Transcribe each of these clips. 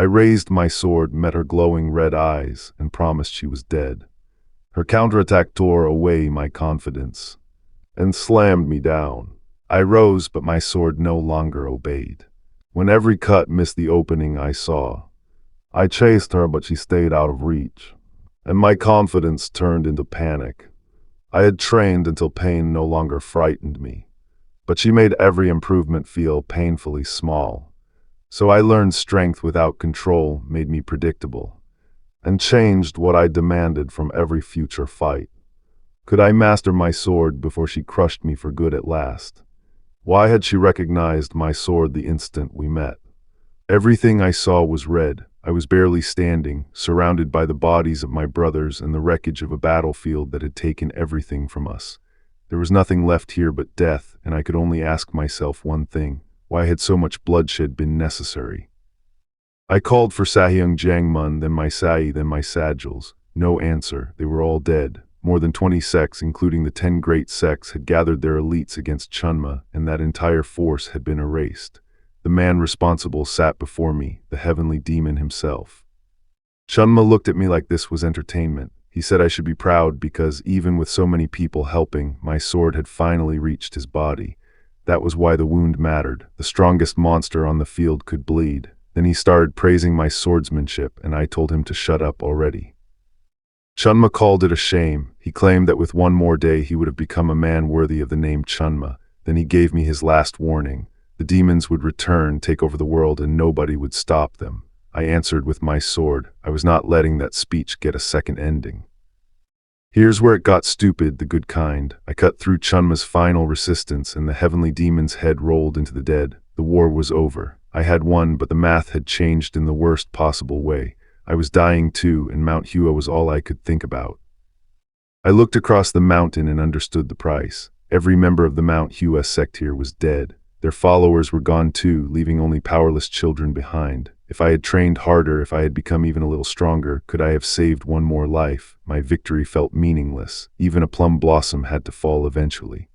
I raised my sword, met her glowing red eyes, and promised she was dead. Her counterattack tore away my confidence and slammed me down. I rose, but my sword no longer obeyed. When every cut missed the opening I saw, I chased her, but she stayed out of reach, and my confidence turned into panic. I had trained until pain no longer frightened me, but she made every improvement feel painfully small. So I learned strength without control made me predictable, and changed what I demanded from every future fight. Could I master my sword before she crushed me for good at last? Why had she recognized my sword the instant we met? Everything I saw was red. I was barely standing, surrounded by the bodies of my brothers and the wreckage of a battlefield that had taken everything from us. There was nothing left here but death, and I could only ask myself one thing: why had so much bloodshed been necessary? I called for Sahyung Jangmun, then my Sai, then my Sajals. No answer. They were all dead. More than 20 sects, including the 10 great sects, had gathered their elites against Chunma, and that entire force had been erased. The man responsible sat before me, the heavenly demon himself. Chunma looked at me like this was entertainment. He said I should be proud because, even with so many people helping, my sword had finally reached his body. That was why the wound mattered. The strongest monster on the field could bleed. Then he started praising my swordsmanship, and I told him to shut up already. Chunma called it a shame. He claimed that with one more day he would have become a man worthy of the name Chunma. Then he gave me his last warning. The demons would return, take over the world, and nobody would stop them. I answered with my sword. I was not letting that speech get a second ending. Here's where it got stupid, the good kind. I cut through Chunma's final resistance, and the heavenly demon's head rolled into the dead. The war was over. I had won, but the math had changed in the worst possible way. I was dying too, and Mount Hua was all I could think about. I looked across the mountain and understood the price. Every member of the Mount Hua Sect here was dead. Their followers were gone too, leaving only powerless children behind. If I had trained harder, if I had become even a little stronger, could I have saved one more life? My victory felt meaningless. Even a plum blossom had to fall eventually.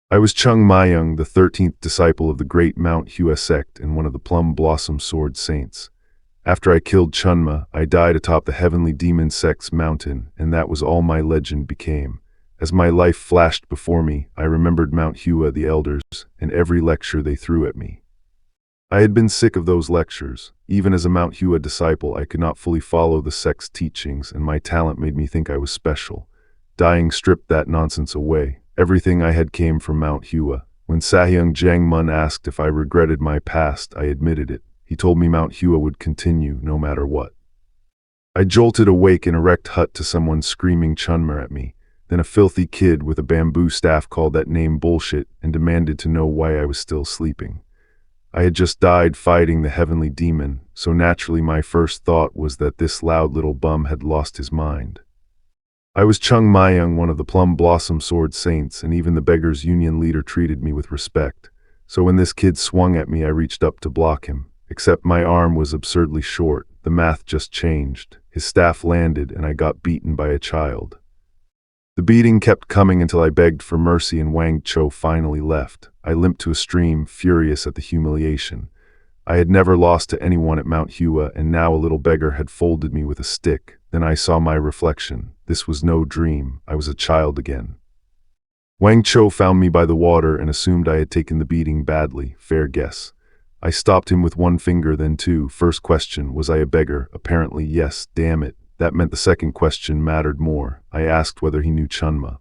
I was Chung Mayung, the 13th disciple of the great Mount Hua Sect and one of the Plum Blossom Sword Saints. After I killed Chunma, I died atop the heavenly demon sect's mountain, and that was all my legend became. As my life flashed before me, I remembered Mount Hua, the elders, and every lecture they threw at me. I had been sick of those lectures. Even as a Mount Hua disciple, I could not fully follow the sect's teachings, and my talent made me think I was special. Dying stripped that nonsense away. Everything I had came from Mount Hua. When Sahyung Jangmun asked if I regretted my past, I admitted it. He told me Mount Hua would continue no matter what. I jolted awake in a wrecked hut to someone screaming Chunma at me. Then a filthy kid with a bamboo staff called that name bullshit and demanded to know why I was still sleeping. I had just died fighting the heavenly demon, so naturally my first thought was that this loud little bum had lost his mind. I was Chung Mayung, one of the Plum Blossom Sword Saints, and even the Beggars Union leader treated me with respect. So when this kid swung at me, I reached up to block him. Except my arm was absurdly short. The math just changed. His staff landed, and I got beaten by a child. The beating kept coming until I begged for mercy and Wang Cho finally left. I limped to a stream, furious at the humiliation. I had never lost to anyone at Mount Hua, and now a little beggar had folded me with a stick. Then I saw my reflection. This was no dream. I was a child again. Wang Cho found me by the water and assumed I had taken the beating badly. Fair guess. I stopped him with one finger, then two. First question, was I a beggar? Apparently yes, damn it. That meant the second question mattered more. I asked whether he knew Chunma.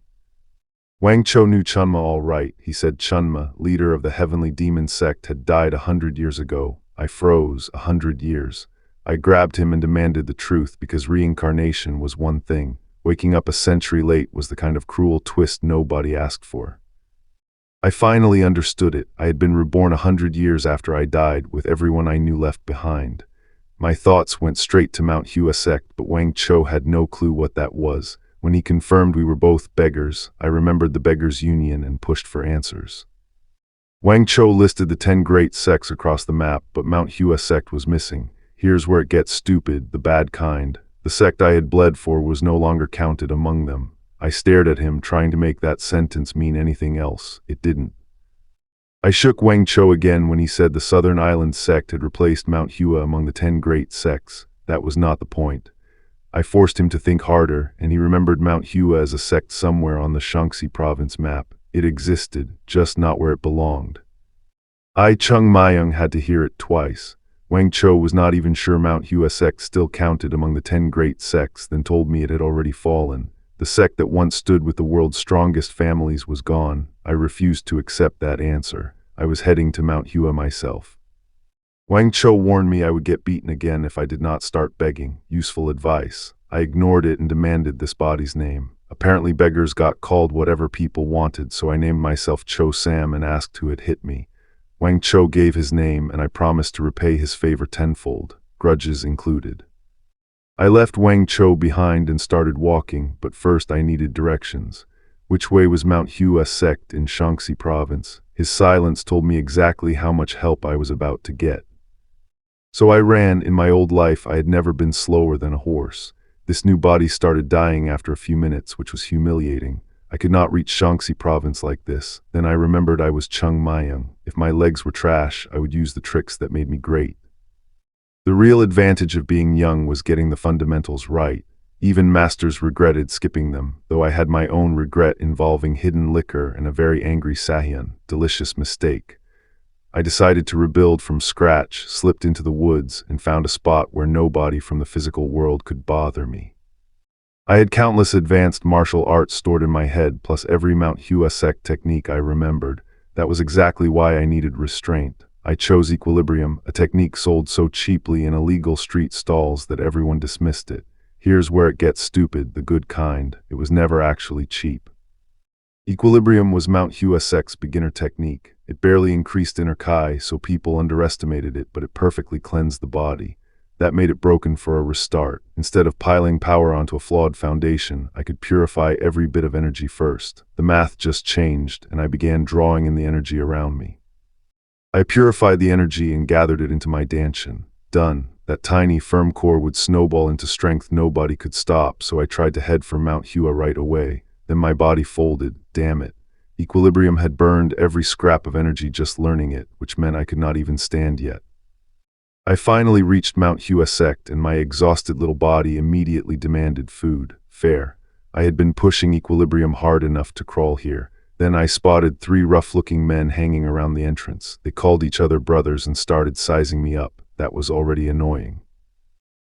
Wang Cho knew Chunma all right. He said Chunma, leader of the heavenly demon sect, had died 100 years ago. I froze. 100 years. I grabbed him and demanded the truth, because reincarnation was one thing. Waking up a century late was the kind of cruel twist nobody asked for. I finally understood it. I had been reborn 100 years after I died, with everyone I knew left behind. My thoughts went straight to Mount Hua Sect, but Wang Cho had no clue what that was. When he confirmed we were both beggars, I remembered the Beggars Union and pushed for answers. Wang Cho listed the 10 great sects across the map, but Mount Hua Sect was missing. Here's where it gets stupid, the bad kind. The sect I had bled for was no longer counted among them. I stared at him, trying to make that sentence mean anything else. It didn't. I shook Wang Cho again when he said the Southern Island sect had replaced Mount Hua among the 10 great sects. That was not the point. I forced him to think harder, and he remembered Mount Hua as a sect somewhere on the Shaanxi province map. It existed, just not where it belonged. Chung Mayung had to hear it twice. Wang Cho was not even sure Mount Hua Sect still counted among the 10 great sects, then told me it had already fallen. The sect that once stood with the world's strongest families was gone. I refused to accept that answer. I was heading to Mount Hua myself. Wang Cho warned me I would get beaten again if I did not start begging. Useful advice. I ignored it and demanded this body's name. Apparently beggars got called whatever people wanted, so I named myself Cho Sam and asked who had hit me. Wang Cho gave his name, and I promised to repay his favor tenfold, grudges included. I left Wang Cho behind and started walking, but first I needed directions. Which way was Mount Hua Sect in Shaanxi province? His silence told me exactly how much help I was about to get. So I ran. In my old life, I had never been slower than a horse. This new body started dying after a few minutes, which was humiliating. I could not reach Shaanxi province like this. Then I remembered I was Chung Mayung. If my legs were trash, I would use the tricks that made me great. The real advantage of being young was getting the fundamentals right. Even masters regretted skipping them, though I had my own regret involving hidden liquor and a very angry Sahyan. Delicious mistake. I decided to rebuild from scratch, slipped into the woods, and found a spot where nobody from the physical world could bother me. I had countless advanced martial arts stored in my head, plus every Mount Hua Sect technique I remembered. That was exactly why I needed restraint. I chose equilibrium, a technique sold so cheaply in illegal street stalls that everyone dismissed it. Here's where it gets stupid, the good kind. It was never actually cheap. Equilibrium was Mount Hua Sect's beginner technique. It barely increased inner Kai, so people underestimated it, but it perfectly cleansed the body. That made it broken for a restart. Instead of piling power onto a flawed foundation, I could purify every bit of energy first. The math just changed, and I began drawing in the energy around me. I purified the energy and gathered it into my danshin. Done. That tiny, firm core would snowball into strength nobody could stop, so I tried to head for Mount Hua right away. Then my body folded. Damn it. Equilibrium had burned every scrap of energy just learning it, which meant I could not even stand yet. I finally reached Mount Hua Sect, and my exhausted little body immediately demanded food. Fair. I had been pushing equilibrium hard enough to crawl here. Then I spotted 3 rough-looking men hanging around the entrance. They called each other brothers and started sizing me up. That was already annoying.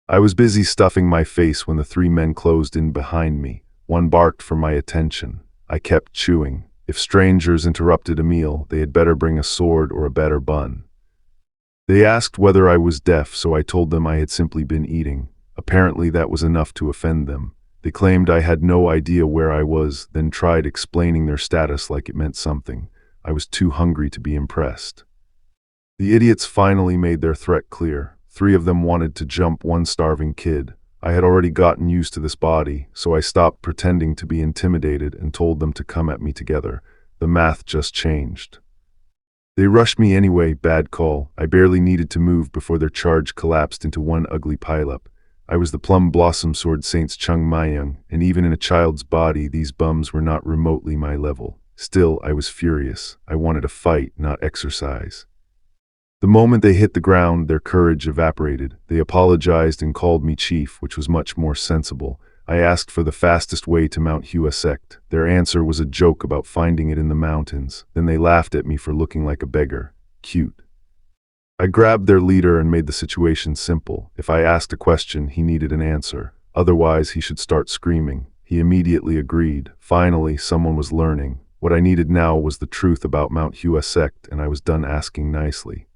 I was busy stuffing my face when the 3 men closed in behind me. One barked for my attention. I kept chewing. If strangers interrupted a meal, they had better bring a sword or a better bun. They asked whether I was deaf, so I told them I had simply been eating. Apparently that was enough to offend them. They claimed I had no idea where I was, then tried explaining their status like it meant something. I was too hungry to be impressed. The idiots finally made their threat clear. 3 of them wanted to jump one starving kid. I had already gotten used to this body, so I stopped pretending to be intimidated and told them to come at me together. The math just changed. They rushed me anyway. Bad call. I barely needed to move before their charge collapsed into one ugly pileup. I was the Plum Blossom Sword Saint's Chung Mayung, and even in a child's body, these bums were not remotely my level. Still, I was furious. I wanted to fight, not exercise. The moment they hit the ground, their courage evaporated. They apologized and called me chief, which was much more sensible. I asked for the fastest way to Mount Hua Sect. Their answer was a joke about finding it in the mountains. Then they laughed at me for looking like a beggar. Cute. I grabbed their leader and made the situation simple. If I asked a question, he needed an answer. Otherwise, he should start screaming. He immediately agreed. Finally, someone was learning. What I needed now was the truth about Mount Hua Sect, and I was done asking nicely.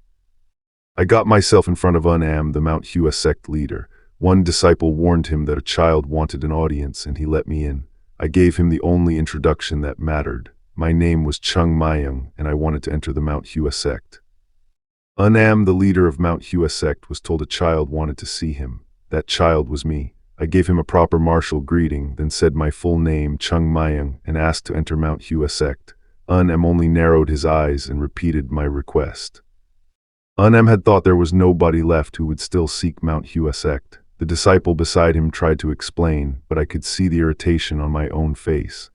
I got myself in front of Unam, the Mount Hua Sect leader. One disciple warned him that a child wanted an audience, and he let me in. I gave him the only introduction that mattered. My name was Chung Mayung, and I wanted to enter the Mount Hua Sect. Unam, the leader of Mount Hua Sect, was told a child wanted to see him. That child was me. I gave him a proper martial greeting, then said my full name, Chung Mayung, and asked to enter Mount Hua Sect. Unam only narrowed his eyes and repeated my request. Unam had thought there was nobody left who would still seek Mount Hua Sect. The disciple beside him tried to explain, but I could see the irritation on my own face.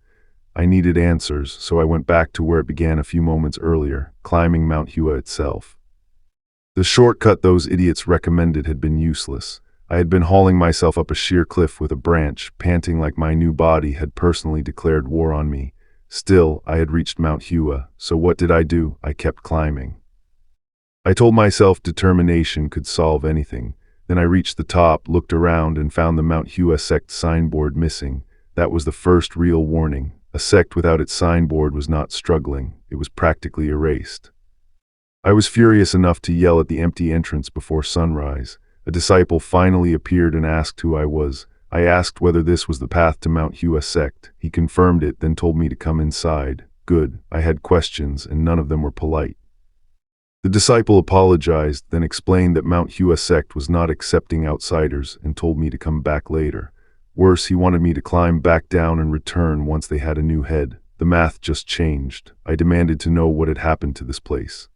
I needed answers, so I went back to where it began a few moments earlier, climbing Mount Hua itself. The shortcut those idiots recommended had been useless. I had been hauling myself up a sheer cliff with a branch, panting like my new body had personally declared war on me. Still, I had reached Mount Hua, so what did I do? I kept climbing. I told myself determination could solve anything. Then I reached the top, looked around, and found the Mount Hua Sect signboard missing. That was the first real warning. A sect without its signboard was not struggling, it was practically erased. I was furious enough to yell at the empty entrance before sunrise. A disciple finally appeared and asked who I was. I asked whether this was the path to Mount Hua Sect. He confirmed it, then told me to come inside. Good. I had questions, and none of them were polite. The disciple apologized, then explained that Mount Hua Sect was not accepting outsiders and told me to come back later. Worse, he wanted me to climb back down and return once they had a new head. The math just changed. I demanded to know what had happened to this place.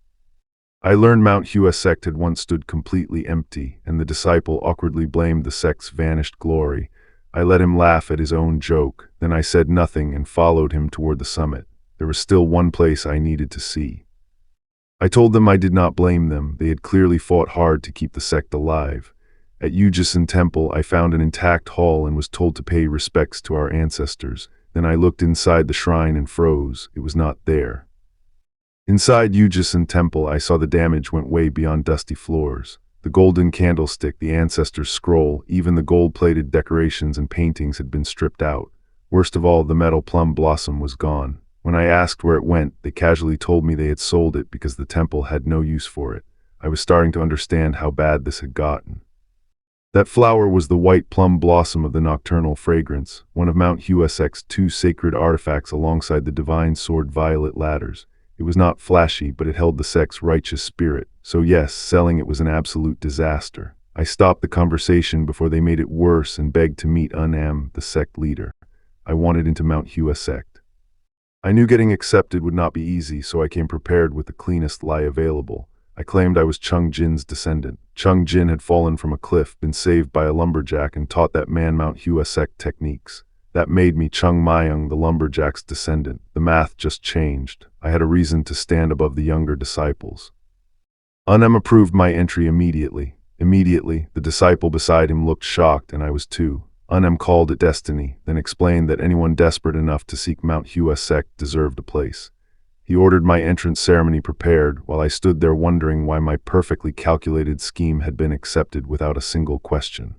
I learned Mount Hua Sect had once stood completely empty, and the disciple awkwardly blamed the sect's vanished glory. I let him laugh at his own joke, then I said nothing and followed him toward the summit. There was still one place I needed to see. I told them I did not blame them. They had clearly fought hard to keep the sect alive. At Ujisen Temple, I found an intact hall and was told to pay respects to our ancestors. Then I looked inside the shrine and froze. It was not there. Inside Ujisen Temple, I saw the damage went way beyond dusty floors. The golden candlestick, the ancestors' scroll, even the gold-plated decorations and paintings had been stripped out. Worst of all, the metal plum blossom was gone. When I asked where it went, they casually told me they had sold it because the temple had no use for it. I was starting to understand how bad this had gotten. That flower was the white plum blossom of the nocturnal fragrance, one of Mount Hua Sect's 2 sacred artifacts alongside the divine sword violet ladders. It was not flashy, but it held the sect's righteous spirit. So yes, selling it was an absolute disaster. I stopped the conversation before they made it worse and begged to meet Unam, the sect leader. I wanted into Mount Hua Sect. I knew getting accepted would not be easy, so I came prepared with the cleanest lie available. I claimed I was Chung Jin's descendant. Chung Jin had fallen from a cliff, been saved by a lumberjack, and taught that man Mount Hua Sect techniques. That made me Chung Mayung, the lumberjack's descendant. The math just changed. I had a reason to stand above the younger disciples. Unam approved my entry immediately. Immediately, the disciple beside him looked shocked, and I was too. Unam called it destiny, then explained that anyone desperate enough to seek Mount Hua Sect deserved a place. He ordered my entrance ceremony prepared, while I stood there wondering why my perfectly calculated scheme had been accepted without a single question.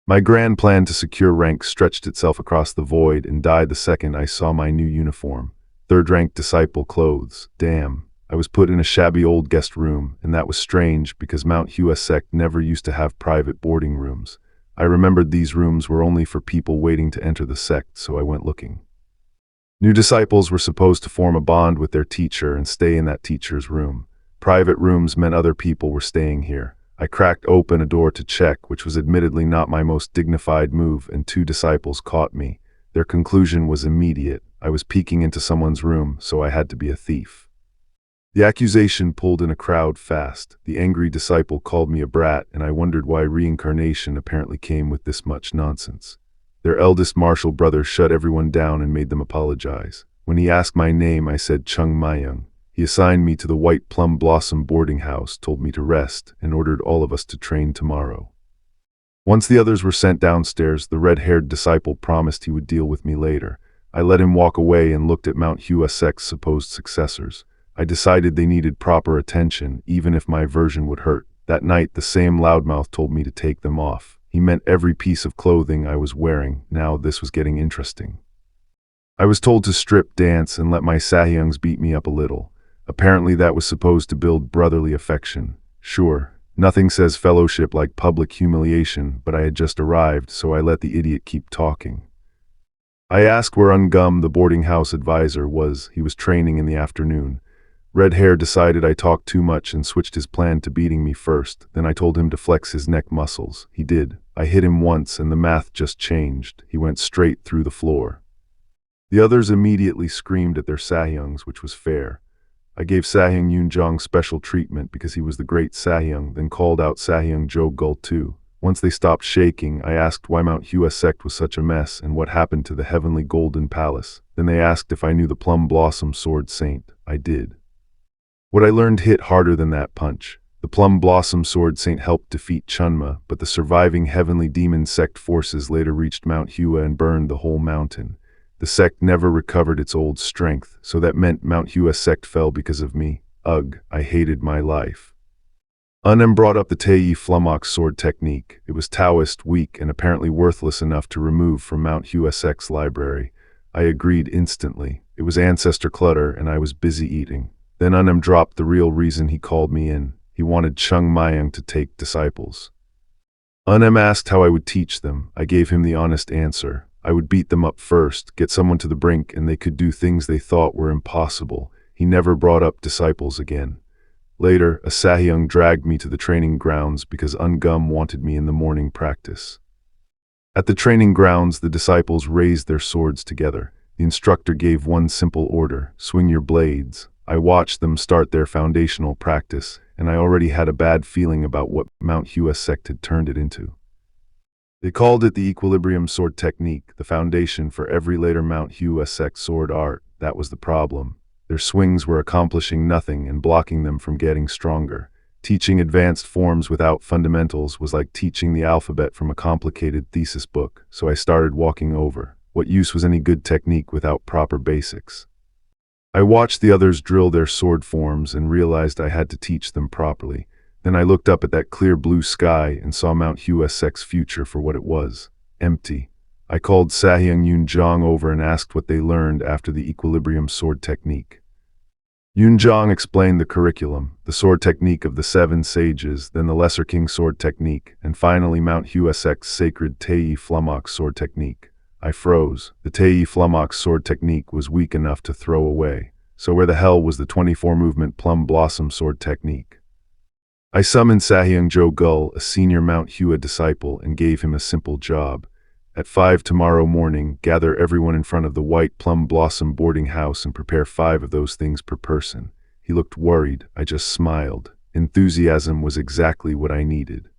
My grand plan to secure rank stretched itself across the void and died the second I saw my new uniform. Third-rank disciple clothes. Damn. I was put in a shabby old guest room, and that was strange because Mount Hua Sect never used to have private boarding rooms. I remembered these rooms were only for people waiting to enter the sect, so I went looking. New disciples were supposed to form a bond with their teacher and stay in that teacher's room. Private rooms meant other people were staying here. I cracked open a door to check, which was admittedly not my most dignified move, and 2 disciples caught me. Their conclusion was immediate. I was peeking into someone's room, so I had to be a thief. The accusation pulled in a crowd fast. The angry disciple called me a brat, and I wondered why reincarnation apparently came with this much nonsense. Their eldest martial brother shut everyone down and made them apologize. When he asked my name, I said Chung Mayung. He assigned me to the White Plum Blossom boarding house, told me to rest, and ordered all of us to train tomorrow. Once the others were sent downstairs, the red-haired disciple promised he would deal with me later. I let him walk away and looked at Mount Hua Sect's supposed successors. I decided they needed proper attention, even if my version would hurt. That night, the same loudmouth told me to take them off. He meant every piece of clothing I was wearing. Now this was getting interesting. I was told to strip dance and let my sahyungs beat me up a little. Apparently that was supposed to build brotherly affection. Sure, nothing says fellowship like public humiliation, but I had just arrived, so I let the idiot keep talking. I asked where Ungum, the boarding house advisor, was. He was training in the afternoon. Red Hair decided I talked too much and switched his plan to beating me first. Then I told him to flex his neck muscles. He did. I hit him once and the math just changed. He went straight through the floor. The others immediately screamed at their sahyungs, which was fair. I gave Sahyung Yoonjong special treatment because he was the great Sahyung, then called out Sahyung Jo Gul too. Once they stopped shaking, I asked why Mount Hua Sect was such a mess and what happened to the heavenly golden palace. Then they asked if I knew the Plum Blossom Sword Saint. I did. What I learned hit harder than that punch. The Plum Blossom Sword Saint helped defeat Chunma, but the surviving heavenly demon sect forces later reached Mount Hua and burned the whole mountain. The sect never recovered its old strength, so that meant Mount Hua Sect fell because of me. Ugh, I hated my life. Unem brought up the Tei Flummox sword technique. It was Taoist, weak, and apparently worthless enough to remove from Mount Hua Sect's library. I agreed instantly. It was ancestor clutter, and I was busy eating. Then Unem dropped the real reason he called me in. He wanted Chung Mayang to take disciples. Unem asked how I would teach them. I gave him the honest answer. I would beat them up first, get someone to the brink, and they could do things they thought were impossible. He never brought up disciples again. Later, a Sahyung dragged me to the training grounds because Ungum wanted me in the morning practice. At the training grounds, the disciples raised their swords together. The instructor gave one simple order: swing your blades. I watched them start their foundational practice, and I already had a bad feeling about what Mount Hua Sect had turned it into. They called it the Equilibrium Sword Technique, the foundation for every later Mount Hua Sect sword art. That was the problem. Their swings were accomplishing nothing and blocking them from getting stronger. Teaching advanced forms without fundamentals was like teaching the alphabet from a complicated thesis book, so I started walking over. What use was any good technique without proper basics? I watched the others drill their sword forms and realized I had to teach them properly. Then I looked up at that clear blue sky and saw Mount Hua Sect's future for what it was: empty. I called Sahyung Yunjong over and asked what they learned after the Equilibrium Sword Technique. Yunjong explained the curriculum, the sword technique of the 7 sages, then the Lesser King sword technique, and finally Mount Hua Sect's sacred Tei Flummox sword technique. I froze. The Tei Flummox sword technique was weak enough to throw away. So where the hell was the 24-movement Plum Blossom sword technique? I summoned Sahyung Jo Gul, a senior Mount Hua disciple, and gave him a simple job. At 5 tomorrow morning, gather everyone in front of the White Plum Blossom boarding house and prepare 5 of those things per person. He looked worried. I just smiled. Enthusiasm was exactly what I needed.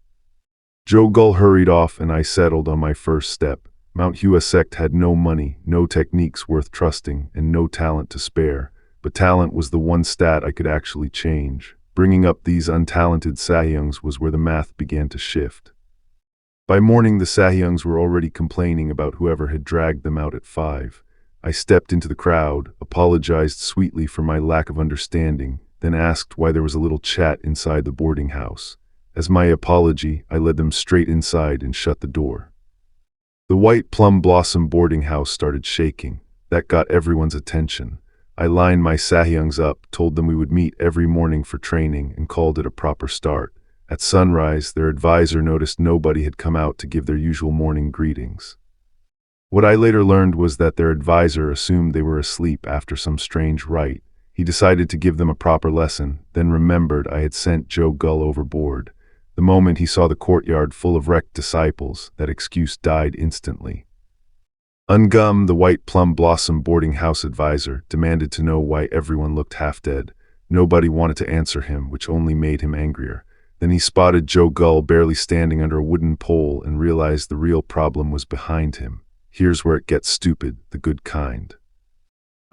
Jo Gul hurried off and I settled on my first step. Mount Hua Sect had no money, no techniques worth trusting, and no talent to spare. But talent was the one stat I could actually change. Bringing up these untalented Sahyungs was where the math began to shift. By morning, the Sahyungs were already complaining about whoever had dragged them out at 5. I stepped into the crowd, apologized sweetly for my lack of understanding, then asked why there was a little chat inside the boarding house. As my apology, I led them straight inside and shut the door. The White Plum Blossom boarding house started shaking. That got everyone's attention. I lined my Sahyungs up, told them we would meet every morning for training, and called it a proper start. At sunrise, their advisor noticed nobody had come out to give their usual morning greetings. What I later learned was that their advisor assumed they were asleep after some strange rite. He decided to give them a proper lesson, then remembered I had sent Jo Gul overboard. The moment he saw the courtyard full of wrecked disciples, that excuse died instantly. Ungum, the White Plum Blossom boarding house advisor, demanded to know why everyone looked half dead. Nobody wanted to answer him, which only made him angrier. Then he spotted Jo Gul barely standing under a wooden pole and realized the real problem was behind him. Here's where it gets stupid, the good kind.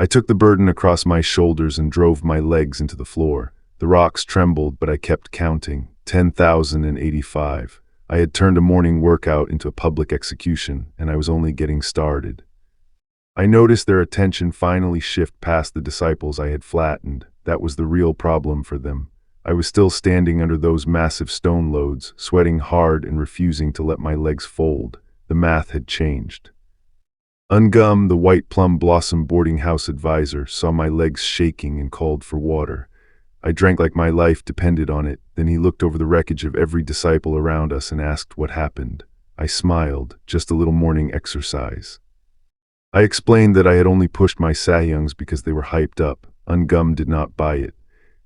I took the burden across my shoulders and drove my legs into the floor. The rocks trembled, but I kept counting. 10,085. I had turned a morning workout into a public execution, and I was only getting started. I noticed their attention finally shift past the disciples I had flattened. That was the real problem for them. I was still standing under those massive stone loads, sweating hard and refusing to let my legs fold. The math had changed. Ungum, the White Plum Blossom boarding house advisor, saw my legs shaking and called for water. I drank like my life depended on it. Then he looked over the wreckage of every disciple around us and asked what happened. I smiled, just a little morning exercise. I explained that I had only pushed my Sahyungs because they were hyped up. Ungum did not buy it.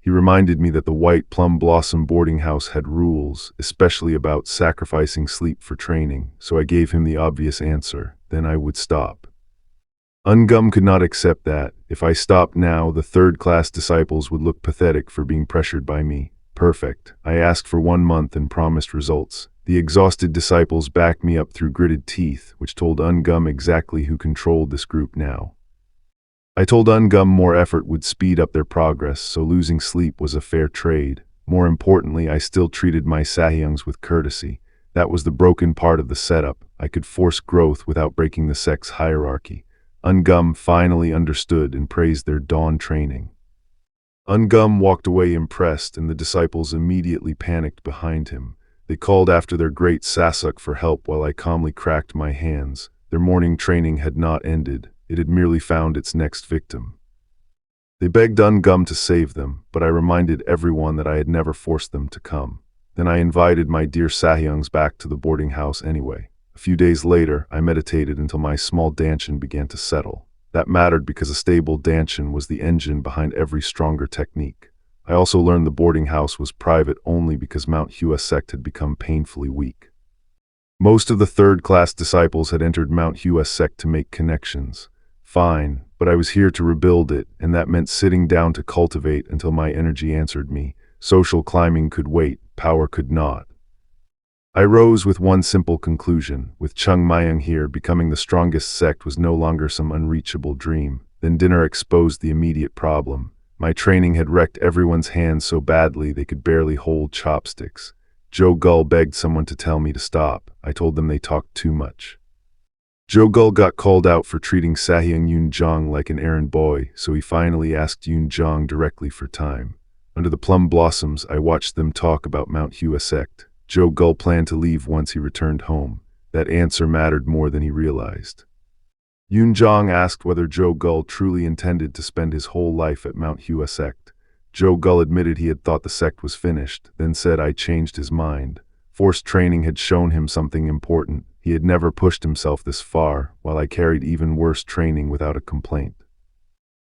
He reminded me that the White Plum Blossom boarding house had rules, especially about sacrificing sleep for training, so I gave him the obvious answer. Then I would stop. Ungum could not accept that. If I stopped now, the third-class disciples would look pathetic for being pressured by me. Perfect. I asked for 1 month and promised results. The exhausted disciples backed me up through gritted teeth, which told Ungum exactly who controlled this group now. I told Ungum more effort would speed up their progress, so losing sleep was a fair trade. More importantly, I still treated my Sahyungs with courtesy. That was the broken part of the setup. I could force growth without breaking the sect's hierarchy. Ungum finally understood and praised their dawn training. Ungum walked away impressed, and the disciples immediately panicked behind him. They called after their great Sasuk for help while I calmly cracked my hands. Their morning training had not ended. It had merely found its next victim. They begged Ungum to save them, but I reminded everyone that I had never forced them to come. Then I invited my dear Sahyungs back to the boarding house anyway. A few days later, I meditated until my small danchin began to settle. That mattered because a stable danchin was the engine behind every stronger technique. I also learned the boarding house was private only because Mount Hua Sect had become painfully weak. Most of the third-class disciples had entered Mount Hua Sect to make connections. Fine, but I was here to rebuild it, and that meant sitting down to cultivate until my energy answered me. Social climbing could wait, power could not. I rose with one simple conclusion. With Chung Mayung here, becoming the strongest sect was no longer some unreachable dream. Then dinner exposed the immediate problem. My training had wrecked everyone's hands so badly they could barely hold chopsticks. Joe Gull begged someone to tell me to stop. I told them they talked too much. Joe Gull got called out for treating Sahyung Yoon Jong like an errand boy, so he finally asked Yoon Jong directly for time. Under the plum blossoms, I watched them talk about Mount Hua Sect. Joe Gull planned to leave once he returned home. That answer mattered more than he realized. Yoon Jong asked whether Joe Gull truly intended to spend his whole life at Mount Hua Sect. Joe Gull admitted he had thought the sect was finished, then said I changed his mind. Forced training had shown him something important. He had never pushed himself this far, while I carried even worse training without a complaint.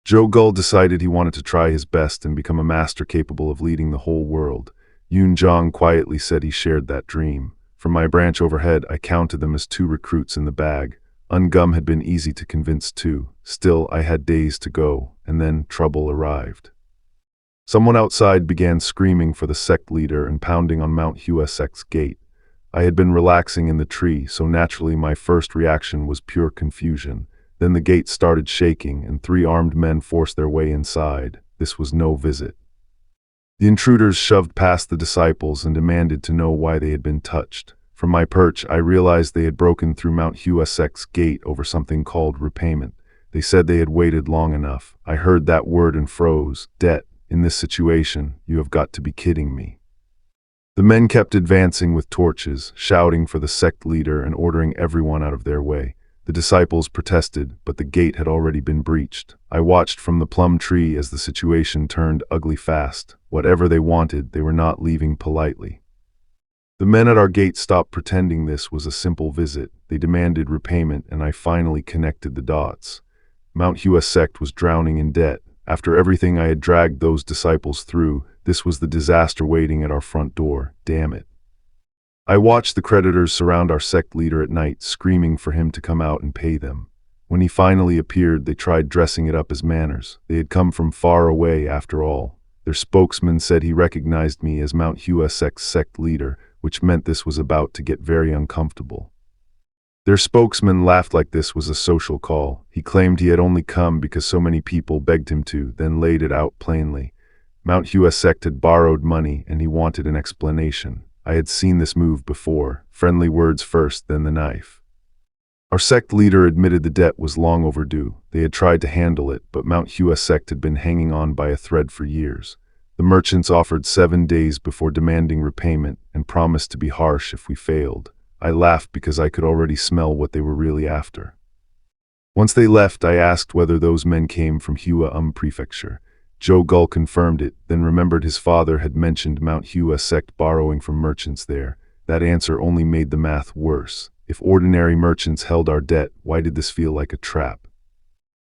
Joe Gull decided he wanted to try his best and become a master capable of leading the whole world. Yoon Jong quietly said he shared that dream. From my branch overhead, I counted them as 2 recruits in the bag. Ungum had been easy to convince too. Still, I had days to go, and then trouble arrived. Someone outside began screaming for the sect leader and pounding on Mount Hua Sect's gate. I had been relaxing in the tree, so naturally my first reaction was pure confusion. Then the gate started shaking, and 3 armed men forced their way inside. This was no visit. The intruders shoved past the disciples and demanded to know why they had been touched. From my perch, I realized they had broken through Mount Hua Sect's gate over something called repayment. They said they had waited long enough. I heard that word and froze. Debt. In this situation, you have got to be kidding me. The men kept advancing with torches, shouting for the sect leader and ordering everyone out of their way. The disciples protested, but the gate had already been breached. I watched from the plum tree as the situation turned ugly fast. Whatever they wanted, they were not leaving politely. The men at our gate stopped pretending this was a simple visit. They demanded repayment, and I finally connected the dots. Mount Hua Sect was drowning in debt. After everything I had dragged those disciples through, this was the disaster waiting at our front door. Damn it. I watched the creditors surround our sect leader at night, screaming for him to come out and pay them. When he finally appeared, they tried dressing it up as manners. They had come from far away, after all. Their spokesman said he recognized me as Mount Hua Sect's sect leader, which meant this was about to get very uncomfortable. Their spokesman laughed like this was a social call. He claimed he had only come because so many people begged him to, then laid it out plainly. Mount Hua Sect had borrowed money, and he wanted an explanation. I had seen this move before. Friendly words first, then the knife. Our sect leader admitted the debt was long overdue. They had tried to handle it, but Mount Hua Sect had been hanging on by a thread for years. The merchants offered 7 days before demanding repayment and promised to be harsh if we failed. I laughed because I could already smell what they were really after. Once they left, I asked whether those men came from Hua Prefecture. Joe Gull confirmed it, then remembered his father had mentioned Mount Hua Sect borrowing from merchants there. That answer only made the math worse. If ordinary merchants held our debt, why did this feel like a trap?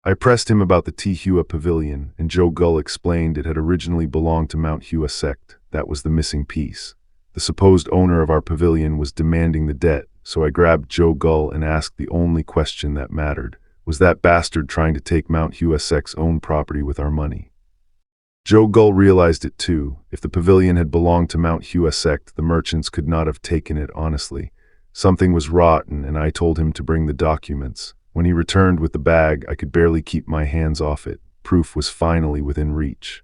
I pressed him about the T. Hua Pavilion, and Joe Gull explained it had originally belonged to Mount Hua Sect. That was the missing piece. The supposed owner of our pavilion was demanding the debt, so I grabbed Joe Gull and asked the only question that mattered. Was that bastard trying to take Mount Hua Sect's own property with our money? Joe Gull realized it too. If the pavilion had belonged to Mount Hua Sect, the merchants could not have taken it honestly. Something was rotten, and I told him to bring the documents. When he returned with the bag, I could barely keep my hands off it. Proof was finally within reach.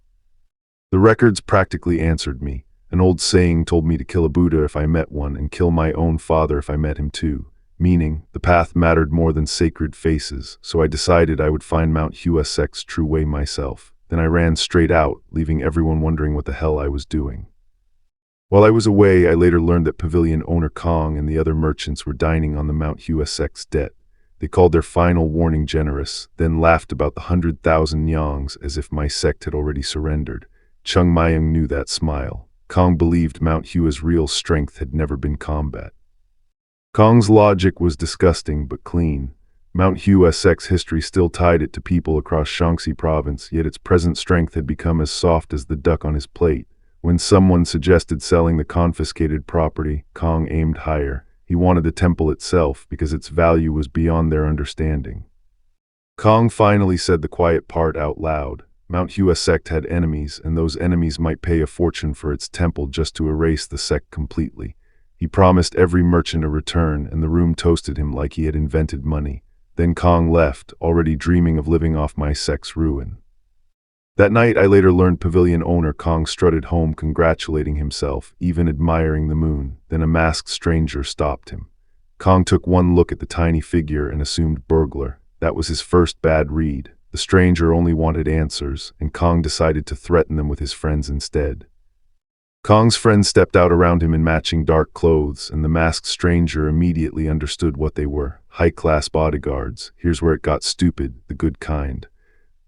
The records practically answered me. An old saying told me to kill a Buddha if I met one and kill my own father if I met him too. Meaning, the path mattered more than sacred faces, so I decided I would find Mount Hua Sect's true way myself. Then I ran straight out, leaving everyone wondering what the hell I was doing. While I was away, I later learned that pavilion owner Kong and the other merchants were dining on the Mount Hua Sect's debt. They called their final warning generous, then laughed about the 100,000 yongs as if my sect had already surrendered. Chung Mayung knew that smile. Kong believed Mount Hua's real strength had never been combat. Kong's logic was disgusting but clean. Mount Hua Sect's history still tied it to people across Shaanxi province, yet its present strength had become as soft as the duck on his plate. When someone suggested selling the confiscated property, Kong aimed higher. He wanted the temple itself because its value was beyond their understanding. Kong finally said the quiet part out loud. Mount Hua Sect had enemies, and those enemies might pay a fortune for its temple just to erase the sect completely. He promised every merchant a return, and the room toasted him like he had invented money. Then Kong left, already dreaming of living off my sect's ruin. That night I later learned pavilion owner Kong strutted home congratulating himself, even admiring the moon. Then a masked stranger stopped him. Kong took one look at the tiny figure and assumed burglar. That was his first bad read. The stranger only wanted answers, and Kong decided to threaten them with his friends instead. Kong's friends stepped out around him in matching dark clothes, and the masked stranger immediately understood what they were: high-class bodyguards. Here's where it got stupid, the good kind.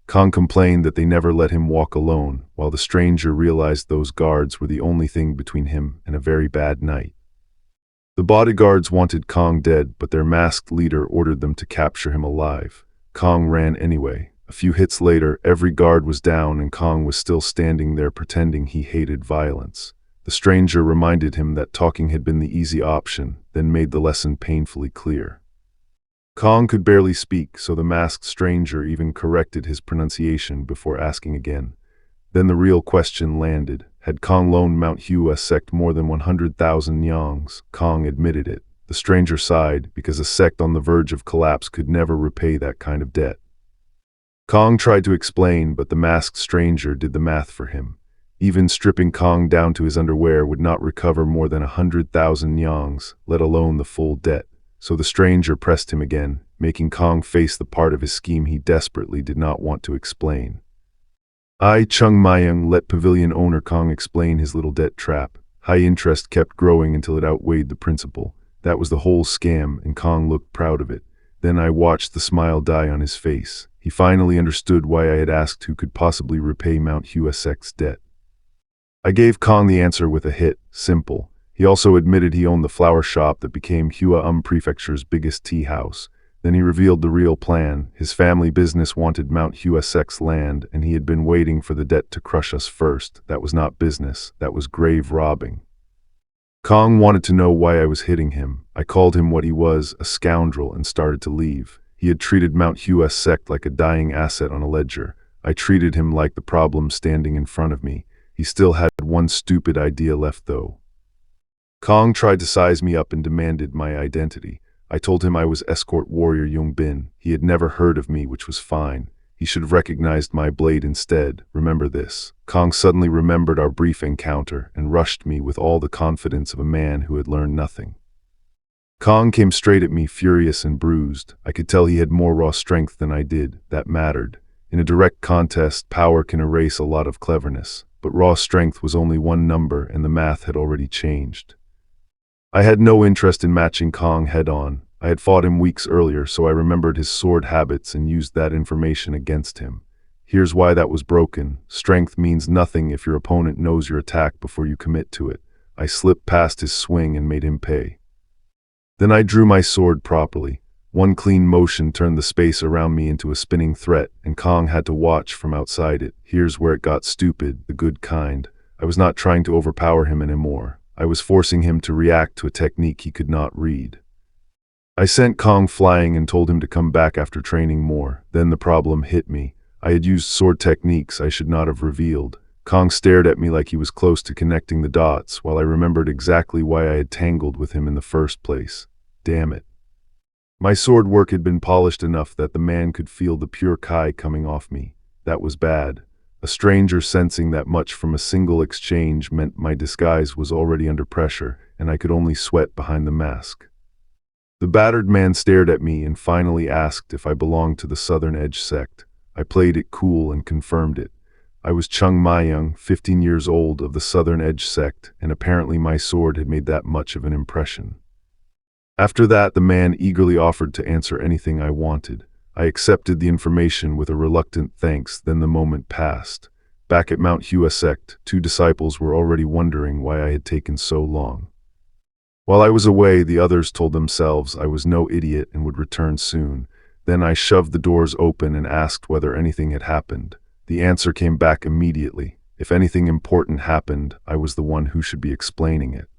Kong complained that they never let him walk alone, while the stranger realized those guards were the only thing between him and a very bad night. The bodyguards wanted Kong dead, but their masked leader ordered them to capture him alive. Kong ran anyway. A few hits later, every guard was down and Kong was still standing there pretending he hated violence. The stranger reminded him that talking had been the easy option, then made the lesson painfully clear. Kong could barely speak, so the masked stranger even corrected his pronunciation before asking again. Then the real question landed. Had Kong loaned Mount Hua Sect more than 100,000 yongs? Kong admitted it. The stranger sighed, because a sect on the verge of collapse could never repay that kind of debt. Kong tried to explain, but the masked stranger did the math for him. Even stripping Kong down to his underwear would not recover more than 100,000 yongs, let alone the full debt. So the stranger pressed him again, making Kong face the part of his scheme he desperately did not want to explain. Chung Mayung let pavilion owner Kong explain his little debt trap. High interest kept growing until it outweighed the principal. That was the whole scam, and Kong looked proud of it. Then I watched the smile die on his face. He finally understood why I had asked who could possibly repay Mount Hua Sect's debt. I gave Kong the answer with a hit: simple. He also admitted he owned the flower shop that became Hua Prefecture's biggest tea house. Then he revealed the real plan. His family business wanted Mount Hua Sect's land, and he had been waiting for the debt to crush us first. That was not business, that was grave robbing. Kong wanted to know why I was hitting him. I called him what he was, a scoundrel, and started to leave. He had treated Mount Hua Sect like a dying asset on a ledger. I treated him like the problem standing in front of me. He still had one stupid idea left though. Kong tried to size me up and demanded my identity. I told him I was escort warrior Yung Bin. He had never heard of me, which was fine. He should have recognized my blade instead. Remember this. Kong suddenly remembered our brief encounter and rushed me with all the confidence of a man who had learned nothing. Kong came straight at me, furious and bruised. I could tell he had more raw strength than I did. That mattered. In a direct contest, power can erase a lot of cleverness, but raw strength was only one number and the math had already changed. I had no interest in matching Kong head-on. I had fought him weeks earlier, so I remembered his sword habits and used that information against him. Here's why that was broken. Strength means nothing if your opponent knows your attack before you commit to it. I slipped past his swing and made him pay. Then I drew my sword properly. One clean motion turned the space around me into a spinning threat, and Kong had to watch from outside it. Here's where it got stupid, the good kind. I was not trying to overpower him anymore. I was forcing him to react to a technique he could not read. I sent Kong flying and told him to come back after training more. Then the problem hit me. I had used sword techniques I should not have revealed. Kong stared at me like he was close to connecting the dots, while I remembered exactly why I had tangled with him in the first place. Damn it. My sword work had been polished enough that the man could feel the pure Kai coming off me. That was bad. A stranger sensing that much from a single exchange meant my disguise was already under pressure, and I could only sweat behind the mask. The battered man stared at me and finally asked if I belonged to the Southern Edge sect. I played it cool and confirmed it. I was Chung Mayung, 15 years old, of the Southern Edge sect, and apparently my sword had made that much of an impression. After that, the man eagerly offered to answer anything I wanted. I accepted the information with a reluctant thanks, then the moment passed. Back at Mount Hua Sect, 2 disciples were already wondering why I had taken so long. While I was away, the others told themselves I was no idiot and would return soon. Then I shoved the doors open and asked whether anything had happened. The answer came back immediately. If anything important happened, I was the one who should be explaining it.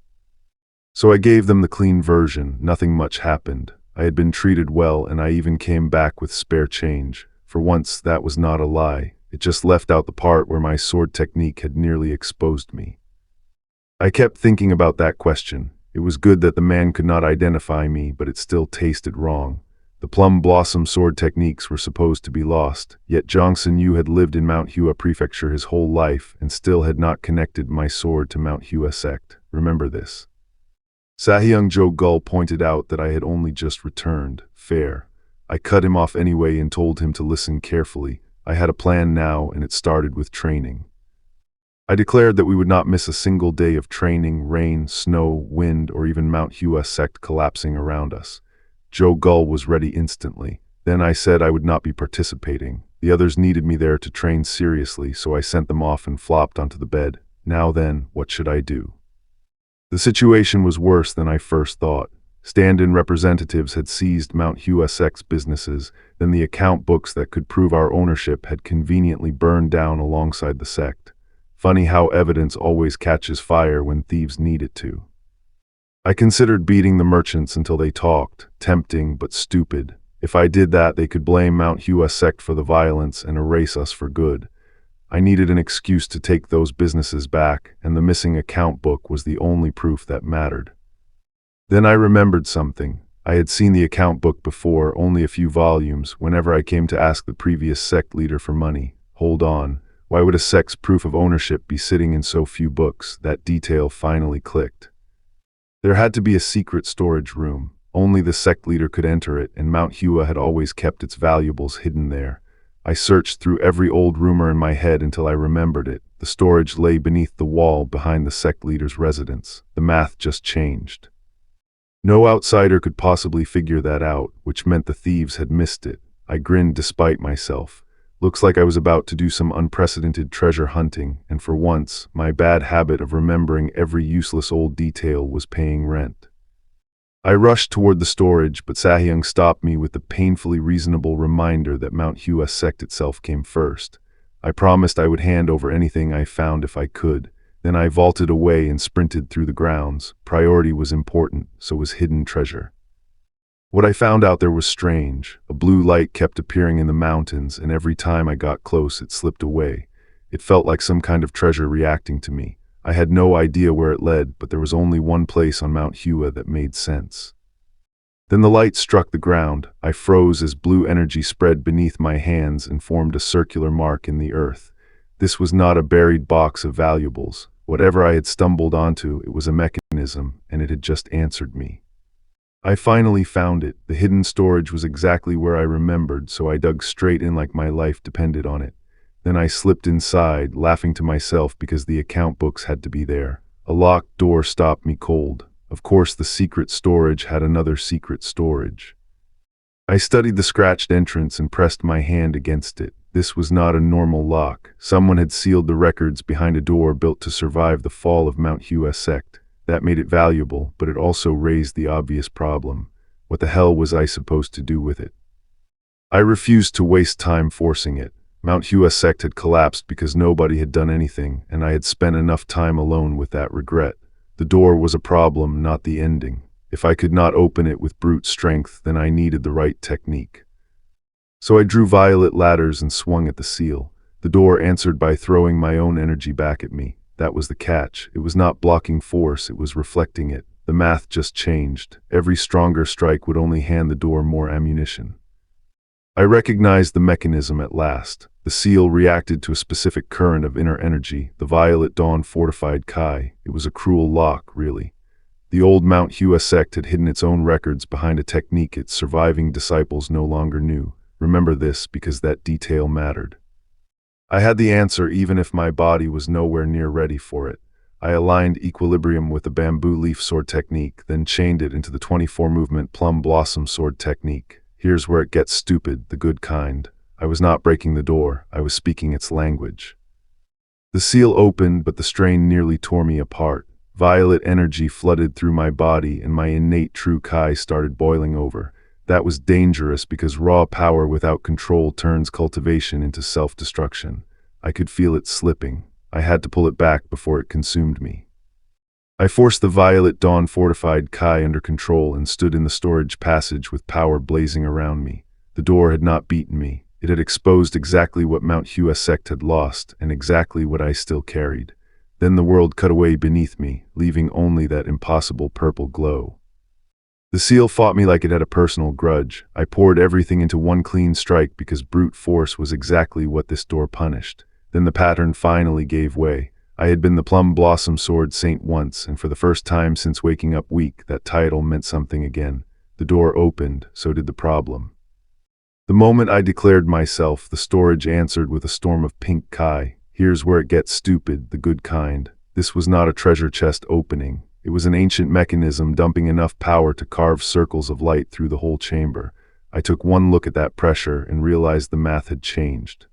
So I gave them the clean version. Nothing much happened. I had been treated well, and I even came back with spare change. For once, that was not a lie. It just left out the part where my sword technique had nearly exposed me. I kept thinking about that question. It was good that the man could not identify me, but it still tasted wrong. The plum blossom sword techniques were supposed to be lost, yet Jongsun Yu had lived in Mount Hua Prefecture his whole life and still had not connected my sword to Mount Hua Sect. Remember this. Sahyung Jo Gul pointed out that I had only just returned. Fair. I cut him off anyway and told him to listen carefully. I had a plan now, and it started with training. I declared that we would not miss a single day of training, rain, snow, wind, or even Mount Hua Sect collapsing around us. Jo Gul was ready instantly. Then I said I would not be participating. The others needed me there to train seriously, so I sent them off and flopped onto the bed. Now then, what should I do? The situation was worse than I first thought. Stand-in representatives had seized Mount Hua Sect's businesses, then the account books that could prove our ownership had conveniently burned down alongside the sect. Funny how evidence always catches fire when thieves need it to. I considered beating the merchants until they talked, tempting but stupid. If I did that, they could blame Mount Hua Sect for the violence and erase us for good. I needed an excuse to take those businesses back, and the missing account book was the only proof that mattered. Then I remembered something. I had seen the account book before, only a few volumes, whenever I came to ask the previous sect leader for money. Hold on. Why would a sect's proof of ownership be sitting in so few books? That detail finally clicked. There had to be a secret storage room. Only the sect leader could enter it, and Mount Hua had always kept its valuables hidden there. I searched through every old rumor in my head until I remembered it. The storage lay beneath the wall behind the sect leader's residence. The math just changed. No outsider could possibly figure that out, which meant the thieves had missed it. I grinned despite myself. Looks like I was about to do some unprecedented treasure hunting, and for once, my bad habit of remembering every useless old detail was paying rent. I rushed toward the storage, but Sahyung stopped me with the painfully reasonable reminder that Mount Hua Sect itself came first. I promised I would hand over anything I found if I could. Then I vaulted away and sprinted through the grounds. Priority was important, so was hidden treasure. What I found out there was strange. A blue light kept appearing in the mountains, and every time I got close, it slipped away. It felt like some kind of treasure reacting to me. I had no idea where it led, but there was only one place on Mount Hua that made sense. Then the light struck the ground. I froze as blue energy spread beneath my hands and formed a circular mark in the earth. This was not a buried box of valuables. Whatever I had stumbled onto, it was a mechanism, and it had just answered me. I finally found it. The hidden storage was exactly where I remembered, so I dug straight in like my life depended on it. Then I slipped inside, laughing to myself because the account books had to be there. A locked door stopped me cold. Of course, the secret storage had another secret storage. I studied the scratched entrance and pressed my hand against it. This was not a normal lock. Someone had sealed the records behind a door built to survive the fall of Mount Hua Sect. That made it valuable, but it also raised the obvious problem. What the hell was I supposed to do with it? I refused to waste time forcing it. Mount Hua Sect had collapsed because nobody had done anything, and I had spent enough time alone with that regret. The door was a problem, not the ending. If I could not open it with brute strength, then I needed the right technique. So I drew violet ladders and swung at the seal. The door answered by throwing my own energy back at me. That was the catch. It was not blocking force, it was reflecting it. The math just changed. Every stronger strike would only hand the door more ammunition. I recognized the mechanism at last. The seal reacted to a specific current of inner energy, the Violet Dawn fortified Kai. It was a cruel lock, really. The old Mount Hua Sect had hidden its own records behind a technique its surviving disciples no longer knew. Remember this, because that detail mattered. I had the answer even if my body was nowhere near ready for it. I aligned equilibrium with the bamboo leaf sword technique, then chained it into the 24-movement plum blossom sword technique. Here's where it gets stupid, the good kind. I was not breaking the door, I was speaking its language. The seal opened, but the strain nearly tore me apart. Violet energy flooded through my body, and my innate true Kai started boiling over. That was dangerous because raw power without control turns cultivation into self-destruction. I could feel it slipping. I had to pull it back before it consumed me. I forced the Violet Dawn fortified Kai under control and stood in the storage passage with power blazing around me. The door had not beaten me. It had exposed exactly what Mount Hua Sect had lost and exactly what I still carried. Then the world cut away beneath me, leaving only that impossible purple glow. The seal fought me like it had a personal grudge. I poured everything into one clean strike because brute force was exactly what this door punished. Then the pattern finally gave way. I had been the Plum Blossom Sword Saint once, and for the first time since waking up weak, that title meant something again. The door opened, so did the problem. The moment I declared myself, the storage answered with a storm of pink Kai. Here's where it gets stupid, the good kind. This was not a treasure chest opening. It was an ancient mechanism dumping enough power to carve circles of light through the whole chamber. I took one look at that pressure and realized the math had changed.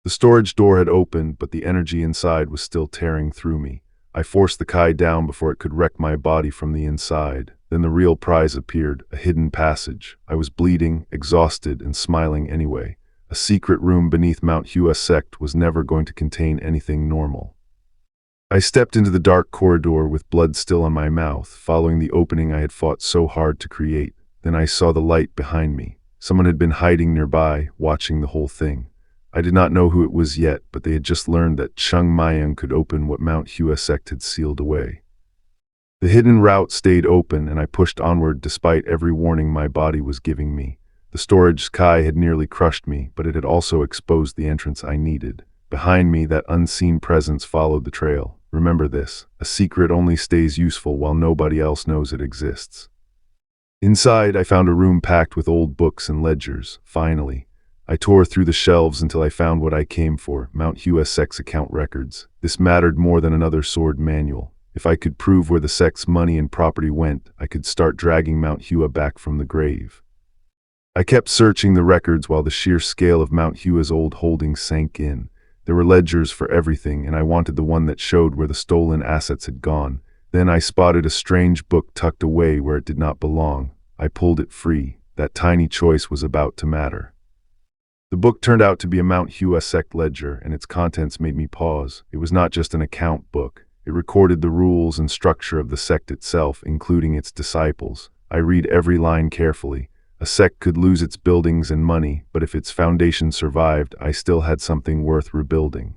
The storage door had opened, but the energy inside was still tearing through me. I forced the Kai down before it could wreck my body from the inside. Then the real prize appeared, a hidden passage. I was bleeding, exhausted, and smiling anyway. A secret room beneath Mount Hua Sect was never going to contain anything normal. I stepped into the dark corridor with blood still on my mouth, following the opening I had fought so hard to create. Then I saw the light behind me. Someone had been hiding nearby, watching the whole thing. I did not know who it was yet, but they had just learned that Chung Mayang could open what Mount Hua Sect had sealed away. The hidden route stayed open, and I pushed onward despite every warning my body was giving me. The storage Kai had nearly crushed me, but it had also exposed the entrance I needed. Behind me, that unseen presence followed the trail. Remember this, a secret only stays useful while nobody else knows it exists. Inside, I found a room packed with old books and ledgers, finally. I tore through the shelves until I found what I came for, Mount Hua Sect's account records. This mattered more than another sword manual. If I could prove where the sect's money and property went, I could start dragging Mount Hua back from the grave. I kept searching the records while the sheer scale of Mount Hua's old holdings sank in. There were ledgers for everything, and I wanted the one that showed where the stolen assets had gone. Then I spotted a strange book tucked away where it did not belong. I pulled it free. That tiny choice was about to matter. The book turned out to be a Mount Hua Sect ledger, and its contents made me pause. It was not just an account book. It recorded the rules and structure of the sect itself, including its disciples. I read every line carefully. A sect could lose its buildings and money, but if its foundation survived, I still had something worth rebuilding.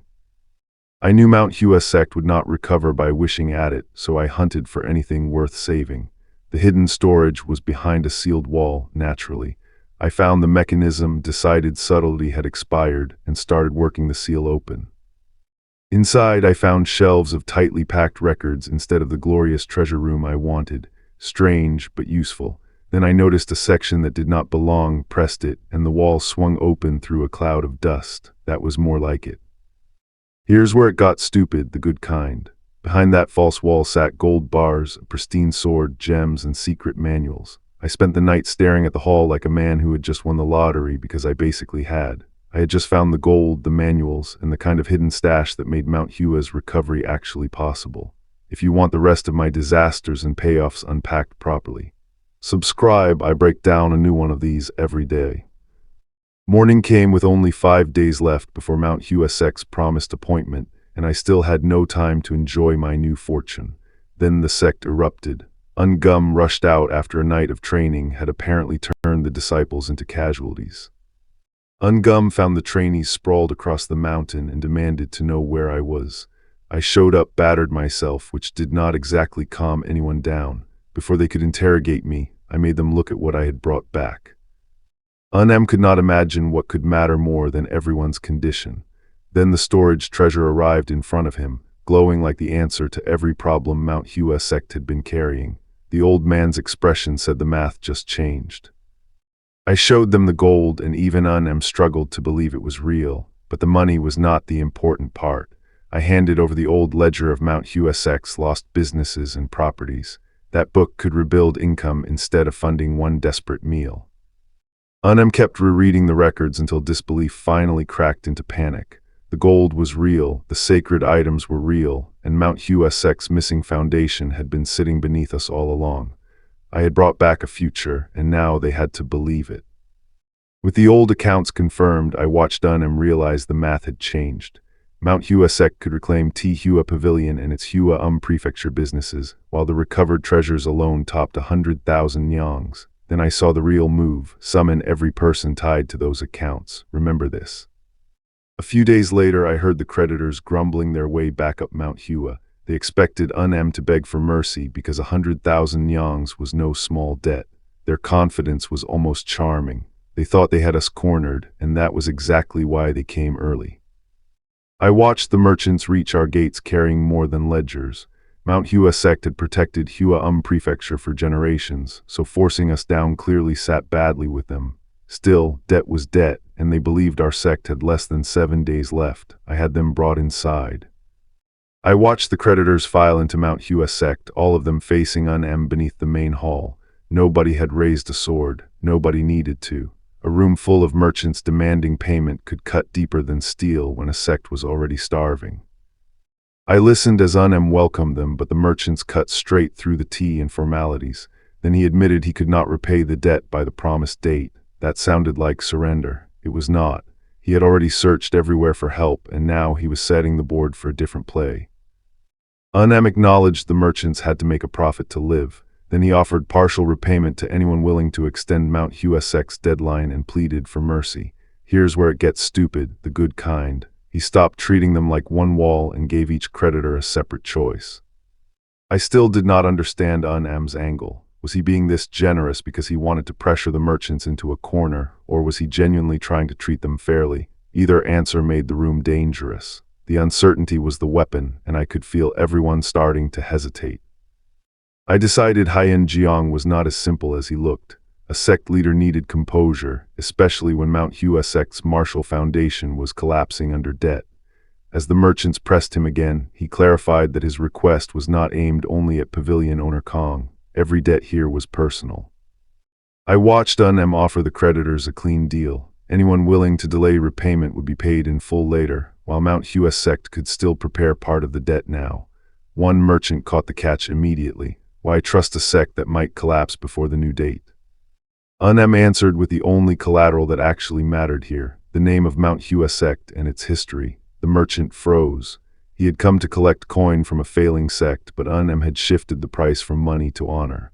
I knew Mount Hua Sect would not recover by wishing at it, so I hunted for anything worth saving. The hidden storage was behind a sealed wall, naturally. I found the mechanism, decided subtlety had expired, and started working the seal open. Inside, I found shelves of tightly packed records instead of the glorious treasure room I wanted. Strange, but useful. Then I noticed a section that did not belong, pressed it, and the wall swung open through a cloud of dust. That was more like it. Here's where it got stupid, the good kind. Behind that false wall sat gold bars, a pristine sword, gems, and secret manuals. I spent the night staring at the hall like a man who had just won the lottery because I basically had. I had just found the gold, the manuals, and the kind of hidden stash that made Mount Hua's recovery actually possible. If you want the rest of my disasters and payoffs unpacked properly, subscribe. I break down a new one of these every day. Morning came with only 5 days left before Mount Hua Sect's promised appointment, and I still had no time to enjoy my new fortune. Then the sect erupted. Ungum rushed out after a night of training had apparently turned the disciples into casualties. Ungum found the trainees sprawled across the mountain and demanded to know where I was. I showed up battered myself, which did not exactly calm anyone down. Before they could interrogate me, I made them look at what I had brought back. Unem could not imagine what could matter more than everyone's condition. Then the storage treasure arrived in front of him, glowing like the answer to every problem Mount Hua Sect had been carrying. The old man's expression said the math just changed. I showed them the gold, and even Unem struggled to believe it was real, but the money was not the important part. I handed over the old ledger of Mount Hua Sect's lost businesses and properties. That book could rebuild income instead of funding one desperate meal. Unem kept rereading the records until disbelief finally cracked into panic. The gold was real, the sacred items were real, and Mount Hua Sect's missing foundation had been sitting beneath us all along. I had brought back a future, and now they had to believe it. With the old accounts confirmed, I watched Unem realize the math had changed. Mount Hua Sect could reclaim T. Hua Pavilion and its Hua Prefecture businesses, while the recovered treasures alone topped 100,000 yongs. Then I saw the real move: summon every person tied to those accounts. Remember this. A few days later, I heard the creditors grumbling their way back up Mount Hua. They expected Unem to beg for mercy because 100,000 yongs was no small debt. Their confidence was almost charming. They thought they had us cornered, and that was exactly why they came early. I watched the merchants reach our gates carrying more than ledgers. Mount Hua Sect had protected Hua Prefecture for generations, so forcing us down clearly sat badly with them. Still, debt was debt, and they believed our sect had less than 7 days left. I had them brought inside. I watched the creditors file into Mount Hua Sect, all of them facing Unem beneath the main hall. Nobody had raised a sword. Nobody needed to. A room full of merchants demanding payment could cut deeper than steel when a sect was already starving. I listened as Unem welcomed them, but the merchants cut straight through the tea and formalities. Then he admitted he could not repay the debt by the promised date. That sounded like surrender. It was not. He had already searched everywhere for help, and now he was setting the board for a different play. Unem acknowledged the merchants had to make a profit to live. Then he offered partial repayment to anyone willing to extend Mount Hua Sect's deadline and pleaded for mercy. Here's where it gets stupid, the good kind. He stopped treating them like one wall and gave each creditor a separate choice. I still did not understand Unem's angle. Was he being this generous because he wanted to pressure the merchants into a corner, or was he genuinely trying to treat them fairly? Either answer made the room dangerous. The uncertainty was the weapon, and I could feel everyone starting to hesitate. I decided Haiyan Jiang was not as simple as he looked. A sect leader needed composure, especially when Mount Hua Sect's martial foundation was collapsing under debt. As the merchants pressed him again, he clarified that his request was not aimed only at pavilion owner Kong. Every debt here was personal. I watched Unem offer the creditors a clean deal. Anyone willing to delay repayment would be paid in full later, while Mount Hua Sect could still prepare part of the debt now. One merchant caught the catch immediately. Why trust a sect that might collapse before the new date? Unem answered with the only collateral that actually mattered here, the name of Mount Hua Sect and its history. The merchant froze. He had come to collect coin from a failing sect, but Unem had shifted the price from money to honor.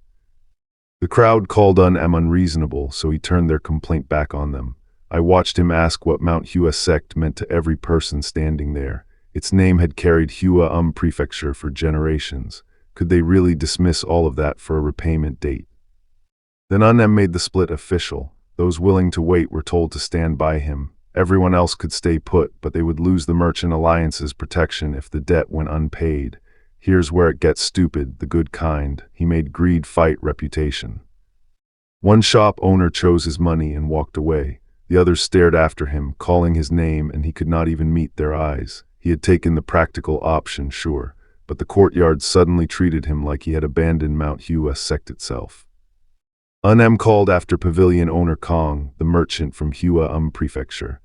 The crowd called Unem unreasonable, so he turned their complaint back on them. I watched him ask what Mount Hua Sect meant to every person standing there. Its name had carried Hua Prefecture for generations. Could they really dismiss all of that for a repayment date? Then Unem made the split official. Those willing to wait were told to stand by him. Everyone else could stay put, but they would lose the Merchant Alliance's protection if the debt went unpaid. Here's where it gets stupid, the good kind. He made greed fight reputation. One shop owner chose his money and walked away. The others stared after him, calling his name, and he could not even meet their eyes. He had taken the practical option, sure, but the courtyard suddenly treated him like he had abandoned Mount Hua Sect itself. Unem called after pavilion owner Kong, the merchant from Hua Prefecture.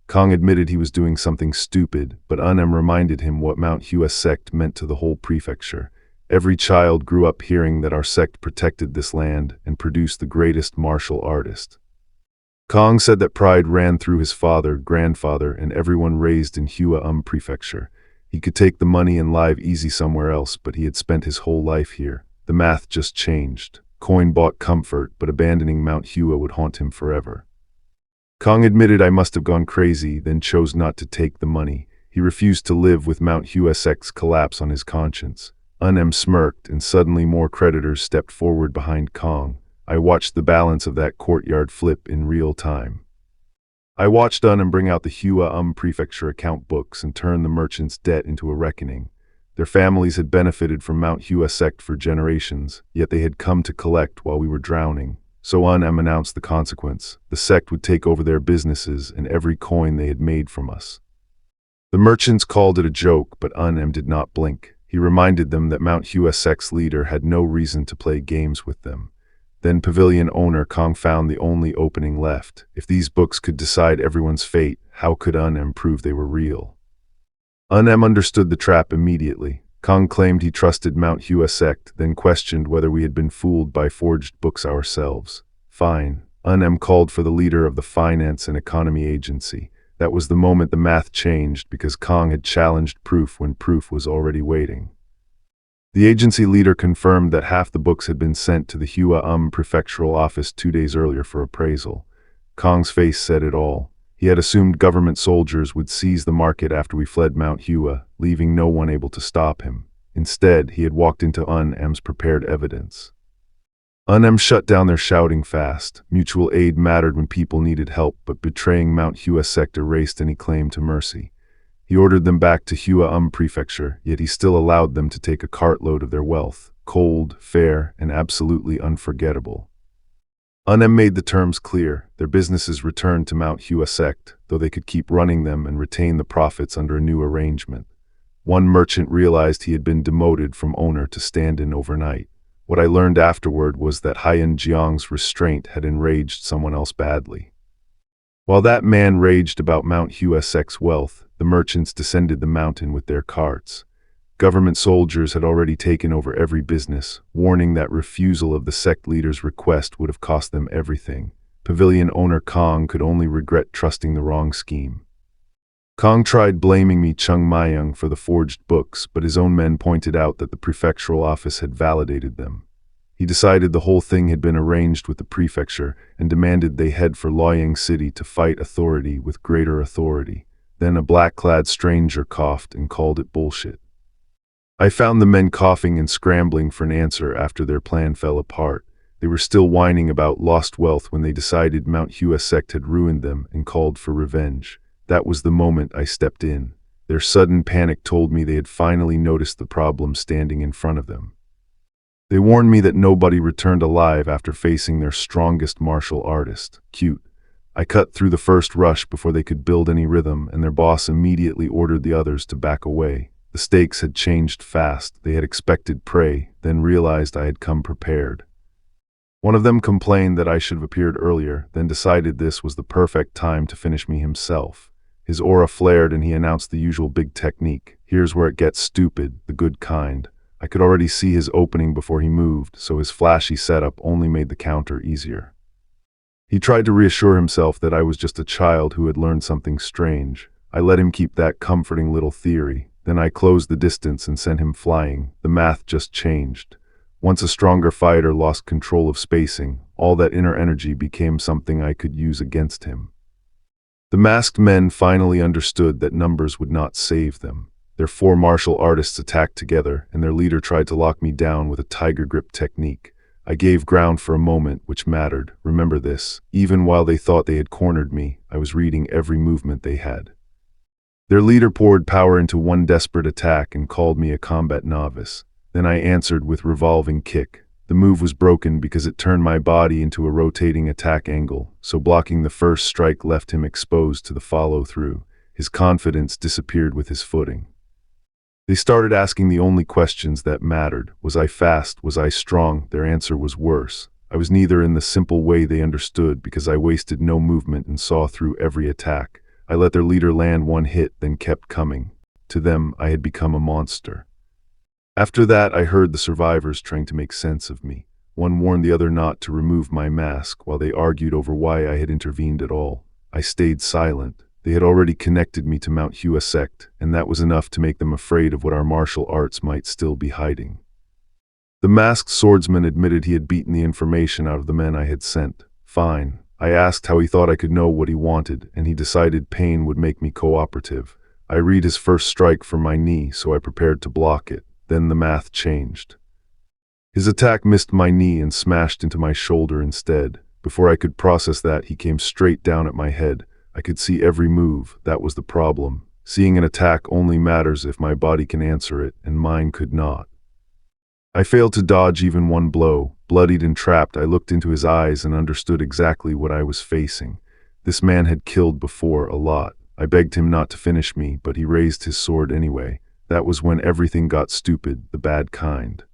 Kong admitted he was doing something stupid, but Unem reminded him what Mount Hua Sect meant to the whole prefecture. Every child grew up hearing that our sect protected this land and produced the greatest martial artist. Kong said that pride ran through his father, grandfather, and everyone raised in Hua Prefecture. He could take the money and live easy somewhere else, but he had spent his whole life here. The math just changed. Coin bought comfort, but abandoning Mount Hua would haunt him forever. Kong admitted I must have gone crazy, then chose not to take the money. He refused to live with Mount Hua Sect's collapse on his conscience. Un-Em smirked, and suddenly more creditors stepped forward behind Kong. I watched the balance of that courtyard flip in real time. I watched Un-Em bring out the Hua Prefecture account books and turn the merchants' debt into a reckoning. Their families had benefited from Mount Hua Sect for generations, yet they had come to collect while we were drowning. So Un-Em announced the consequence. The sect would take over their businesses and every coin they had made from us. The merchants called it a joke, but Un-Em did not blink. He reminded them that Mount Hua Sect's leader had no reason to play games with them. Then pavilion owner Kong found the only opening left. If these books could decide everyone's fate, how could Un-Em prove they were real? Un-Em understood the trap immediately. Kong claimed he trusted Mount Hua Sect, then questioned whether we had been fooled by forged books ourselves. Fine. Un-Em called for the leader of the Finance and Economy Agency. That was the moment the math changed, because Kong had challenged proof when proof was already waiting. The agency leader confirmed that half the books had been sent to the Hua prefectural office 2 days earlier for appraisal. Kong's face said it all. He had assumed government soldiers would seize the market after we fled Mount Hua, leaving no one able to stop him. Instead, he had walked into Un-Em's prepared evidence. Un-Em shut down their shouting fast. Mutual aid mattered when people needed help, but betraying Mount Hua Sect erased any claim to mercy. He ordered them back to Hua Prefecture, yet he still allowed them to take a cartload of their wealth, cold, fair, and absolutely unforgettable. Un-Em made the terms clear. Their businesses returned to Mount Hua Sect, though they could keep running them and retain the profits under a new arrangement. One merchant realized he had been demoted from owner to stand-in overnight. What I learned afterward was that Haiyan Jiang's restraint had enraged someone else badly. While that man raged about Mount Hua Sect's wealth, the merchants descended the mountain with their carts. Government soldiers had already taken over every business, warning that refusal of the sect leader's request would have cost them everything. Pavilion owner Kong could only regret trusting the wrong scheme. Kong tried blaming me Chung Mayung for the forged books, but his own men pointed out that the prefectural office had validated them. He decided the whole thing had been arranged with the prefecture and demanded they head for Luoyang City to fight authority with greater authority. Then a black-clad stranger coughed and called it bullshit. I found the men coughing and scrambling for an answer after their plan fell apart. They were still whining about lost wealth when they decided Mount Hua Sect had ruined them and called for revenge. That was the moment I stepped in. Their sudden panic told me they had finally noticed the problem standing in front of them. They warned me that nobody returned alive after facing their strongest martial artist. Cute. I cut through the first rush before they could build any rhythm, and their boss immediately ordered the others to back away. The stakes had changed fast. They had expected prey, then realized I had come prepared. One of them complained that I should have appeared earlier, then decided this was the perfect time to finish me himself. His aura flared and he announced the usual big technique. Here's where it gets stupid, the good kind. I could already see his opening before he moved, so his flashy setup only made the counter easier. He tried to reassure himself that I was just a child who had learned something strange. I let him keep that comforting little theory. Then I closed the distance and sent him flying. The math just changed. Once a stronger fighter lost control of spacing, all that inner energy became something I could use against him. The masked men finally understood that numbers would not save them. Their 4 martial artists attacked together, and their leader tried to lock me down with a tiger grip technique. I gave ground for a moment, which mattered. Remember this, even while they thought they had cornered me, I was reading every movement they had. Their leader poured power into one desperate attack and called me a combat novice. Then I answered with revolving kick. The move was broken because it turned my body into a rotating attack angle, so blocking the first strike left him exposed to the follow-through. His confidence disappeared with his footing. They started asking the only questions that mattered. Was I fast? Was I strong? Their answer was worse. I was neither in the simple way they understood because I wasted no movement and saw through every attack. I let their leader land one hit, then kept coming. To them, I had become a monster. After that, I heard the survivors trying to make sense of me. One warned the other not to remove my mask while they argued over why I had intervened at all. I stayed silent. They had already connected me to Mount Hua Sect, and that was enough to make them afraid of what our martial arts might still be hiding. The masked swordsman admitted he had beaten the information out of the men I had sent. Fine. I asked how he thought I could know what he wanted, and he decided pain would make me cooperative. I read his first strike from my knee, so I prepared to block it. Then the math changed. His attack missed my knee and smashed into my shoulder instead. Before I could process that, he came straight down at my head. I could see every move. That was the problem. Seeing an attack only matters if my body can answer it, and mine could not. I failed to dodge even one blow. Bloodied and trapped, I looked into his eyes and understood exactly what I was facing. This man had killed before, a lot. I begged him not to finish me, but he raised his sword anyway. That was when everything got stupid, the bad kind.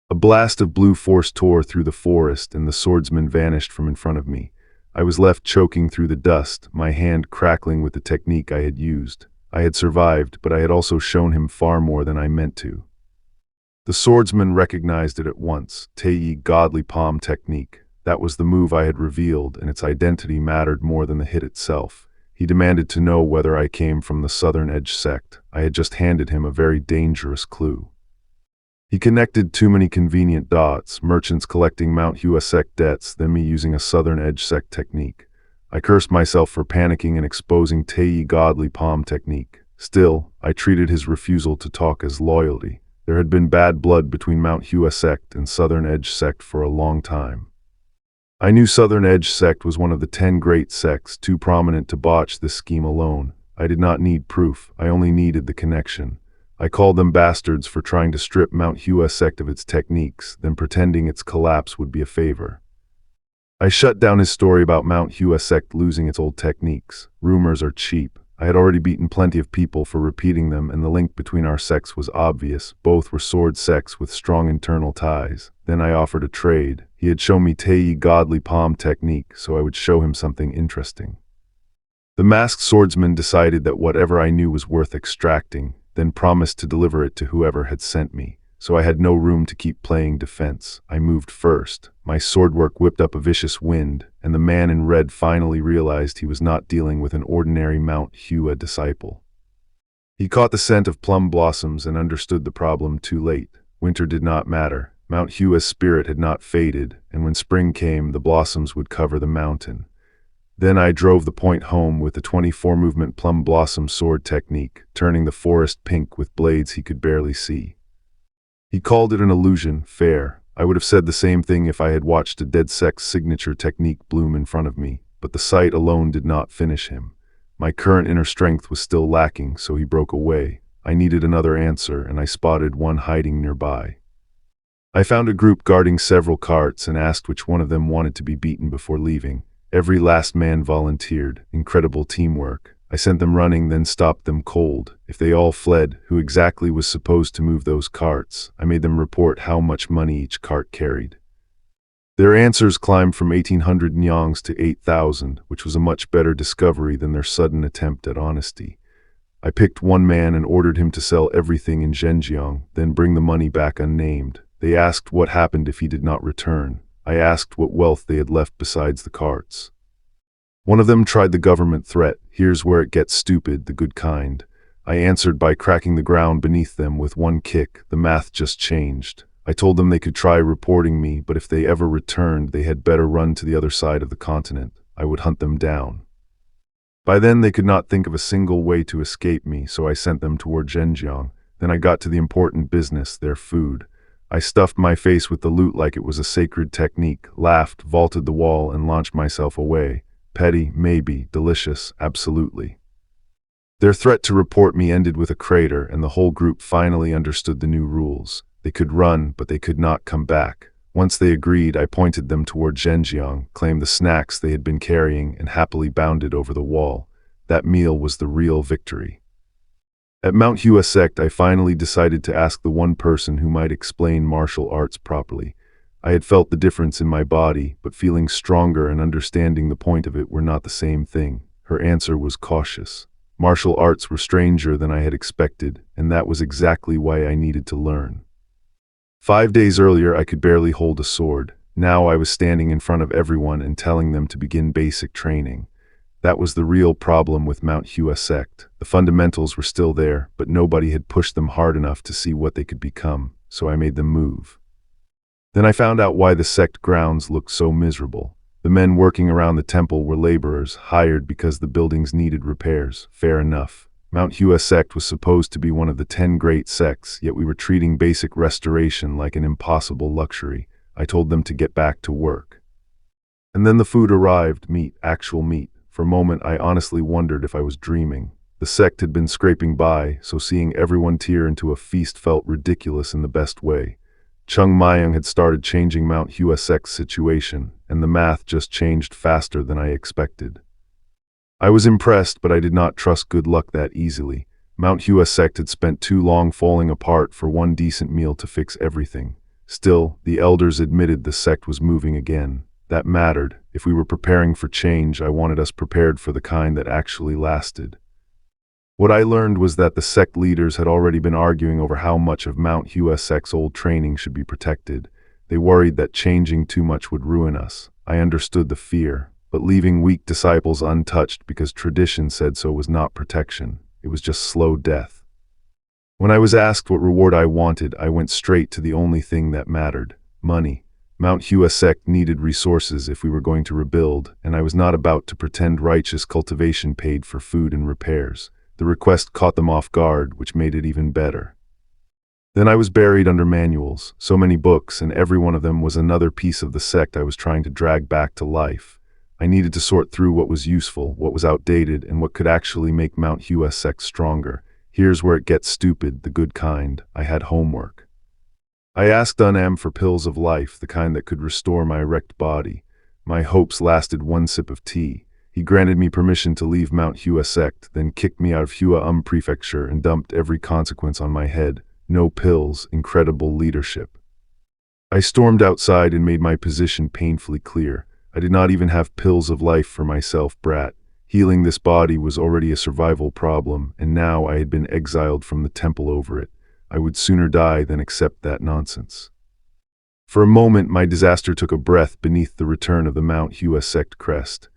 A blast of blue force tore through the forest, and the swordsman vanished from in front of me. I was left choking through the dust, my hand crackling with the technique I had used. I had survived, but I had also shown him far more than I meant to. The swordsman recognized it at once. Tei godly palm technique. That was the move I had revealed, and its identity mattered more than the hit itself. He demanded to know whether I came from the Southern Edge sect. I had just handed him a very dangerous clue. He connected too many convenient dots, merchants collecting Mount Hua Sect debts, then me using a Southern Edge sect technique. I cursed myself for panicking and exposing Tei godly palm technique. Still, I treated his refusal to talk as loyalty. There had been bad blood between Mount Hua Sect and Southern Edge Sect for a long time. I knew Southern Edge Sect was one of the 10 great sects, too prominent to botch this scheme alone. I did not need proof, I only needed the connection. I called them bastards for trying to strip Mount Hua Sect of its techniques, then pretending its collapse would be a favor. I shut down his story about Mount Hua Sect losing its old techniques. Rumors are cheap. I had already beaten plenty of people for repeating them, and the link between our sects was obvious. Both were sword sects with strong internal ties. Then I offered a trade. He had shown me Tei godly palm technique, so I would show him something interesting. The masked swordsman decided that whatever I knew was worth extracting, then promised to deliver it to whoever had sent me. So I had no room to keep playing defense. I moved first. My swordwork whipped up a vicious wind, and the man in red finally realized he was not dealing with an ordinary Mount Hua disciple. He caught the scent of plum blossoms and understood the problem too late. Winter did not matter. Mount Hua's spirit had not faded, and when spring came, the blossoms would cover the mountain. Then I drove the point home with the 24-movement plum blossom sword technique, turning the forest pink with blades he could barely see. He called it an illusion, fair. I would have said the same thing if I had watched a dead sect's signature technique bloom in front of me, but the sight alone did not finish him. My current inner strength was still lacking, so he broke away. I needed another answer, and I spotted one hiding nearby. I found a group guarding several carts and asked which one of them wanted to be beaten before leaving. Every last man volunteered. Incredible teamwork. I sent them running, then stopped them cold. If they all fled, who exactly was supposed to move those carts? I made them report how much money each cart carried. Their answers climbed from 1,800 nyongs to 8,000, which was a much better discovery than their sudden attempt at honesty. I picked one man and ordered him to sell everything in Zhenjiang, then bring the money back unnamed. They asked what happened if he did not return. I asked what wealth they had left besides the carts. One of them tried the government threat. Here's where it gets stupid, the good kind. I answered by cracking the ground beneath them with one kick. The math just changed. I told them they could try reporting me, but if they ever returned, they had better run to the other side of the continent. I would hunt them down. By then, they could not think of a single way to escape me, so I sent them toward Zhenjiang. Then I got to the important business, their food. I stuffed my face with the loot like it was a sacred technique, laughed, vaulted the wall, and launched myself away. Petty, maybe. Delicious, absolutely. Their threat to report me ended with a crater, and the whole group finally understood the new rules. They could run, but they could not come back. Once they agreed, I pointed them toward Zhenjiang, claimed the snacks they had been carrying, and happily bounded over the wall. That meal was the real victory. At Mount Hua Sect, I finally decided to ask the one person who might explain martial arts properly. I had felt the difference in my body, but feeling stronger and understanding the point of it were not the same thing. Her answer was cautious. Martial arts were stranger than I had expected, and that was exactly why I needed to learn. 5 days earlier, I could barely hold a sword. Now I was standing in front of everyone and telling them to begin basic training. That was the real problem with Mount Hua Sect. The fundamentals were still there, but nobody had pushed them hard enough to see what they could become, so I made them move. Then I found out why the sect grounds looked so miserable. The men working around the temple were laborers, hired because the buildings needed repairs. Fair enough. Mount Hua Sect was supposed to be one of the 10 great sects, yet we were treating basic restoration like an impossible luxury. I told them to get back to work. And then the food arrived, meat, actual meat. For a moment I honestly wondered if I was dreaming. The sect had been scraping by, so seeing everyone tear into a feast felt ridiculous in the best way. Chung Mayung had started changing Mount Hua Sect's situation, and the math just changed faster than I expected. I was impressed, but I did not trust good luck that easily. Mount Hua Sect had spent too long falling apart for one decent meal to fix everything. Still, the elders admitted the sect was moving again. That mattered. If we were preparing for change, I wanted us prepared for the kind that actually lasted. What I learned was that the sect leaders had already been arguing over how much of Mount Hua Sect's old training should be protected. They worried that changing too much would ruin us. I understood the fear, but leaving weak disciples untouched because tradition said so was not protection. It was just slow death. When I was asked what reward I wanted, I went straight to the only thing that mattered: money. Mount Hua Sect needed resources if we were going to rebuild, and I was not about to pretend righteous cultivation paid for food and repairs. The request caught them off guard, which made it even better. Then I was buried under manuals, so many books, and every one of them was another piece of the sect I was trying to drag back to life. I needed to sort through what was useful, what was outdated, and what could actually make Mount Hua Sect stronger. Here's where it gets stupid, the good kind. I had homework. I asked Unam for pills of life, the kind that could restore my wrecked body. My hopes lasted one sip of tea. He granted me permission to leave Mount Hua Sect, then kicked me out of Hua Prefecture and dumped every consequence on my head. No pills, incredible leadership. I stormed outside and made my position painfully clear. I did not even have pills of life for myself, brat. Healing this body was already a survival problem, and now I had been exiled from the temple over it. I would sooner die than accept that nonsense. For a moment, my disaster took a breath beneath the return of the Mount Hua Sect crest.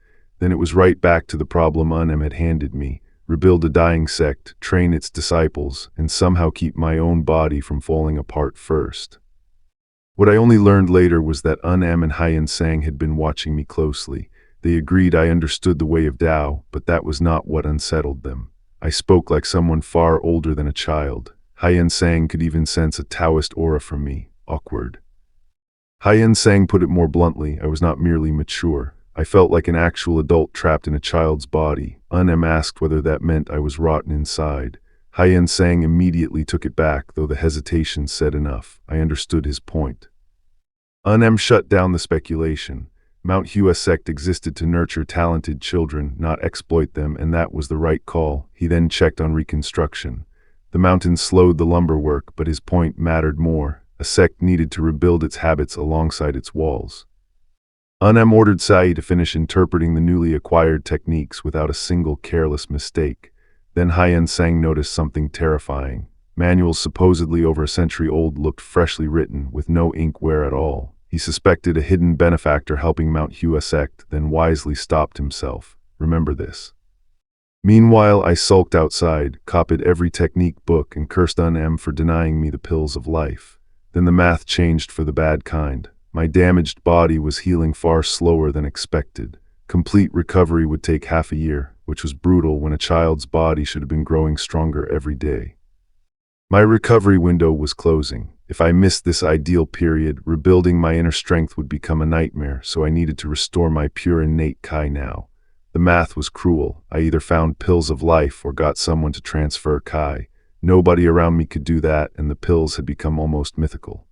Then it was right back to the problem Unam had handed me: rebuild a dying sect, train its disciples, and somehow keep my own body from falling apart first. What I only learned later was that Unam and Haiyan Sang had been watching me closely. They agreed I understood the way of Tao, but that was not what unsettled them. I spoke like someone far older than a child. Haiyan Sang could even sense a Taoist aura from me. Awkward. Haiyan Sang put it more bluntly: I was not merely mature. I felt like an actual adult trapped in a child's body. Unam asked whether that meant I was rotten inside. Haiyan Sang immediately took it back, though the hesitation said enough. I understood his point. Unam shut down the speculation. Mount Hua Sect existed to nurture talented children, not exploit them, and that was the right call. He then checked on reconstruction. The mountain slowed the lumber work, but his point mattered more. A sect needed to rebuild its habits alongside its walls. Unam ordered Sai to finish interpreting the newly acquired techniques without a single careless mistake. Then Haiyan Sang noticed something terrifying. Manuals supposedly over a century old looked freshly written, with no ink wear at all. He suspected a hidden benefactor helping Mount Hua Sect, then wisely stopped himself. Remember this. Meanwhile, I sulked outside, copied every technique book, and cursed Unam for denying me the pills of life. Then the math changed for the bad kind. My damaged body was healing far slower than expected. Complete recovery would take half a year, which was brutal when a child's body should have been growing stronger every day. My recovery window was closing. If I missed this ideal period, rebuilding my inner strength would become a nightmare, so I needed to restore my pure innate Kai now. The math was cruel. I either found pills of life or got someone to transfer Kai. Nobody around me could do that, and the pills had become almost mythical.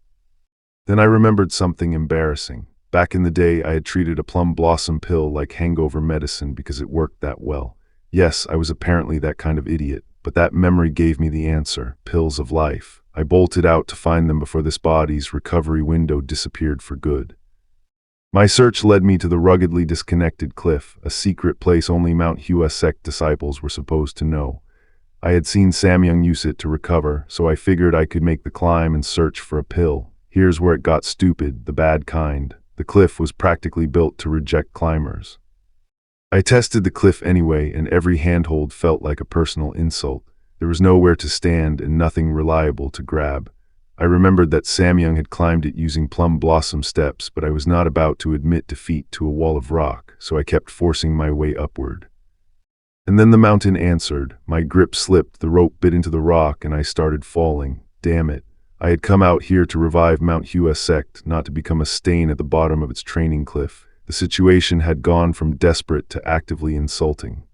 Then I remembered something embarrassing. Back in the day, I had treated a plum blossom pill like hangover medicine because it worked that well. Yes, I was apparently that kind of idiot, but that memory gave me the answer: pills of life. I bolted out to find them before this body's recovery window disappeared for good. My search led me to the ruggedly disconnected cliff, a secret place only Mount Hua Sect disciples were supposed to know. I had seen Samyang use it to recover, so I figured I could make the climb and search for a pill. Here's where it got stupid, the bad kind. The cliff was practically built to reject climbers. I tested the cliff anyway, and every handhold felt like a personal insult. There was nowhere to stand and nothing reliable to grab. I remembered that Samyang had climbed it using plum blossom steps, but I was not about to admit defeat to a wall of rock, so I kept forcing my way upward. And then the mountain answered. My grip slipped, the rope bit into the rock, and I started falling. Damn it. I had come out here to revive Mount Hua Sect, not to become a stain at the bottom of its training cliff. The situation had gone from desperate to actively insulting.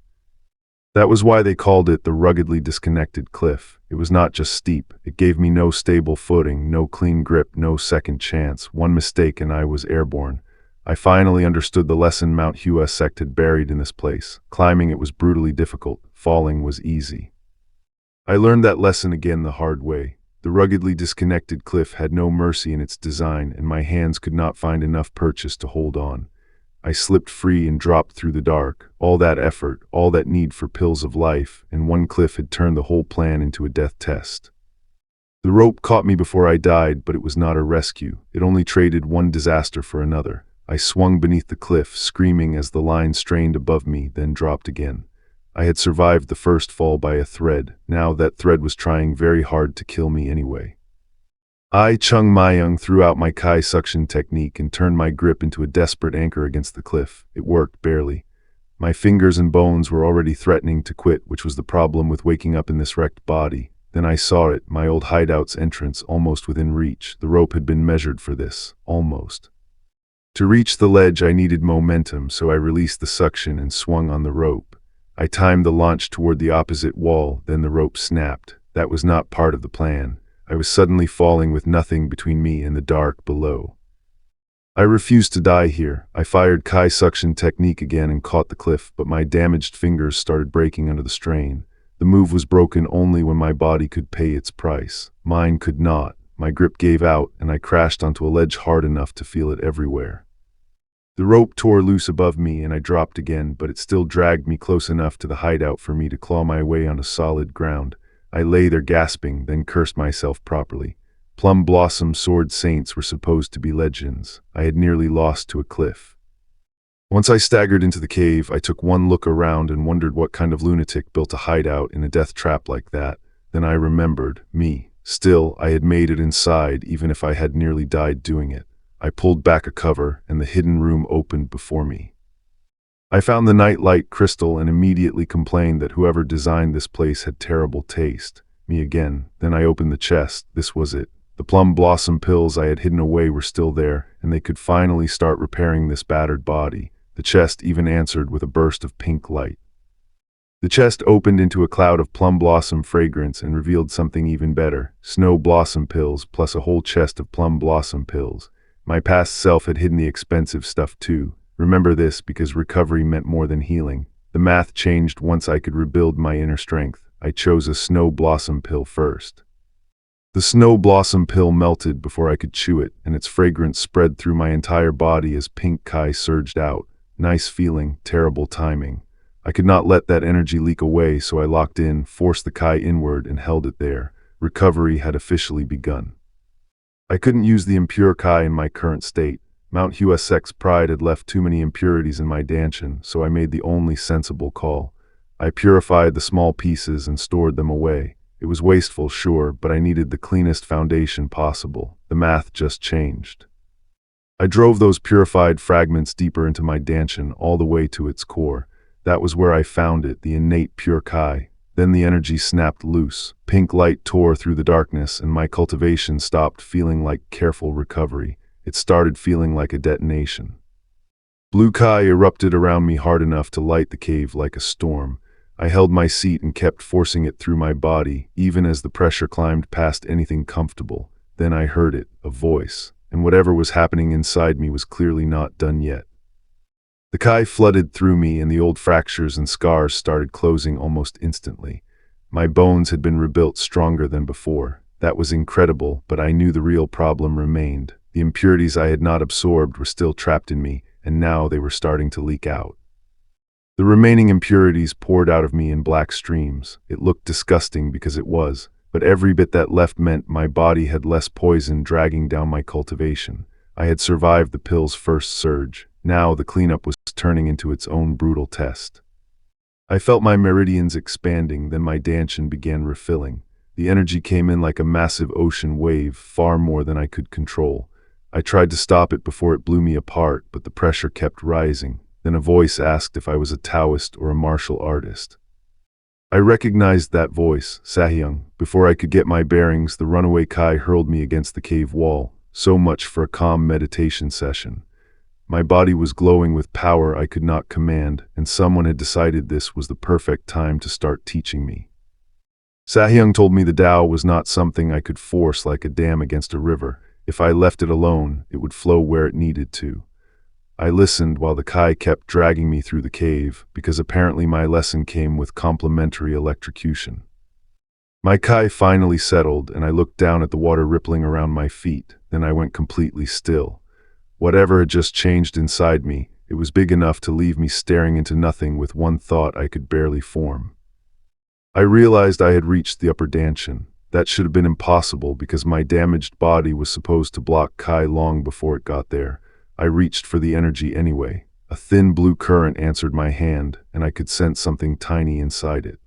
That was why they called it the ruggedly disconnected cliff. It was not just steep. It gave me no stable footing, no clean grip, no second chance. One mistake and I was airborne. I finally understood the lesson Mount Hua Sect had buried in this place. Climbing it was brutally difficult. Falling was easy. I learned that lesson again the hard way. The ruggedly disconnected cliff had no mercy in its design, and my hands could not find enough purchase to hold on. I slipped free and dropped through the dark. All that effort, all that need for pills of life, and one cliff had turned the whole plan into a death test. The rope caught me before I died, but it was not a rescue. It only traded one disaster for another. I swung beneath the cliff, screaming as the line strained above me, then dropped again. I had survived the first fall by a thread. Now that thread was trying very hard to kill me anyway. I, Chung Mayung, threw out my Kai suction technique and turned my grip into a desperate anchor against the cliff. It worked, barely. My fingers and bones were already threatening to quit, which was the problem with waking up in this wrecked body. Then I saw it, my old hideout's entrance, almost within reach. The rope had been measured for this. Almost. To reach the ledge, I needed momentum, so I released the suction and swung on the rope. I timed the launch toward the opposite wall, then the rope snapped. That was not part of the plan. I was suddenly falling with nothing between me and the dark below. I refused to die here. I fired Kai suction technique again and caught the cliff, but my damaged fingers started breaking under the strain. The move was broken only when my body could pay its price. Mine could not. My grip gave out, and I crashed onto a ledge hard enough to feel it everywhere. The rope tore loose above me, and I dropped again, but it still dragged me close enough to the hideout for me to claw my way onto solid ground. I lay there gasping, then cursed myself properly. Plum blossom sword saints were supposed to be legends. I had nearly lost to a cliff. Once I staggered into the cave, I took one look around and wondered what kind of lunatic built a hideout in a death trap like that. Then I remembered, me. Still, I had made it inside, even if I had nearly died doing it. I pulled back a cover, and the hidden room opened before me. I found the nightlight crystal and immediately complained that whoever designed this place had terrible taste. Me again. Then I opened the chest. This was it. The plum blossom pills I had hidden away were still there, and they could finally start repairing this battered body. The chest even answered with a burst of pink light. The chest opened into a cloud of plum blossom fragrance and revealed something even better. Snow blossom pills plus a whole chest of plum blossom pills. My past self had hidden the expensive stuff too. Remember this, because recovery meant more than healing. The math changed once I could rebuild my inner strength. I chose a snow blossom pill first. The snow blossom pill melted before I could chew it, and its fragrance spread through my entire body as pink Kai surged out. Nice feeling, terrible timing. I could not let that energy leak away, so I locked in, forced the Kai inward, and held it there. Recovery had officially begun. I couldn't use the impure Kai in my current state. Mount Hua Sect's pride had left too many impurities in my danchin, so I made the only sensible call. I purified the small pieces and stored them away. It was wasteful, sure, but I needed the cleanest foundation possible. The math just changed. I drove those purified fragments deeper into my danchin, all the way to its core. That was where I found it, the innate pure Kai. Then the energy snapped loose. Pink light tore through the darkness, and my cultivation stopped feeling like careful recovery. It started feeling like a detonation. Blue Kai erupted around me hard enough to light the cave like a storm. I held my seat and kept forcing it through my body, even as the pressure climbed past anything comfortable. Then I heard it, a voice, and whatever was happening inside me was clearly not done yet. The Kai flooded through me, and the old fractures and scars started closing almost instantly. My bones had been rebuilt stronger than before. That was incredible, but I knew the real problem remained. The impurities I had not absorbed were still trapped in me, and now they were starting to leak out. The remaining impurities poured out of me in black streams. It looked disgusting because it was, but every bit that left meant my body had less poison dragging down my cultivation. I had survived the pill's first surge. Now the cleanup was turning into its own brutal test. I felt my meridians expanding, then my danchin began refilling. The energy came in like a massive ocean wave, far more than I could control. I tried to stop it before it blew me apart, but the pressure kept rising. Then a voice asked if I was a Taoist or a martial artist. I recognized that voice, Sahyung. Before I could get my bearings, the runaway Kai hurled me against the cave wall. So much for a calm meditation session. My body was glowing with power I could not command, and someone had decided this was the perfect time to start teaching me. Sahyung told me the Tao was not something I could force like a dam against a river. If I left it alone, it would flow where it needed to. I listened while the Kai kept dragging me through the cave, because apparently my lesson came with complementary electrocution. My Kai finally settled, and I looked down at the water rippling around my feet. Then I went completely still. Whatever had just changed inside me, it was big enough to leave me staring into nothing with one thought I could barely form. I realized I had reached the upper Danshan. That should have been impossible because my damaged body was supposed to block Kai long before it got there. I reached for the energy anyway. A thin blue current answered my hand, and I could sense something tiny inside it.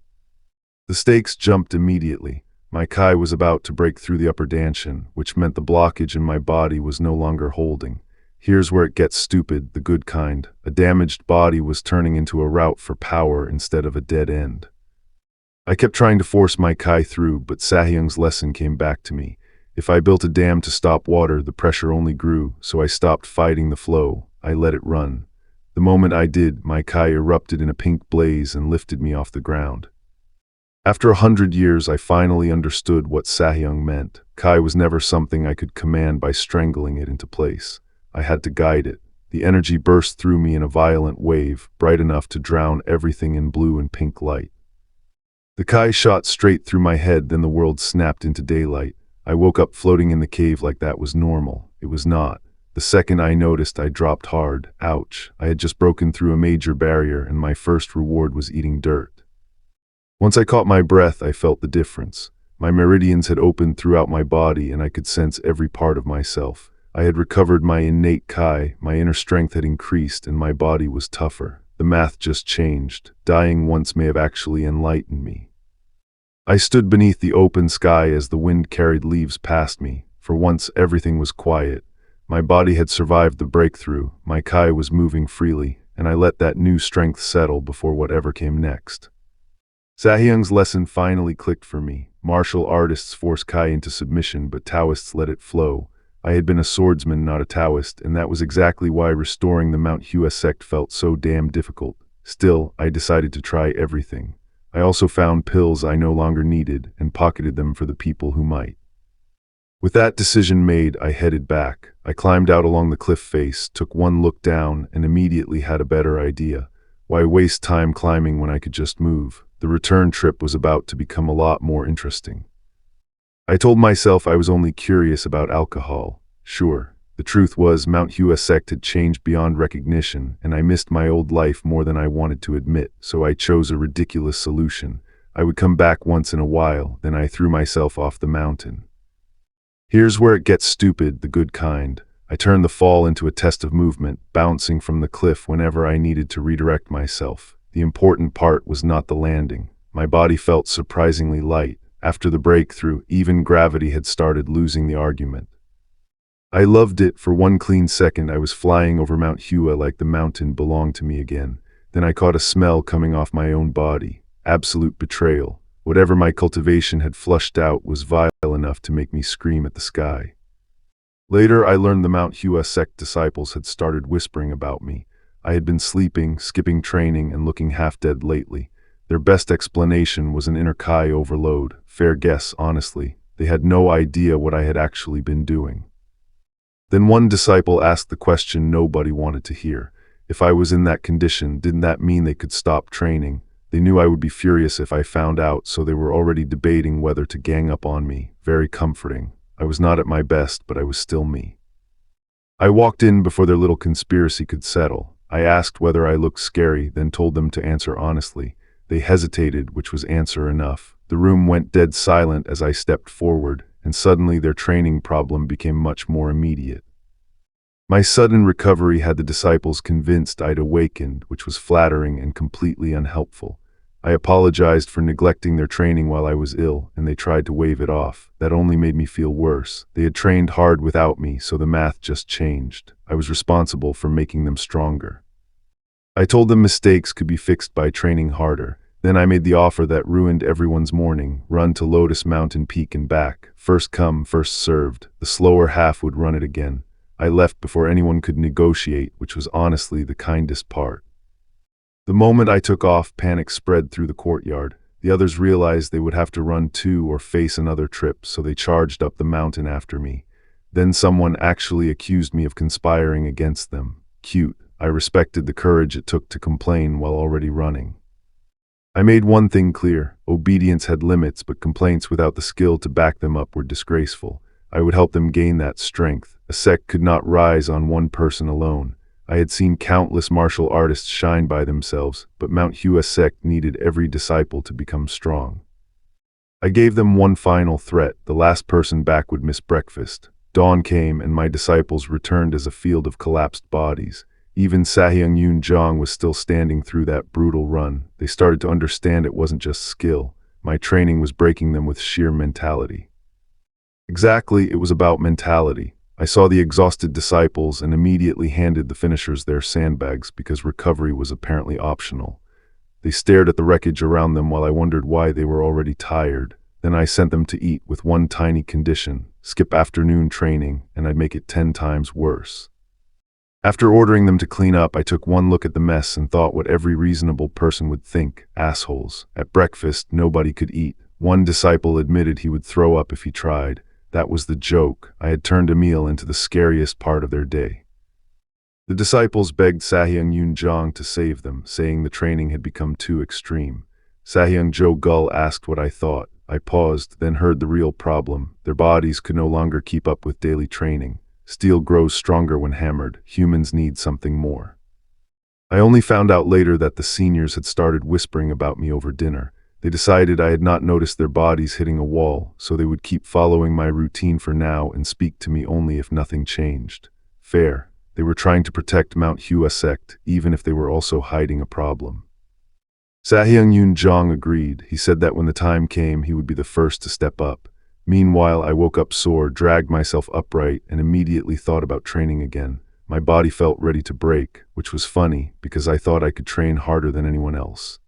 The stakes jumped immediately. My Kai was about to break through the upper Danshan, which meant the blockage in my body was no longer holding. Here's where it gets stupid, the good kind. A damaged body was turning into a route for power instead of a dead end. I kept trying to force my Kai through, but Sahyung's lesson came back to me. If I built a dam to stop water, the pressure only grew, so I stopped fighting the flow. I let it run. The moment I did, my Kai erupted in a pink blaze and lifted me off the ground. After 100 years, I finally understood what Sahyung meant. Kai was never something I could command by strangling it into place. I had to guide it. The energy burst through me in a violent wave, bright enough to drown everything in blue and pink light. The Kai shot straight through my head, then the world snapped into daylight. I woke up floating in the cave like that was normal. It was not. The second I noticed, I dropped hard. Ouch. I had just broken through a major barrier, and my first reward was eating dirt. Once I caught my breath, I felt the difference. My meridians had opened throughout my body, and I could sense every part of myself. I had recovered my innate Kai, my inner strength had increased, and my body was tougher. The math just changed. Dying once may have actually enlightened me. I stood beneath the open sky as the wind carried leaves past me. For once, everything was quiet. My body had survived the breakthrough, my Kai was moving freely, and I let that new strength settle before whatever came next. Sahyung's lesson finally clicked for me. Martial artists force Kai into submission, but Taoists let it flow. I had been a swordsman, not a Taoist, and that was exactly why restoring the Mount Hua Sect felt so damn difficult. Still, I decided to try everything. I also found pills I no longer needed and pocketed them for the people who might. With that decision made, I headed back. I climbed out along the cliff face, took one look down, and immediately had a better idea. Why waste time climbing when I could just move? The return trip was about to become a lot more interesting. I told myself I was only curious about alcohol. Sure, the truth was Mount Hua Sect had changed beyond recognition, and I missed my old life more than I wanted to admit, so I chose a ridiculous solution. I would come back once in a while, then I threw myself off the mountain. Here's where it gets stupid, the good kind. I turned the fall into a test of movement, bouncing from the cliff whenever I needed to redirect myself. The important part was not the landing. My body felt surprisingly light. After the breakthrough, even gravity had started losing the argument. I loved it. For one clean second, I was flying over Mount Hua like the mountain belonged to me again. Then I caught a smell coming off my own body. Absolute betrayal. Whatever my cultivation had flushed out was vile enough to make me scream at the sky. Later, I learned the Mount Hua Sect disciples had started whispering about me. I had been sleeping, skipping training, and looking half-dead lately. Their best explanation was an inner Kai overload. Fair guess, honestly. They had no idea what I had actually been doing. Then one disciple asked the question nobody wanted to hear. If I was in that condition, didn't that mean they could stop training? They knew I would be furious if I found out, so they were already debating whether to gang up on me. Very comforting. I was not at my best, but I was still me. I walked in before their little conspiracy could settle. I asked whether I looked scary, then told them to answer honestly. They hesitated, which was answer enough. The room went dead silent as I stepped forward, and suddenly their training problem became much more immediate. My sudden recovery had the disciples convinced I'd awakened, which was flattering and completely unhelpful. I apologized for neglecting their training while I was ill, and they tried to wave it off. That only made me feel worse. They had trained hard without me, so the math just changed. I was responsible for making them stronger. I told them mistakes could be fixed by training harder. Then I made the offer that ruined everyone's morning: run to Lotus Mountain Peak and back. First come, first served. The slower half would run it again. I left before anyone could negotiate, which was honestly the kindest part. The moment I took off, panic spread through the courtyard. The others realized they would have to run too or face another trip, so they charged up the mountain after me. Then someone actually accused me of conspiring against them. Cute. I respected the courage it took to complain while already running. I made one thing clear: obedience had limits, but complaints without the skill to back them up were disgraceful. I would help them gain that strength. A sect could not rise on one person alone. I had seen countless martial artists shine by themselves, but Mount Hua Sect needed every disciple to become strong. I gave them one final threat: the last person back would miss breakfast. Dawn came, and my disciples returned as a field of collapsed bodies. Even Sahyung Yoon Jong was still standing through that brutal run. They started to understand it wasn't just skill. My training was breaking them with sheer mentality. Exactly, it was about mentality. I saw the exhausted disciples and immediately handed the finishers their sandbags because recovery was apparently optional. They stared at the wreckage around them while I wondered why they were already tired. Then I sent them to eat with one tiny condition: skip afternoon training, and I'd make it 10 times worse. After ordering them to clean up, I took one look at the mess and thought what every reasonable person would think: assholes. At breakfast, nobody could eat. One disciple admitted he would throw up if he tried. That was the joke. I had turned a meal into the scariest part of their day. The disciples begged Sahyung Yoon Jong to save them, saying the training had become too extreme. Sahyung Jo Gul asked what I thought. I paused, then heard the real problem. Their bodies could no longer keep up with daily training. Steel grows stronger when hammered. Humans need something more. I only found out later that the seniors had started whispering about me over dinner. They decided I had not noticed their bodies hitting a wall, so they would keep following my routine for now and speak to me only if nothing changed. Fair. They were trying to protect Mount Hua Sect, even if they were also hiding a problem. Sahyung Yoon Jong agreed. He said that when the time came, he would be the first to step up. Meanwhile, I woke up sore, dragged myself upright, and immediately thought about training again. My body felt ready to break, which was funny, because I thought I could train harder than anyone else.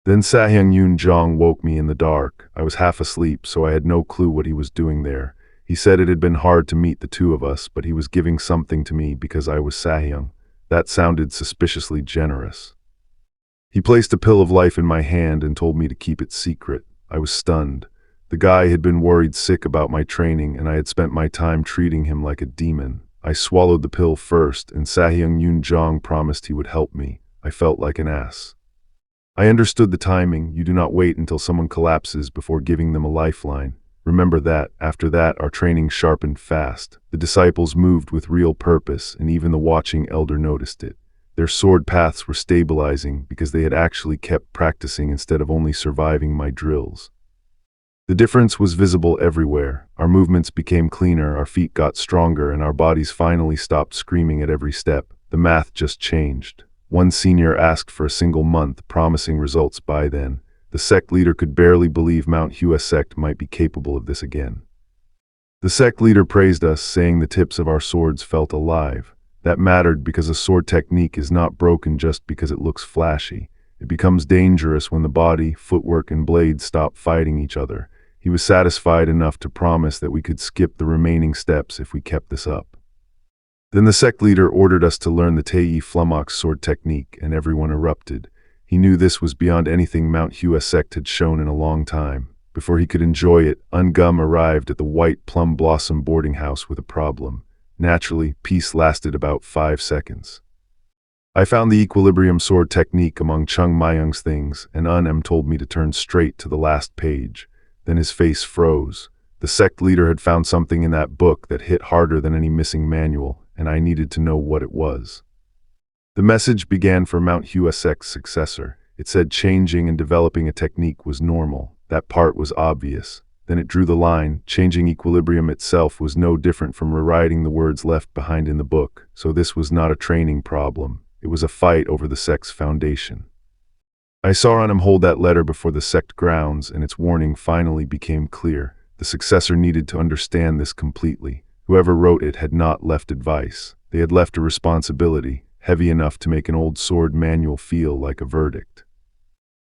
Then Sahyung Yoon Jong woke me in the dark. I was half asleep, so I had no clue what he was doing there. He said it had been hard to meet the two of us, but he was giving something to me because I was Sahyung. That sounded suspiciously generous. He placed a pill of life in my hand and told me to keep it secret. I was stunned. The guy had been worried sick about my training, and I had spent my time treating him like a demon. I swallowed the pill first, and Sahyung Yoon Jong promised he would help me. I felt like an ass. I understood the timing. You do not wait until someone collapses before giving them a lifeline. Remember that. After that, our training sharpened fast. The disciples moved with real purpose, and even the watching elder noticed it. Their sword paths were stabilizing because they had actually kept practicing instead of only surviving my drills. The difference was visible everywhere. Our movements became cleaner, our feet got stronger, and our bodies finally stopped screaming at every step. The math just changed. One senior asked for a single month, promising results by then. The sect leader could barely believe Mount Hua Sect might be capable of this again. The sect leader praised us, saying the tips of our swords felt alive. That mattered because a sword technique is not broken just because it looks flashy. It becomes dangerous when the body, footwork, and blade stop fighting each other. He was satisfied enough to promise that we could skip the remaining steps if we kept this up. Then the sect leader ordered us to learn the Tei Flummox sword technique, and everyone erupted. He knew this was beyond anything Mount Hua Sect had shown in a long time. Before he could enjoy it, Ungum arrived at the White Plum Blossom boarding house with a problem. Naturally, peace lasted about 5 seconds. I found the equilibrium sword technique among Chung Myung's things, and Un-Em told me to turn straight to the last page. Then his face froze. The sect leader had found something in that book that hit harder than any missing manual, and I needed to know what it was. The message began for Mount Hua Sect's successor. It said changing and developing a technique was normal. That part was obvious. Then it drew the line. Changing equilibrium itself was no different from rewriting the words left behind in the book, so this was not a training problem. It was a fight over the sect's foundation. I saw him hold that letter before the sect grounds, and its warning finally became clear. The successor needed to understand this completely. Whoever wrote it had not left advice. They had left a responsibility, heavy enough to make an old sword manual feel like a verdict.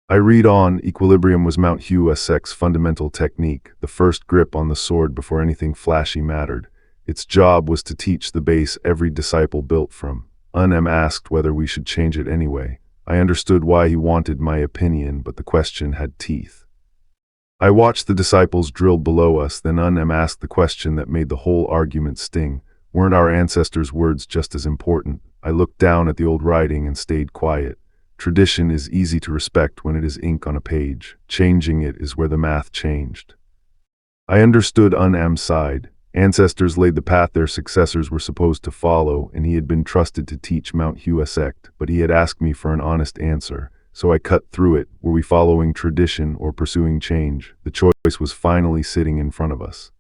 I read on. Equilibrium was Mount Hua Sect's fundamental technique, the first grip on the sword before anything flashy mattered. Its job was to teach the base every disciple built from. Unem asked whether we should change it anyway. I understood why he wanted my opinion, but the question had teeth. I watched the disciples drill below us, then Unem asked the question that made the whole argument sting. Weren't our ancestors' words just as important? I looked down at the old writing and stayed quiet. Tradition is easy to respect when it is ink on a page. Changing it is where the math changed. I understood Unem's side. Ancestors laid the path their successors were supposed to follow, and he had been trusted to teach Mount Hua Sect, but he had asked me for an honest answer. So I cut through it. Were we following tradition or pursuing change? The choice was finally sitting in front of us.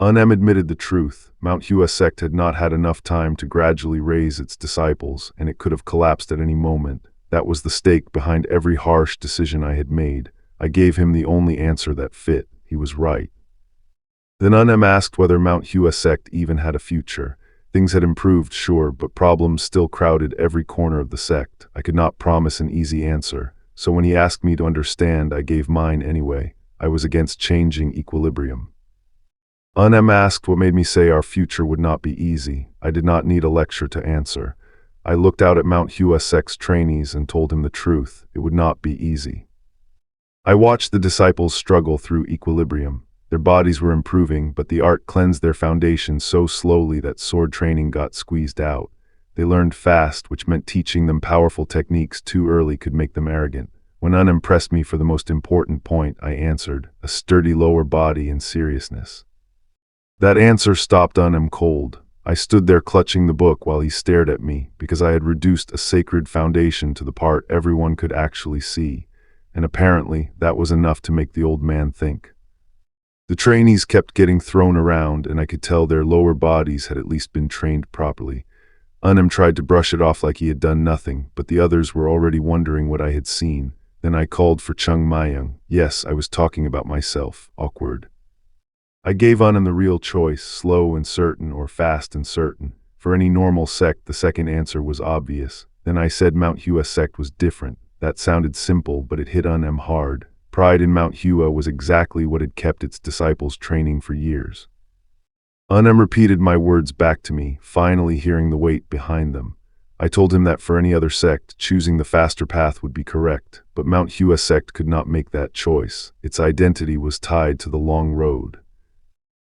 Unem admitted the truth. Mount Hua Sect had not had enough time to gradually raise its disciples, and it could have collapsed at any moment. That was the stake behind every harsh decision I had made. I gave him the only answer that fit. He was right. Then Unem asked whether Mount Hua Sect even had a future. Things had improved, sure, but problems still crowded every corner of the sect. I could not promise an easy answer, so when he asked me to understand, I gave mine anyway. I was against changing equilibrium. Unem asked what made me say our future would not be easy. I did not need a lecture to answer. I looked out at Mount Hua Sect's trainees and told him the truth. It would not be easy. I watched the disciples struggle through equilibrium. Their bodies were improving, but the art cleansed their foundations so slowly that sword training got squeezed out. They learned fast, which meant teaching them powerful techniques too early could make them arrogant. When Unem pressed me for the most important point, I answered, a sturdy lower body and seriousness. That answer stopped Unem cold. I stood there clutching the book while he stared at me, because I had reduced a sacred foundation to the part everyone could actually see, and apparently that was enough to make the old man think. The trainees kept getting thrown around, and I could tell their lower bodies had at least been trained properly. Unem tried to brush it off like he had done nothing, but the others were already wondering what I had seen. Then I called for Chung Mayung. Yes, I was talking about myself. Awkward. I gave Unem the real choice, slow and certain or fast and certain. For any normal sect, the second answer was obvious. Then I said Mount Hua Sect was different. That sounded simple, but it hit Unem hard. Pride in Mount Hua was exactly what had kept its disciples training for years. Unem repeated my words back to me, finally hearing the weight behind them. I told him that for any other sect, choosing the faster path would be correct, but Mount Hua Sect could not make that choice. Its identity was tied to the long road.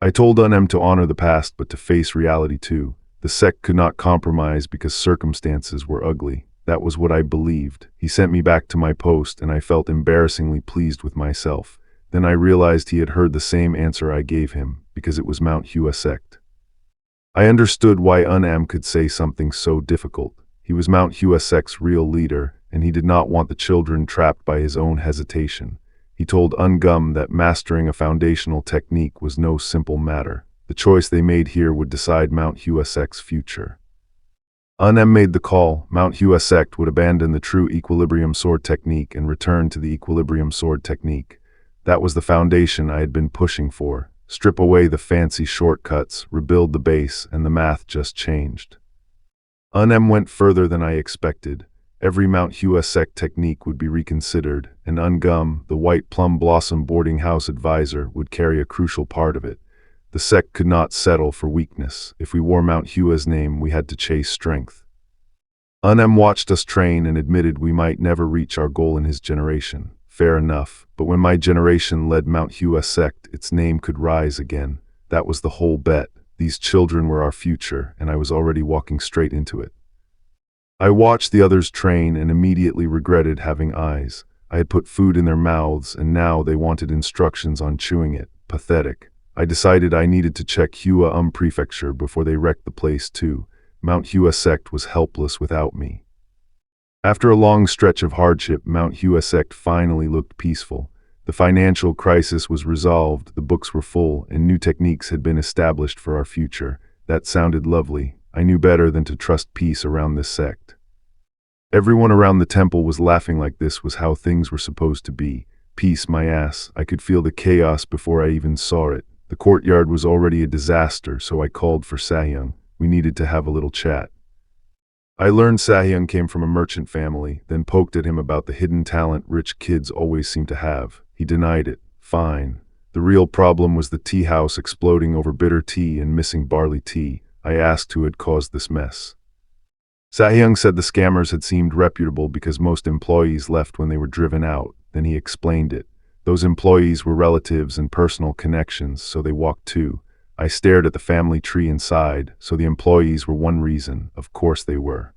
I told Unem to honor the past, but to face reality too. The sect could not compromise because circumstances were ugly. That was what I believed. He sent me back to my post, and I felt embarrassingly pleased with myself. Then I realized he had heard the same answer I gave him, because it was Mount Hua Sect. I understood why Unem could say something so difficult. He was Mount Hua Sect's real leader, and he did not want the children trapped by his own hesitation. He told Ungum that mastering a foundational technique was no simple matter. The choice they made here would decide Mount Hua Sect's future. Unem made the call. Mount Hua Sect would abandon the true equilibrium sword technique and return to the equilibrium sword technique. That was the foundation I had been pushing for. Strip away the fancy shortcuts, rebuild the base, and the math just changed. Unem went further than I expected. Every Mount Hua Sect technique would be reconsidered, and Ungum, the white plum blossom boarding house advisor, would carry a crucial part of it. The sect could not settle for weakness. If we wore Mount Hua's name, we had to chase strength. Unem watched us train and admitted we might never reach our goal in his generation. Fair enough, but when my generation led Mount Hua Sect, its name could rise again. That was the whole bet. These children were our future, and I was already walking straight into it. I watched the others train and immediately regretted having eyes. I had put food in their mouths, and now they wanted instructions on chewing it. Pathetic. I decided I needed to check Hua Prefecture before they wrecked the place too. Mount Hua Sect was helpless without me. After a long stretch of hardship, Mount Hua Sect finally looked peaceful. The financial crisis was resolved, the books were full, and new techniques had been established for our future. That sounded lovely. I knew better than to trust peace around this sect. Everyone around the temple was laughing like this was how things were supposed to be. Peace, my ass. I could feel the chaos before I even saw it. The courtyard was already a disaster, so I called for Sahyung. We needed to have a little chat. I learned Sahyung came from a merchant family, then poked at him about the hidden talent rich kids always seem to have. He denied it. Fine. The real problem was the tea house exploding over bitter tea and missing barley tea. I asked who had caused this mess. Sahyung said the scammers had seemed reputable because most employees left when they were driven out. Then he explained it. Those employees were relatives and personal connections, so they walked too. I stared at the family tree inside, so the employees were one reason. Of course they were.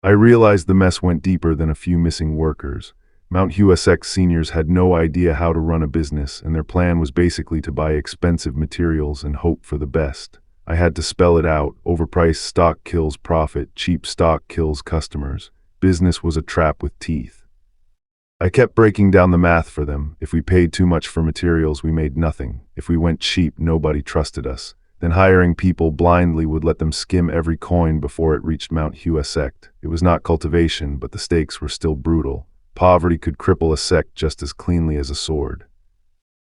I realized the mess went deeper than a few missing workers. Mount Hua Sect seniors had no idea how to run a business, and their plan was basically to buy expensive materials and hope for the best. I had to spell it out. Overpriced stock kills profit, cheap stock kills customers. Business was a trap with teeth. I kept breaking down the math for them. If we paid too much for materials, we made nothing. If we went cheap, nobody trusted us. Then hiring people blindly would let them skim every coin before it reached Mount Hua Sect. It was not cultivation, but the stakes were still brutal. Poverty could cripple a sect just as cleanly as a sword.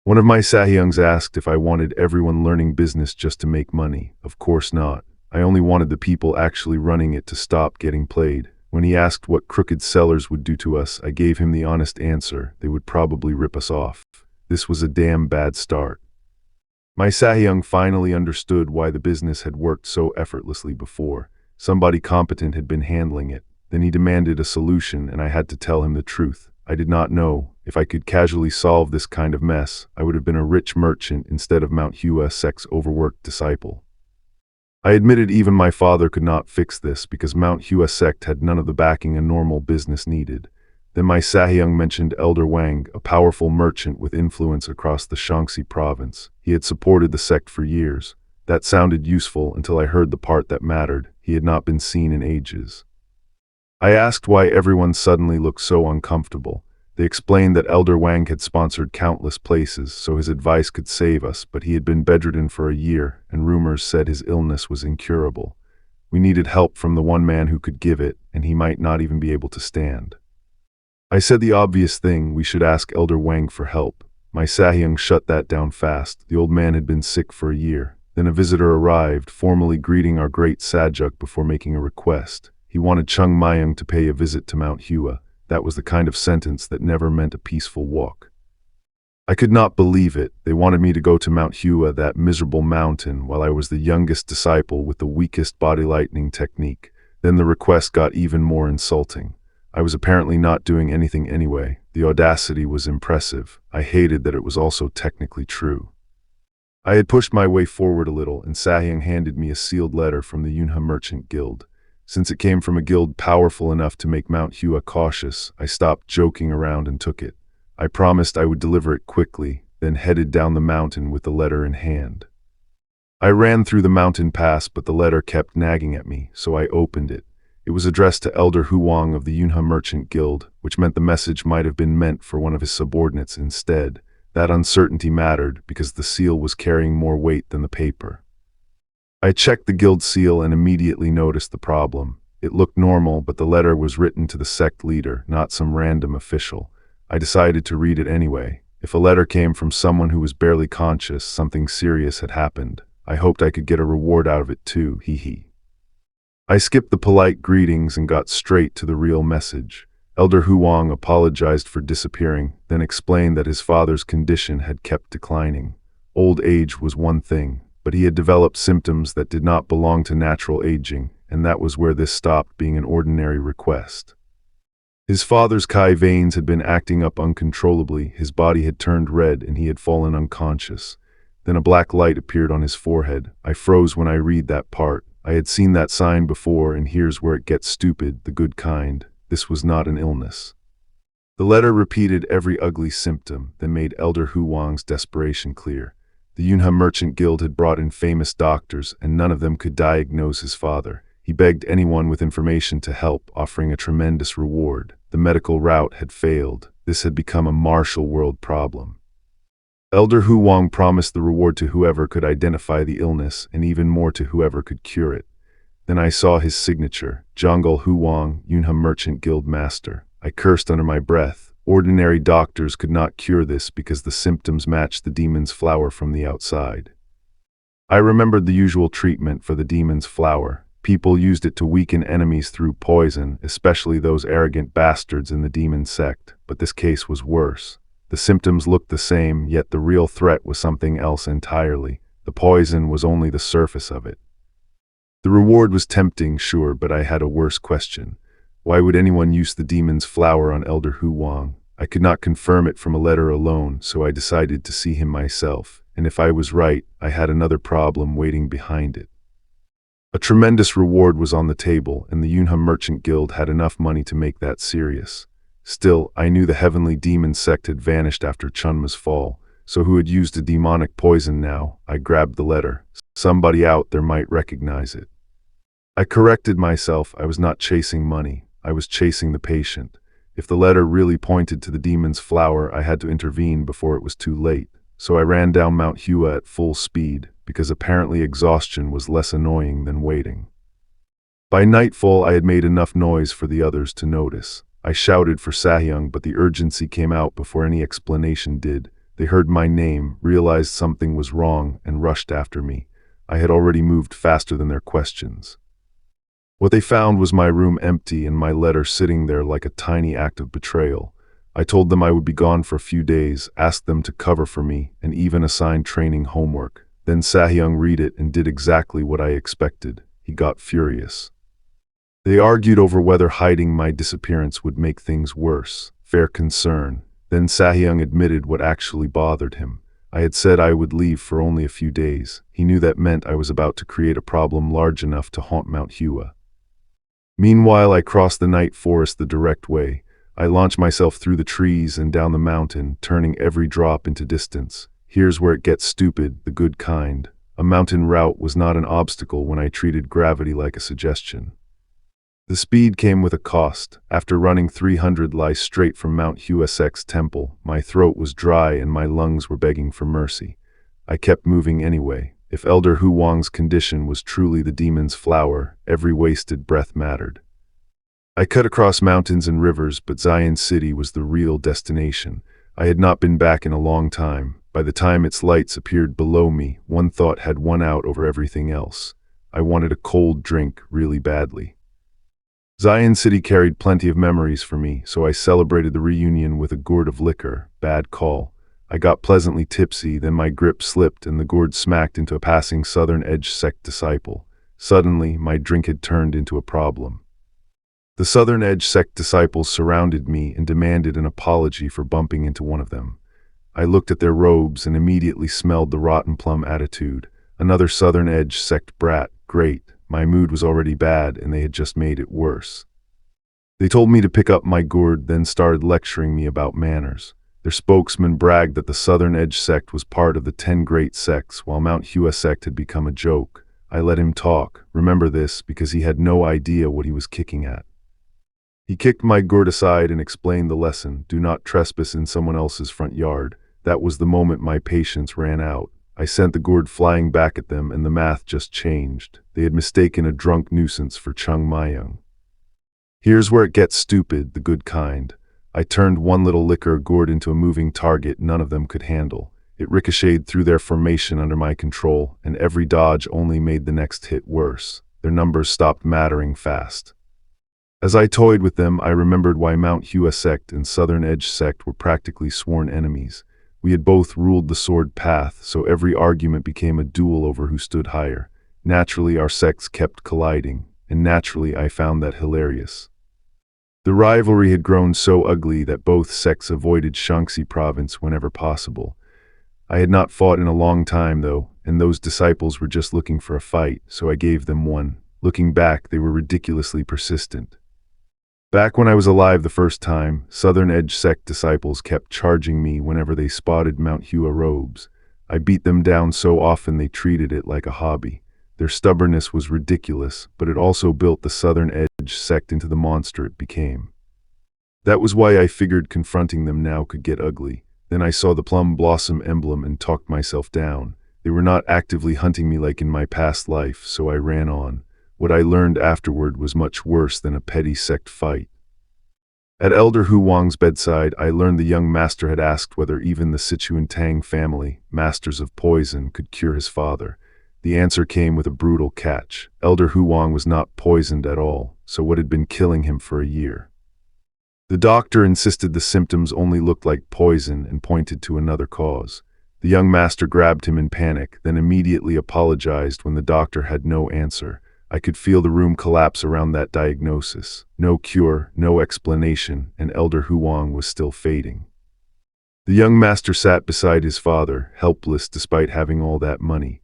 One of my Sahyungs asked if I wanted everyone learning business just to make money. Of course not. I only wanted the people actually running it to stop getting played. When he asked what crooked sellers would do to us, I gave him the honest answer: they would probably rip us off. This was a damn bad start. My Sahyung finally understood why the business had worked so effortlessly before. Somebody competent had been handling it. Then he demanded a solution, and I had to tell him the truth. I did not know. If I could casually solve this kind of mess, I would have been a rich merchant instead of Mount Hua Sect's overworked disciple. I admitted even my father could not fix this because Mount Hua Sect had none of the backing a normal business needed. Then my Sahyung mentioned Elder Wang, a powerful merchant with influence across the Shaanxi province. He had supported the sect for years. That sounded useful until I heard the part that mattered. He had not been seen in ages. I asked why everyone suddenly looked so uncomfortable. They explained that Elder Wang had sponsored countless places so his advice could save us, but he had been bedridden for a year, and rumors said his illness was incurable. We needed help from the one man who could give it, and he might not even be able to stand. I said the obvious thing: we should ask Elder Wang for help. My Sahyung shut that down fast. The old man had been sick for a year. Then a visitor arrived, formally greeting our great Sajuk before making a request. He wanted Chung Mayung to pay a visit to Mount Hua. That was the kind of sentence that never meant a peaceful walk. I could not believe it. They wanted me to go to Mount Hua, that miserable mountain, while I was the youngest disciple with the weakest body lightning technique. Then the request got even more insulting. I was apparently not doing anything anyway. The audacity was impressive. I hated that it was also technically true. I had pushed my way forward a little, and Sahyung handed me a sealed letter from the Yunhe Merchant Guild. Since it came from a guild powerful enough to make Mount Hua cautious, I stopped joking around and took it. I promised I would deliver it quickly, then headed down the mountain with the letter in hand. I ran through the mountain pass, but the letter kept nagging at me, so I opened it. It was addressed to Elder Huang of the Yunhe Merchant Guild, which meant the message might have been meant for one of his subordinates instead. That uncertainty mattered because the seal was carrying more weight than the paper. I checked the guild seal and immediately noticed the problem. It looked normal, but the letter was written to the sect leader, not some random official. I decided to read it anyway. If a letter came from someone who was barely conscious, something serious had happened. I hoped I could get a reward out of it too, hee. I skipped the polite greetings and got straight to the real message. Elder Huang apologized for disappearing, then explained that his father's condition had kept declining. Old age was one thing, but he had developed symptoms that did not belong to natural aging, and that was where this stopped being an ordinary request. His father's Kai veins had been acting up uncontrollably, his body had turned red, and he had fallen unconscious. Then a black light appeared on his forehead. I froze when I read that part. I had seen that sign before, and here's where it gets stupid, the good kind. This was not an illness. The letter repeated every ugly symptom, then made Elder Huang's desperation clear. The Yunhe Merchant Guild had brought in famous doctors, and none of them could diagnose his father. He begged anyone with information to help, offering a tremendous reward. The medical route had failed. This had become a martial world problem. Elder Huang promised the reward to whoever could identify the illness, and even more to whoever could cure it. Then I saw his signature, Jonggol Huang, Yunhe Merchant Guild Master. I cursed under my breath. Ordinary doctors could not cure this because the symptoms matched the demon's flower from the outside. I remembered the usual treatment for the demon's flower. People used it to weaken enemies through poison, especially those arrogant bastards in the demon sect, but this case was worse. The symptoms looked the same, yet the real threat was something else entirely. The poison was only the surface of it. The reward was tempting, sure, but I had a worse question. Why would anyone use the demon's flower on Elder Huang? I could not confirm it from a letter alone, so I decided to see him myself, and if I was right, I had another problem waiting behind it. A tremendous reward was on the table, and the Yunhe Merchant Guild had enough money to make that serious. Still, I knew the heavenly demon sect had vanished after Chunma's fall, so who had used a demonic poison now? I grabbed the letter. Somebody out there might recognize it. I corrected myself. I was not chasing money. I was chasing the patient. If the letter really pointed to the demon's flower, I had to intervene before it was too late. So I ran down Mount Hua at full speed, because apparently exhaustion was less annoying than waiting. By nightfall, I had made enough noise for the others to notice. I shouted for Sahyung, but the urgency came out before any explanation did. They heard my name, realized something was wrong, and rushed after me. I had already moved faster than their questions. What they found was my room empty and my letter sitting there like a tiny act of betrayal. I told them I would be gone for a few days, asked them to cover for me, and even assigned training homework. Then Sahyung read it and did exactly what I expected. He got furious. They argued over whether hiding my disappearance would make things worse. Fair concern. Then Sahyung admitted what actually bothered him. I had said I would leave for only a few days. He knew that meant I was about to create a problem large enough to haunt Mount Hua. Meanwhile, I crossed the night forest the direct way. I launched myself through the trees and down the mountain, turning every drop into distance. Here's where it gets stupid, the good kind. A mountain route was not an obstacle when I treated gravity like a suggestion. The speed came with a cost. After running 300 li straight from Mount Hua Sect's temple, my throat was dry and my lungs were begging for mercy. I kept moving anyway. If Elder Huang's condition was truly the demon's flower, every wasted breath mattered. I cut across mountains and rivers, but Zion City was the real destination. I had not been back in a long time. By the time its lights appeared below me, one thought had won out over everything else. I wanted a cold drink really badly. Zion City carried plenty of memories for me, so I celebrated the reunion with a gourd of liquor. Bad call. I got pleasantly tipsy, then my grip slipped and the gourd smacked into a passing Southern Edge sect disciple. Suddenly, my drink had turned into a problem. The Southern Edge sect disciples surrounded me and demanded an apology for bumping into one of them. I looked at their robes and immediately smelled the rotten plum attitude. Another Southern Edge sect brat. Great. My mood was already bad and they had just made it worse. They told me to pick up my gourd, then started lecturing me about manners. Their spokesman bragged that the Southern Edge sect was part of the 10 great sects, while Mount Hua Sect had become a joke. I let him talk. Remember this, because he had no idea what he was kicking at. He kicked my gourd aside and explained the lesson: do not trespass in someone else's front yard. That was the moment my patience ran out. I sent the gourd flying back at them and the math just changed. They had mistaken a drunk nuisance for Chung Mayung. Here's where it gets stupid, the good kind. I turned one little liquor gourd into a moving target none of them could handle. It ricocheted through their formation under my control, and every dodge only made the next hit worse. Their numbers stopped mattering fast. As I toyed with them, I remembered why Mount Hua Sect and Southern Edge Sect were practically sworn enemies. We had both ruled the sword path, so every argument became a duel over who stood higher. Naturally, our sects kept colliding, and naturally I found that hilarious. The rivalry had grown so ugly that both sects avoided Shaanxi province whenever possible. I had not fought in a long time, though, and those disciples were just looking for a fight, so I gave them one. Looking back, they were ridiculously persistent. Back when I was alive the first time, Southern Edge sect disciples kept charging me whenever they spotted Mount Hua robes. I beat them down so often they treated it like a hobby. Their stubbornness was ridiculous, but it also built the Southern Edge sect into the monster it became. That was why I figured confronting them now could get ugly. Then I saw the plum blossom emblem and talked myself down. They were not actively hunting me like in my past life, so I ran on. What I learned afterward was much worse than a petty sect fight. At Elder Hu Wang's bedside, I learned the young master had asked whether even the Sichuan Tang family, masters of poison, could cure his father. The answer came with a brutal catch. Elder Hu Wang was not poisoned at all, so what had been killing him for a year? The doctor insisted the symptoms only looked like poison and pointed to another cause. The young master grabbed him in panic, then immediately apologized when the doctor had no answer. I could feel the room collapse around that diagnosis. No cure, no explanation, and Elder Hu Wang was still fading. The young master sat beside his father, helpless despite having all that money.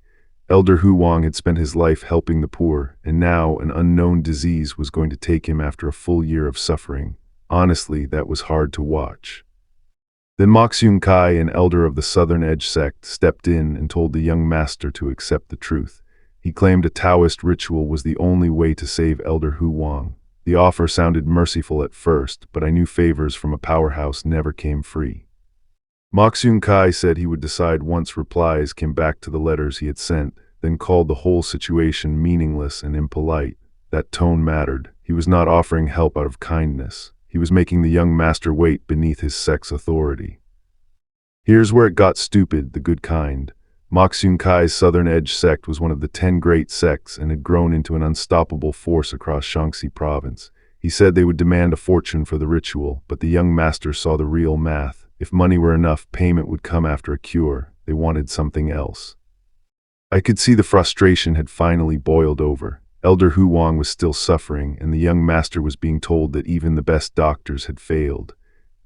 Elder Hu Wang had spent his life helping the poor, and now an unknown disease was going to take him after a full year of suffering. Honestly, that was hard to watch. Then Moxun Kai, an elder of the Southern Edge sect, stepped in and told the young master to accept the truth. He claimed a Taoist ritual was the only way to save Elder Hu Wang. The offer sounded merciful at first, but I knew favors from a powerhouse never came free. Moxun Kai said he would decide once replies came back to the letters he had sent, then called the whole situation meaningless and impolite. That tone mattered. He was not offering help out of kindness. He was making the young master wait beneath his sect's authority. Here's where it got stupid, the good kind. Moxun Kai's Southern Edge sect was one of the 10 great sects and had grown into an unstoppable force across Shaanxi province. He said they would demand a fortune for the ritual, but the young master saw the real math. If money were enough, payment would come after a cure. They wanted something else. I could see the frustration had finally boiled over. Elder Hu Wang was still suffering, and the young master was being told that even the best doctors had failed.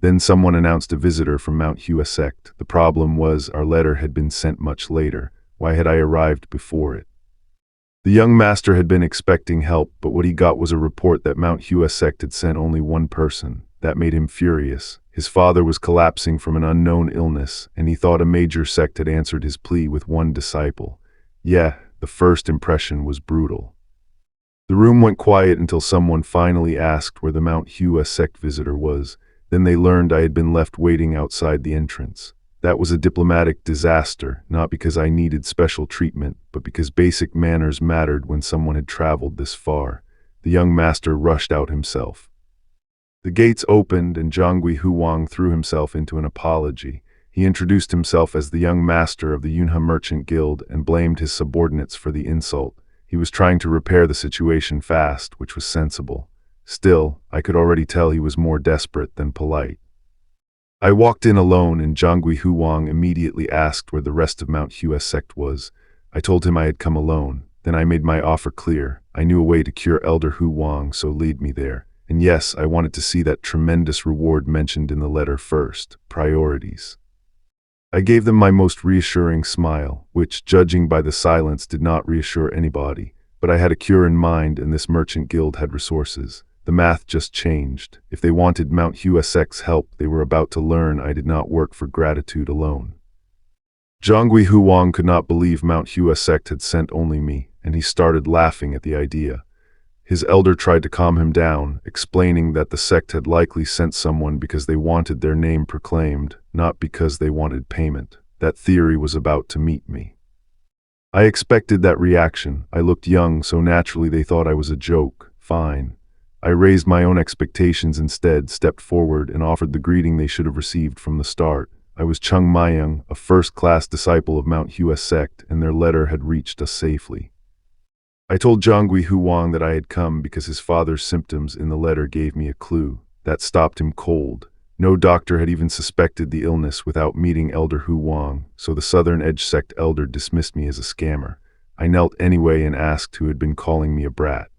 Then someone announced a visitor from Mount Hua Sect. The problem was our letter had been sent much later. Why had I arrived before it? The young master had been expecting help, but what he got was a report that Mount Hua Sect had sent only one person. That made him furious. His father was collapsing from an unknown illness, and he thought a major sect had answered his plea with one disciple. Yeah, the first impression was brutal. The room went quiet until someone finally asked where the Mount Hua Sect visitor was. Then they learned I had been left waiting outside the entrance. That was a diplomatic disaster, not because I needed special treatment, but because basic manners mattered when someone had traveled this far. The young master rushed out himself. The gates opened and Zhangui Hu Wang threw himself into an apology. He introduced himself as the young master of the Yunhe Merchant Guild and blamed his subordinates for the insult. He was trying to repair the situation fast, which was sensible. Still, I could already tell he was more desperate than polite. I walked in alone and Zhangui Hu Wang immediately asked where the rest of Mount Hua Sect was. I told him I had come alone. Then I made my offer clear. I knew a way to cure Elder Hu Wang, so lead me there. And yes, I wanted to see that tremendous reward mentioned in the letter first. Priorities. I gave them my most reassuring smile, which, judging by the silence, did not reassure anybody. But I had a cure in mind, and this merchant guild had resources. The math just changed. If they wanted Mount Hua Sect's help, they were about to learn I did not work for gratitude alone. Zhangui Hu Wang could not believe Mount Hua Sect had sent only me, and he started laughing at the idea. His elder tried to calm him down, explaining that the sect had likely sent someone because they wanted their name proclaimed, not because they wanted payment. That theory was about to meet me. I expected that reaction. I looked young, so naturally they thought I was a joke. Fine. I raised my own expectations instead, stepped forward, and offered the greeting they should have received from the start. I was Chung Mayang, a first-class disciple of Mount Hua Sect, and their letter had reached us safely. I told Zhangui Hu Wang that I had come because his father's symptoms in the letter gave me a clue. That stopped him cold. No doctor had even suspected the illness without meeting Elder Hu Wang, so the Southern Edge Sect elder dismissed me as a scammer. I knelt anyway and asked who had been calling me a brat.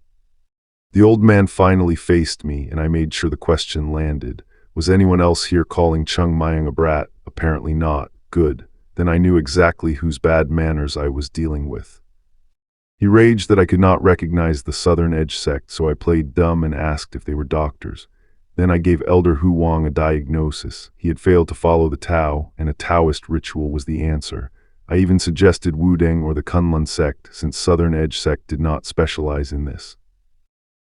The old man finally faced me, and I made sure the question landed. Was anyone else here calling Chung Mayang a brat? Apparently not. Good. Then I knew exactly whose bad manners I was dealing with. He raged that I could not recognize the Southern Edge Sect, so I played dumb and asked if they were doctors. Then I gave Elder Hu Wang a diagnosis. He had failed to follow the Tao, and a Taoist ritual was the answer. I even suggested Wudeng or the Kunlun sect, since Southern Edge Sect did not specialize in this.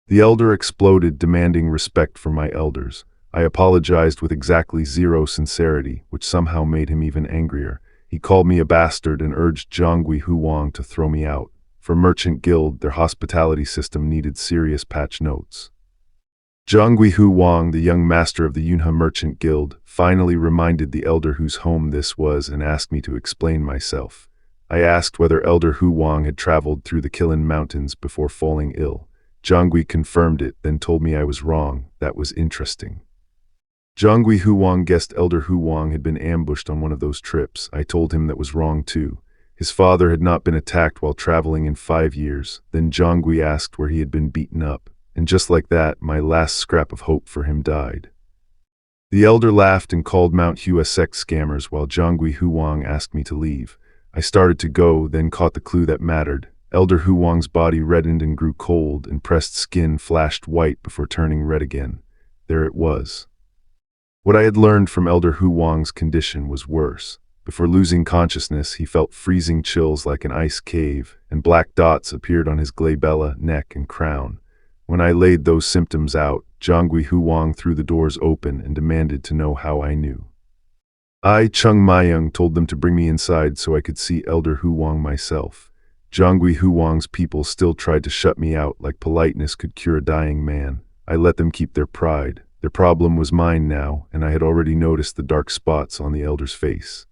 The elder exploded, demanding respect for my elders. I apologized with exactly zero sincerity, which somehow made him even angrier. He called me a bastard and urged Zhangui Hu Wang to throw me out. For Merchant Guild, their hospitality system needed serious patch notes. Zhongui Hu Wang, the young master of the Yunhe Merchant Guild, finally reminded the elder whose home this was and asked me to explain myself. I asked whether Elder Hu Wang had traveled through the Qilin Mountains before falling ill. Zhongui confirmed it, then told me I was wrong. That was interesting. Zhongui Hu Wang guessed Elder Hu Wang had been ambushed on one of those trips. I told him that was wrong too. His father had not been attacked while traveling in 5 years. Then Zhongui asked where he had been beaten up, and just like that, my last scrap of hope for him died. The elder laughed and called Mount Hua Sect scammers while Zhongui Hu Wang asked me to leave. I started to go, then caught the clue that mattered. Elder Hu Wang's body reddened and grew cold, and pressed skin flashed white before turning red again. There it was. What I had learned from Elder Hu Wang's condition was worse. Before losing consciousness, he felt freezing chills like an ice cave, and black dots appeared on his glabella, neck, and crown. When I laid those symptoms out, Zhongui Hu Wang threw the doors open and demanded to know how I knew. I, Chung Mayung, told them to bring me inside so I could see Elder Hu Wang myself. Zhongui Hu Wang's people still tried to shut me out like politeness could cure a dying man. I let them keep their pride. Their problem was mine now, and I had already noticed the dark spots on the elder's face.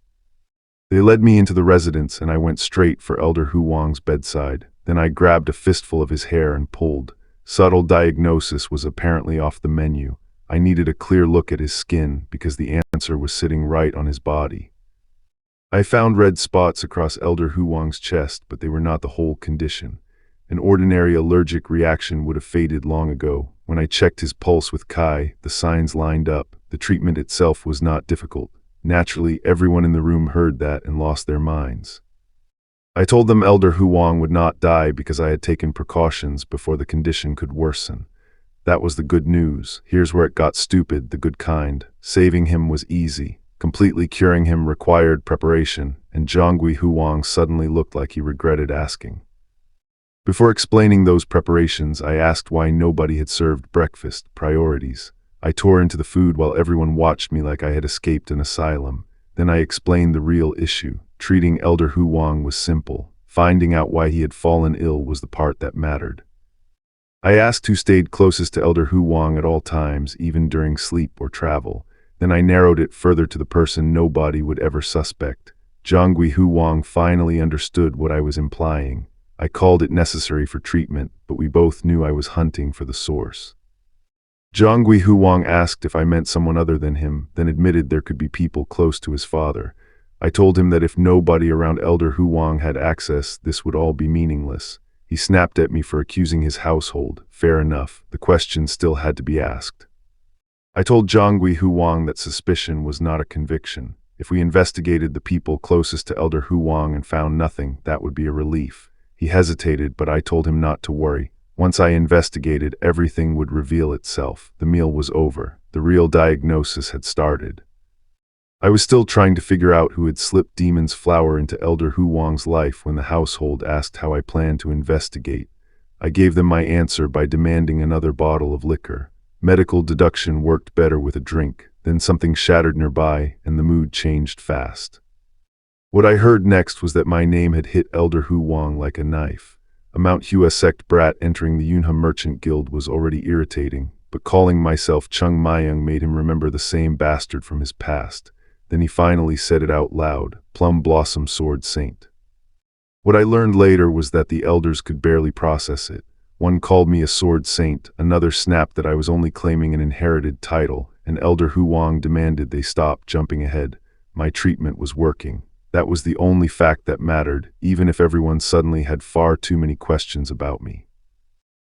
They led me into the residence, and I went straight for Elder Hu Wang's bedside. Then I grabbed a fistful of his hair and pulled. Subtle diagnosis was apparently off the menu. I needed a clear look at his skin because the answer was sitting right on his body. I found red spots across Elder Hu Wang's chest, but they were not the whole condition. An ordinary allergic reaction would have faded long ago. When I checked his pulse with Kai, the signs lined up. The treatment itself was not difficult. Naturally, everyone in the room heard that and lost their minds. I told them Elder Hu Wang would not die because I had taken precautions before the condition could worsen. That was the good news. Here's where it got stupid, the good kind. Saving him was easy. Completely curing him required preparation, and Zhongui Hu Wang suddenly looked like he regretted asking. Before explaining those preparations, I asked why nobody had served breakfast, priorities. I tore into the food while everyone watched me like I had escaped an asylum. Then I explained the real issue. Treating Elder Hu Wang was simple. Finding out why he had fallen ill was the part that mattered. I asked who stayed closest to Elder Hu Wang at all times, even during sleep or travel. Then I narrowed it further to the person nobody would ever suspect. Zhongui Hu Wang finally understood what I was implying. I called it necessary for treatment, but we both knew I was hunting for the source. Zhongui Hu Wang asked if I meant someone other than him, then admitted there could be people close to his father. I told him that if nobody around Elder Hu Wang had access, this would all be meaningless. He snapped at me for accusing his household. Fair enough, the question still had to be asked. I told Zhongui Hu Wang that suspicion was not a conviction. If we investigated the people closest to Elder Hu Wang and found nothing, that would be a relief. He hesitated, but I told him not to worry. Once I investigated, everything would reveal itself. The meal was over. The real diagnosis had started. I was still trying to figure out who had slipped demon's flower into Elder Hu Wang's life when the household asked how I planned to investigate. I gave them my answer by demanding another bottle of liquor. Medical deduction worked better with a drink. Then something shattered nearby, and the mood changed fast. What I heard next was that my name had hit Elder Hu Wang like a knife. A Mount Hua Sect brat entering the Yunhe Merchant Guild was already irritating, but calling myself Chung Mayung made him remember the same bastard from his past. Then he finally said it out loud, Plum Blossom Sword Saint. What I learned later was that the elders could barely process it. One called me a sword saint, another snapped that I was only claiming an inherited title, and Elder Hu Wang demanded they stop jumping ahead. My treatment was working. That was the only fact that mattered, even if everyone suddenly had far too many questions about me.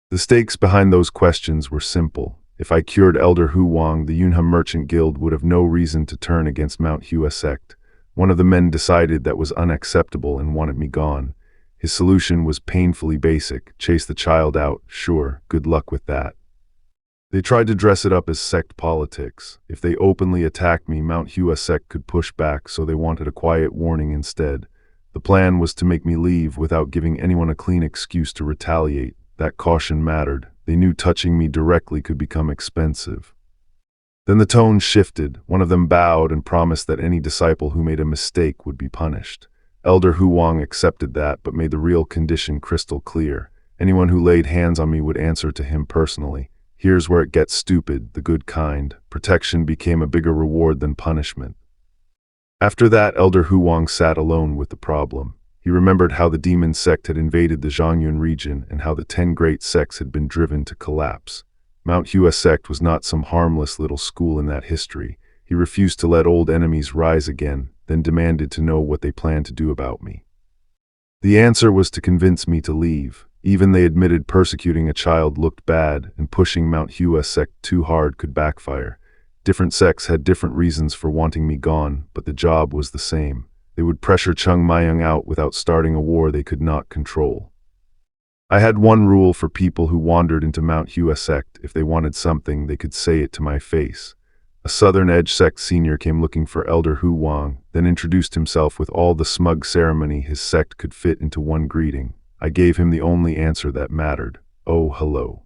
The stakes behind those questions were simple. If I cured Elder Hu Wang, the Yunhe Merchant Guild would have no reason to turn against Mount Hua Sect. One of the men decided that was unacceptable and wanted me gone. His solution was painfully basic. Chase the child out, sure, good luck with that. They tried to dress it up as sect politics. If they openly attacked me, Mount Hua Sect could push back, so they wanted a quiet warning instead. The plan was to make me leave without giving anyone a clean excuse to retaliate. That caution mattered. They knew touching me directly could become expensive. Then the tone shifted. One of them bowed and promised that any disciple who made a mistake would be punished. Elder Huang accepted that, but made the real condition crystal clear. Anyone who laid hands on me would answer to him personally. Here's where it gets stupid, the good kind. Protection became a bigger reward than punishment. After that, Elder Huang sat alone with the problem. He remembered how the demon sect had invaded the Zhongyun region and how the 10 great sects had been driven to collapse. Mount Hua Sect was not some harmless little school in that history. He refused to let old enemies rise again, then demanded to know what they planned to do about me. The answer was to convince me to leave. Even they admitted persecuting a child looked bad, and pushing Mount Hua Sect too hard could backfire. Different sects had different reasons for wanting me gone, but the job was the same. They would pressure Chung Mayang out without starting a war they could not control. I had one rule for people who wandered into Mount Hua Sect: if they wanted something, they could say it to my face. A Southern Edge Sect senior came looking for Elder Huang, then introduced himself with all the smug ceremony his sect could fit into one greeting. I gave him the only answer that mattered. "Oh, hello."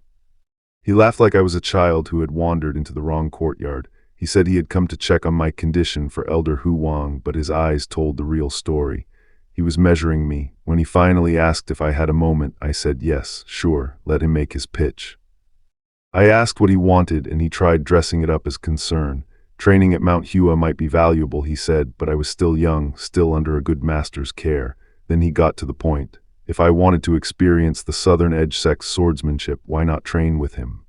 He laughed like I was a child who had wandered into the wrong courtyard. He said he had come to check on my condition for Elder Huang, but his eyes told the real story. He was measuring me. When he finally asked if I had a moment, I said yes, sure, let him make his pitch. I asked what he wanted, and he tried dressing it up as concern. Training at Mount Hua might be valuable, he said, but I was still young, still under a good master's care. Then he got to the point. If I wanted to experience the Southern Edge Sect's swordsmanship, why not train with him?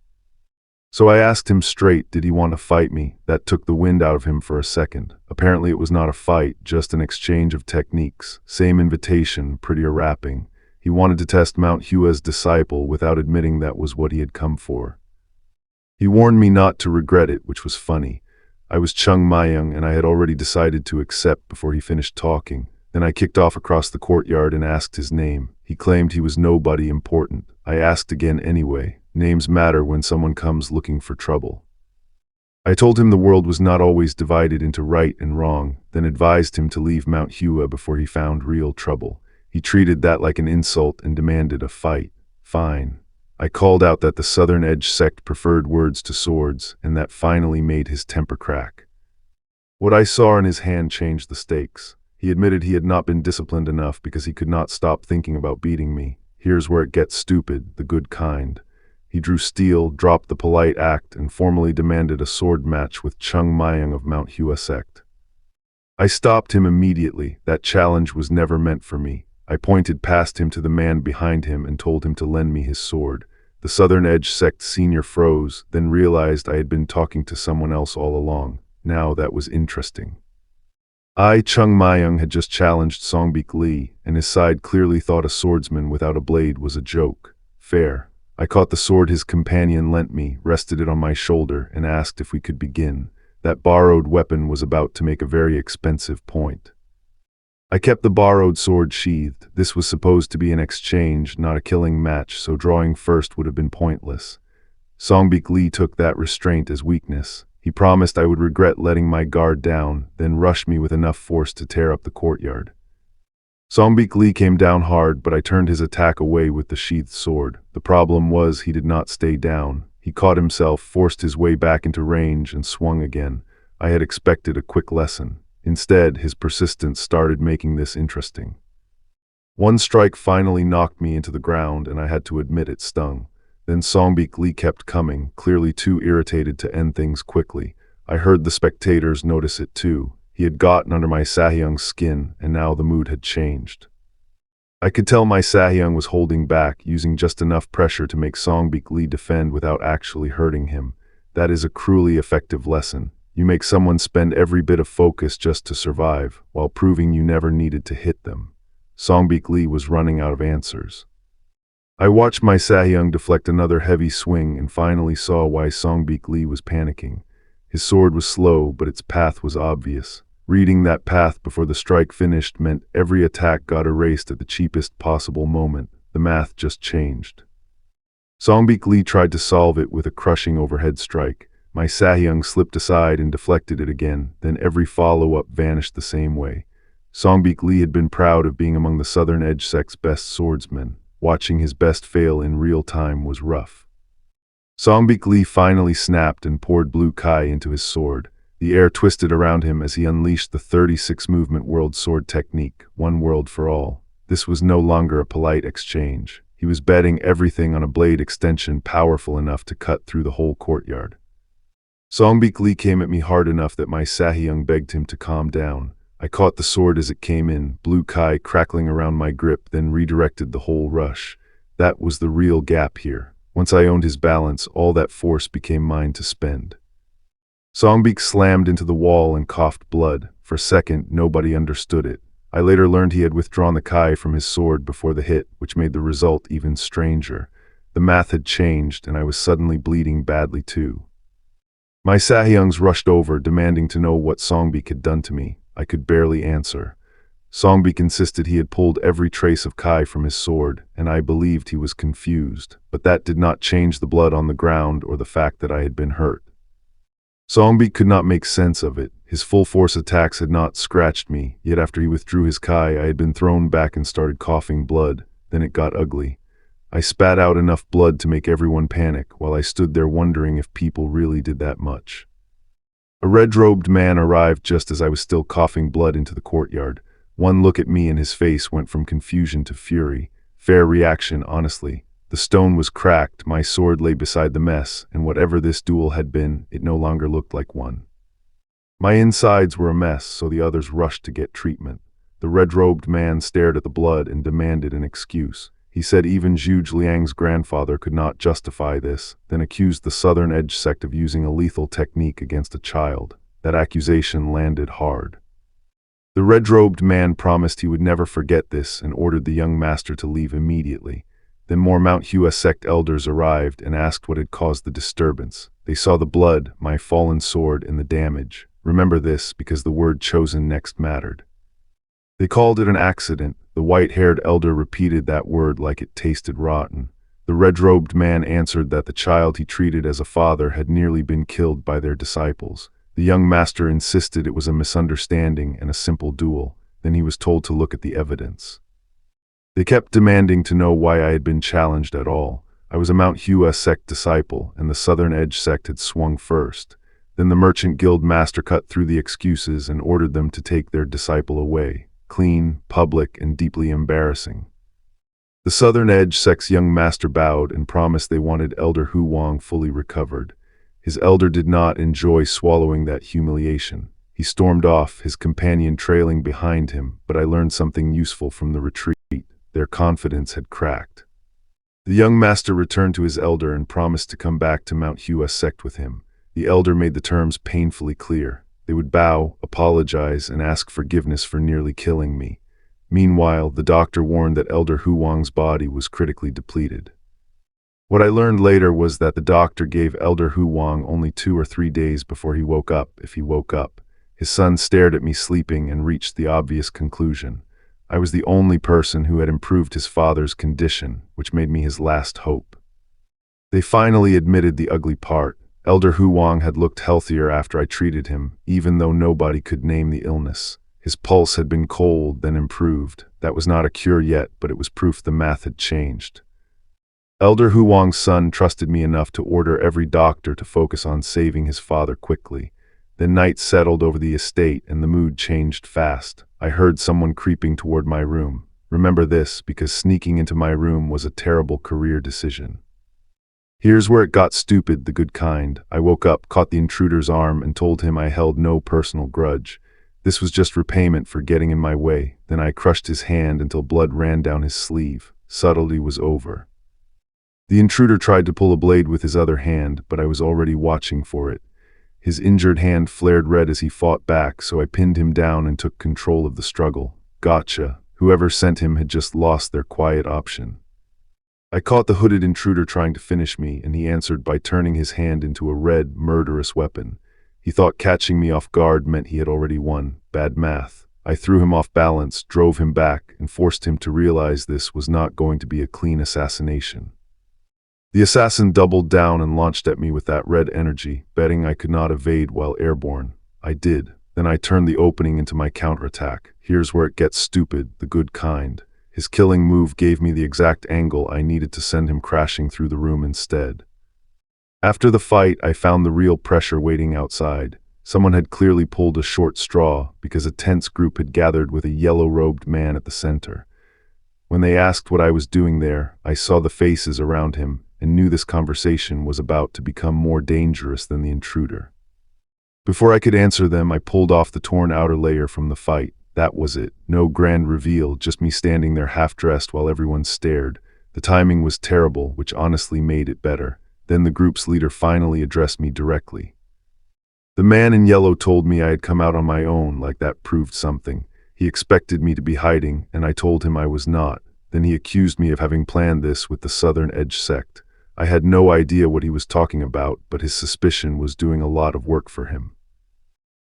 So I asked him straight, did he want to fight me? That took the wind out of him for a second. Apparently it was not a fight, just an exchange of techniques. Same invitation, prettier wrapping. He wanted to test Mount Hua's disciple without admitting that was what he had come for. He warned me not to regret it, which was funny. I was Chung Mayang, and I had already decided to accept before he finished talking. Then I kicked off across the courtyard and asked his name. He claimed he was nobody important. I asked again anyway. Names matter when someone comes looking for trouble. I told him the world was not always divided into right and wrong, then advised him to leave Mount Hua before he found real trouble. He treated that like an insult and demanded a fight. Fine. I called out that the Southern Edge Sect preferred words to swords, and that finally made his temper crack. What I saw in his hand changed the stakes. He admitted he had not been disciplined enough because he could not stop thinking about beating me. Here's where it gets stupid, the good kind. He drew steel, dropped the polite act, and formally demanded a sword match with Chung Mayang of Mount Hua Sect. I stopped him immediately. That challenge was never meant for me. I pointed past him to the man behind him and told him to lend me his sword. The Southern Edge Sect senior froze, then realized I had been talking to someone else all along. Now that was interesting. Chung Mayang had just challenged Songbik Li, and his side clearly thought a swordsman without a blade was a joke. Fair. I caught the sword his companion lent me, rested it on my shoulder, and asked if we could begin. That borrowed weapon was about to make a very expensive point. I kept the borrowed sword sheathed. This was supposed to be an exchange, not a killing match, so drawing first would have been pointless. Songbik Li took that restraint as weakness. He promised I would regret letting my guard down, then rush me with enough force to tear up the courtyard. Songbik Li came down hard, but I turned his attack away with the sheathed sword. The problem was he did not stay down. He caught himself, forced his way back into range, and swung again. I had expected a quick lesson. Instead, his persistence started making this interesting. One strike finally knocked me into the ground, and I had to admit it stung. Then Songbik Li kept coming, clearly too irritated to end things quickly. I heard the spectators notice it too. He had gotten under my Sahyung's skin, and now the mood had changed. I could tell my Sahyung was holding back, using just enough pressure to make Songbik Li defend without actually hurting him. That is a cruelly effective lesson. You make someone spend every bit of focus just to survive, while proving you never needed to hit them. Songbik Li was running out of answers. I watched my Sahyung deflect another heavy swing and finally saw why Songbik Li was panicking. His sword was slow, but its path was obvious. Reading that path before the strike finished meant every attack got erased at the cheapest possible moment. The math just changed. Songbik Li tried to solve it with a crushing overhead strike. My Sahyung slipped aside and deflected it again, then every follow-up vanished the same way. Songbik Li had been proud of being among the Southern Edge Sect's best swordsmen. Watching his best fail in real time was rough. Songbik Li finally snapped and poured blue kai into his sword. The air twisted around him as he unleashed the 36-movement world sword technique, one world for all. This was no longer a polite exchange. He was betting everything on a blade extension powerful enough to cut through the whole courtyard. Songbik Lee came at me hard enough that my Sahyung begged him to calm down. I caught the sword as it came in, blue kai crackling around my grip, then redirected the whole rush. That was the real gap here. Once I owned his balance, all that force became mine to spend. Songbik slammed into the wall and coughed blood. For a second, nobody understood it. I later learned he had withdrawn the kai from his sword before the hit, which made the result even stranger. The math had changed, and I was suddenly bleeding badly too. My Sahyungs rushed over, demanding to know what Songbik had done to me. I could barely answer. Songbik insisted he had pulled every trace of kai from his sword, and I believed he was confused, but that did not change the blood on the ground or the fact that I had been hurt. Songbik could not make sense of it. His full-force attacks had not scratched me, yet after he withdrew his kai, I had been thrown back and started coughing blood. Then it got ugly. I spat out enough blood to make everyone panic, while I stood there wondering if people really did that much. A red-robed man arrived just as I was still coughing blood into the courtyard. One look at me and his face went from confusion to fury. Fair reaction, honestly. The stone was cracked, my sword lay beside the mess, and whatever this duel had been, it no longer looked like one. My insides were a mess, so the others rushed to get treatment. The red-robed man stared at the blood and demanded an excuse. He said even Zhuge Liang's grandfather could not justify this, then accused the Southern Edge sect of using a lethal technique against a child. That accusation landed hard. The red-robed man promised he would never forget this and ordered the young master to leave immediately. Then more Mount Hua Sect elders arrived and asked what had caused the disturbance. They saw the blood, my fallen sword, and the damage. Remember this, because the word chosen next mattered. They called it an accident. The white-haired elder repeated that word like it tasted rotten. The red-robed man answered that the child he treated as a father had nearly been killed by their disciples. The young master insisted it was a misunderstanding and a simple duel. Then he was told to look at the evidence. They kept demanding to know why I had been challenged at all. I was a Mount Hua Sect disciple, and the Southern Edge sect had swung first. Then the merchant guild master cut through the excuses and ordered them to take their disciple away. Clean, public, and deeply embarrassing. The Southern Edge sect's young master bowed and promised they wanted Elder Hu Wang fully recovered. His elder did not enjoy swallowing that humiliation. He stormed off, his companion trailing behind him, but I learned something useful from the retreat. Their confidence had cracked. The young master returned to his elder and promised to come back to Mount Hua Sect with him. The elder made the terms painfully clear. They would bow, apologize, and ask forgiveness for nearly killing me. Meanwhile, the doctor warned that Elder Hu Wang's body was critically depleted. What I learned later was that the doctor gave Elder Hu Wang only 2 or 3 days before he woke up, if he woke up. His son stared at me sleeping and reached the obvious conclusion. I was the only person who had improved his father's condition, which made me his last hope. They finally admitted the ugly part. Elder Hu Wang had looked healthier after I treated him, even though nobody could name the illness. His pulse had been cold, then improved. That was not a cure yet, but it was proof the math had changed. Elder Hu Wang's son trusted me enough to order every doctor to focus on saving his father quickly. Then night settled over the estate and the mood changed fast. I heard someone creeping toward my room. Remember this, because sneaking into my room was a terrible career decision. Here's where it got stupid, the good kind. I woke up, caught the intruder's arm, and told him I held no personal grudge. This was just repayment for getting in my way. Then I crushed his hand until blood ran down his sleeve. Subtlety was over. The intruder tried to pull a blade with his other hand, but I was already watching for it. His injured hand flared red as he fought back, so I pinned him down and took control of the struggle. Gotcha. Whoever sent him had just lost their quiet option. I caught the hooded intruder trying to finish me, and he answered by turning his hand into a red, murderous weapon. He thought catching me off guard meant he had already won. Bad math. I threw him off balance, drove him back, and forced him to realize this was not going to be a clean assassination. The assassin doubled down and launched at me with that red energy, betting I could not evade while airborne. I did. Then I turned the opening into my counterattack. Here's where it gets stupid, the good kind. His killing move gave me the exact angle I needed to send him crashing through the room instead. After the fight, I found the real pressure waiting outside. Someone had clearly pulled a short straw because a tense group had gathered with a yellow-robed man at the center. When they asked what I was doing there, I saw the faces around him and knew this conversation was about to become more dangerous than the intruder. Before I could answer them, I pulled off the torn outer layer from the fight. That was it. No grand reveal, just me standing there half-dressed while everyone stared. The timing was terrible, which honestly made it better. Then the group's leader finally addressed me directly. The man in yellow told me I had come out on my own, like that proved something. He expected me to be hiding, and I told him I was not. Then he accused me of having planned this with the Southern Edge sect. I had no idea what he was talking about, but his suspicion was doing a lot of work for him.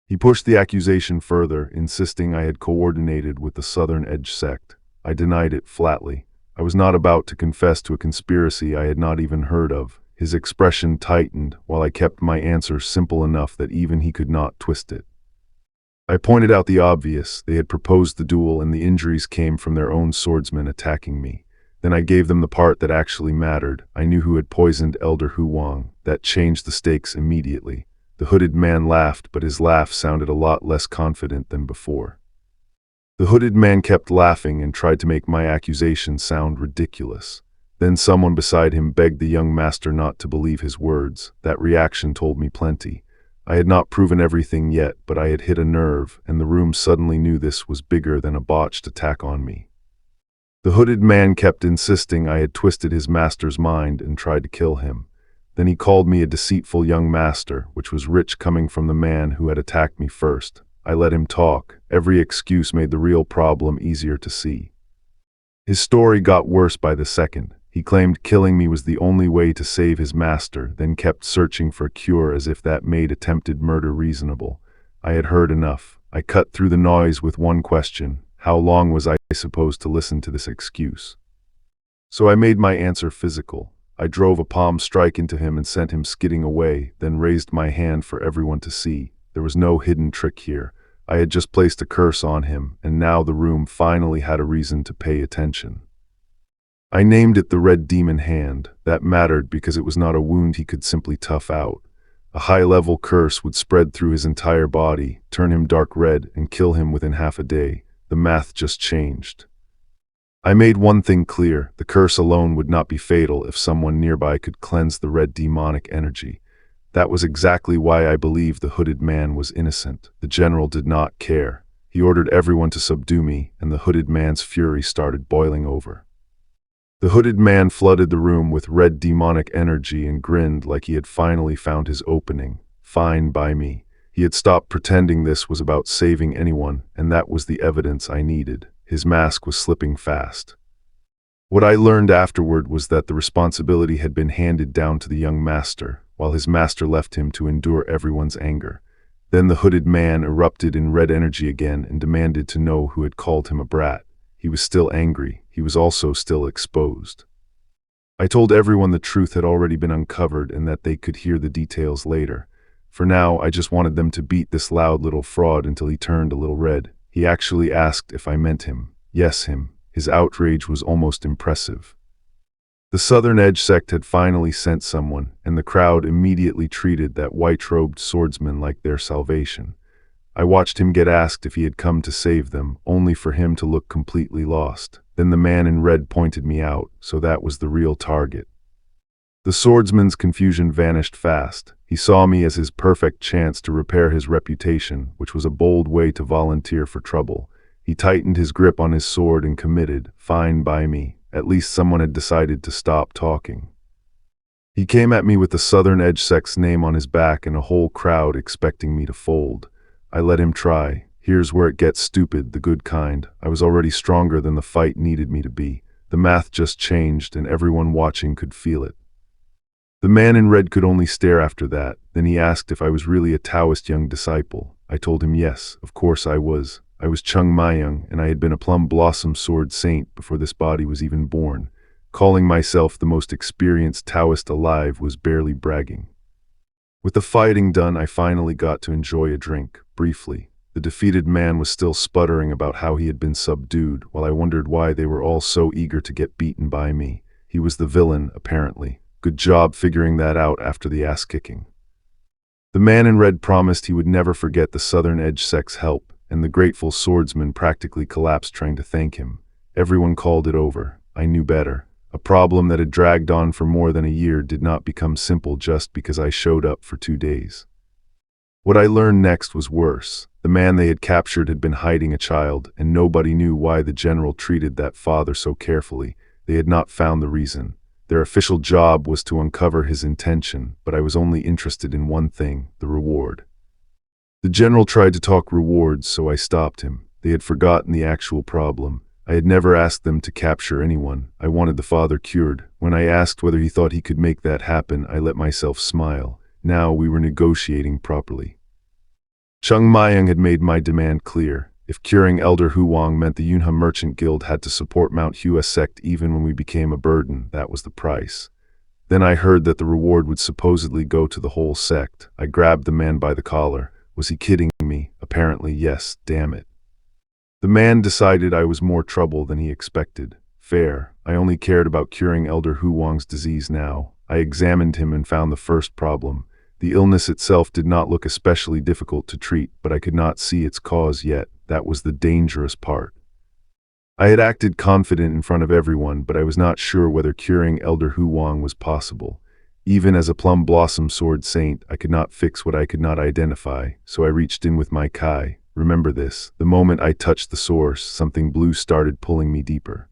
He pushed the accusation further, insisting I had coordinated with the Southern Edge sect. I denied it flatly. I was not about to confess to a conspiracy I had not even heard of. His expression tightened, while I kept my answer simple enough that even he could not twist it. I pointed out the obvious. They had proposed the duel, and the injuries came from their own swordsmen attacking me. Then I gave them the part that actually mattered. I knew who had poisoned Elder Huang. That changed the stakes immediately. The hooded man laughed, but his laugh sounded a lot less confident than before. The hooded man kept laughing and tried to make my accusation sound ridiculous. Then someone beside him begged the young master not to believe his words. That reaction told me plenty. I had not proven everything yet, but I had hit a nerve, and the room suddenly knew this was bigger than a botched attack on me. The hooded man kept insisting I had twisted his master's mind and tried to kill him. Then he called me a deceitful young master, which was rich coming from the man who had attacked me first. I let him talk. Every excuse made the real problem easier to see. His story got worse by the second. He claimed killing me was the only way to save his master, then kept searching for a cure as if that made attempted murder reasonable. I had heard enough. I cut through the noise with one question: how long was I supposed to listen to this excuse? So I made my answer physical. I drove a palm strike into him and sent him skidding away, then raised my hand for everyone to see. There was no hidden trick here. I had just placed a curse on him, and now the room finally had a reason to pay attention. I named it the Red Demon Hand. That mattered because it was not a wound he could simply tough out. A high-level curse would spread through his entire body, turn him dark red, and kill him within half a day. The math just changed. I made one thing clear: the curse alone would not be fatal if someone nearby could cleanse the red demonic energy. That was exactly why I believed the hooded man was innocent. The general did not care. He ordered everyone to subdue me, and the hooded man's fury started boiling over. The hooded man flooded the room with red demonic energy and grinned like he had finally found his opening. Fine by me. He had stopped pretending this was about saving anyone, and that was the evidence I needed. His mask was slipping fast. What I learned afterward was that the responsibility had been handed down to the young master, while his master left him to endure everyone's anger. Then the hooded man erupted in red energy again and demanded to know who had called him a brat. He was still angry. He was also still exposed. I told everyone the truth had already been uncovered and that they could hear the details later. For now, I just wanted them to beat this loud little fraud until he turned a little red. He actually asked if I meant him. Yes, him. His outrage was almost impressive. The Southern Edge sect had finally sent someone, and the crowd immediately treated that white-robed swordsman like their salvation. I watched him get asked if he had come to save them, only for him to look completely lost. Then the man in red pointed me out, so that was the real target. The swordsman's confusion vanished fast. He saw me as his perfect chance to repair his reputation, which was a bold way to volunteer for trouble. He tightened his grip on his sword and committed. Fine by me. At least someone had decided to stop talking. He came at me with the Southern Edge sect's name on his back and a whole crowd expecting me to fold. I let him try. Here's where it gets stupid, the good kind. I was already stronger than the fight needed me to be. The math just changed, and everyone watching could feel it. The man in red could only stare after that. Then he asked if I was really a Taoist young disciple. I told him yes, of course I was. I was Chung Mayung, and I had been a plum blossom sword saint before this body was even born. Calling myself the most experienced Taoist alive was barely bragging. With the fighting done, I finally got to enjoy a drink, briefly. The defeated man was still sputtering about how he had been subdued, while I wondered why they were all so eager to get beaten by me. He was the villain, apparently. Good job figuring that out after the ass-kicking. The man in red promised he would never forget the Southern Edge Sect's help, and the grateful swordsman practically collapsed trying to thank him. Everyone called it over. I knew better. A problem that had dragged on for more than a year did not become simple just because I showed up for 2 days. What I learned next was worse. The man they had captured had been hiding a child, and nobody knew why the general treated that father so carefully. They had not found the reason. Their official job was to uncover his intention, but I was only interested in one thing: the reward. The general tried to talk rewards, so I stopped him. They had forgotten the actual problem. I had never asked them to capture anyone. I wanted the father cured. When I asked whether he thought he could make that happen, I let myself smile. Now we were negotiating properly. Chung Mayang had made my demand clear. If curing Elder Huang meant the Yunhe Merchant Guild had to support Mount Hua Sect even when we became a burden, that was the price. Then I heard that the reward would supposedly go to the whole sect. I grabbed the man by the collar. Was he kidding me? Apparently yes, damn it. The man decided I was more trouble than he expected. Fair. I only cared about curing Elder Huang's disease now. I examined him and found the first problem. The illness itself did not look especially difficult to treat, but I could not see its cause yet. That was the dangerous part. I had acted confident in front of everyone, but I was not sure whether curing Elder Huang was possible. Even as a plum blossom sword saint, I could not fix what I could not identify, so I reached in with my kai. Remember this: the moment I touched the source, something blue started pulling me deeper.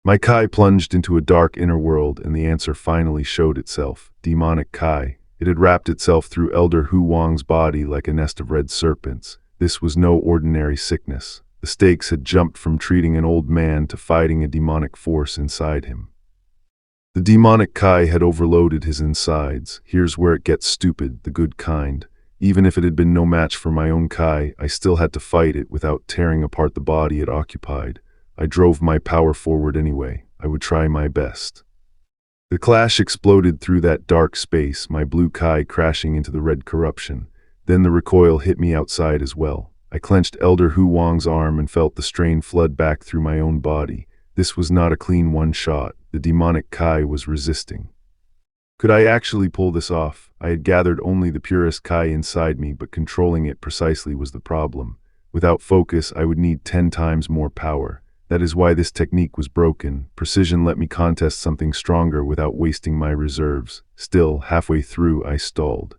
My kai plunged into a dark inner world, and the answer finally showed itself: demonic kai. It had wrapped itself through Elder Huang's body like a nest of red serpents. This was no ordinary sickness. The stakes had jumped from treating an old man to fighting a demonic force inside him. The demonic kai had overloaded his insides. Here's where it gets stupid, the good kind. Even if it had been no match for my own kai, I still had to fight it without tearing apart the body it occupied. I drove my power forward anyway. I would try my best. The clash exploded through that dark space, my blue kai crashing into the red corruption. Then the recoil hit me outside as well. I clenched Elder Huang's arm and felt the strain flood back through my own body. This was not a clean one-shot. The demonic kai was resisting. Could I actually pull this off? I had gathered only the purest kai inside me, but controlling it precisely was the problem. Without focus, I would need 10 times more power. That is why this technique was broken. Precision let me contest something stronger without wasting my reserves. Still, halfway through, I stalled.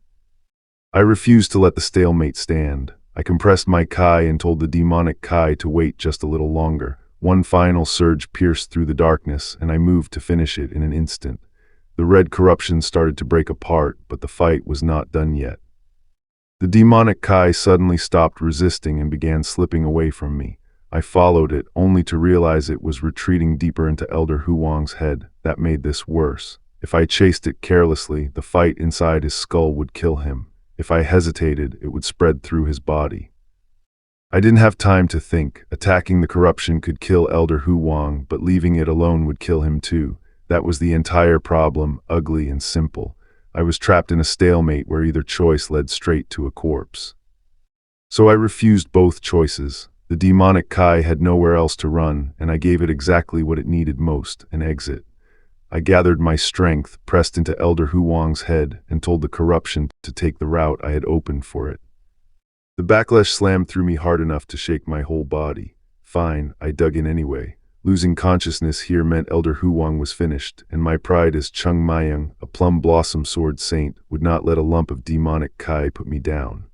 I refused to let the stalemate stand. I compressed my kai and told the demonic kai to wait just a little longer. One final surge pierced through the darkness, and I moved to finish it in an instant. The red corruption started to break apart, but the fight was not done yet. The demonic kai suddenly stopped resisting and began slipping away from me. I followed it, only to realize it was retreating deeper into Elder Huang's head. That made this worse. If I chased it carelessly, the fight inside his skull would kill him. If I hesitated, it would spread through his body. I didn't have time to think. Attacking the corruption could kill Elder Huang, but leaving it alone would kill him too. That was the entire problem, ugly and simple. I was trapped in a stalemate where either choice led straight to a corpse. So I refused both choices. The demonic kai had nowhere else to run, and I gave it exactly what it needed most: an exit. I gathered my strength, pressed into Elder Huang's head, and told the corruption to take the route I had opened for it. The backlash slammed through me hard enough to shake my whole body. Fine, I dug in anyway. Losing consciousness here meant Elder Huang was finished, and my pride as Chung Mayang, a plum blossom sword saint, would not let a lump of demonic kai put me down.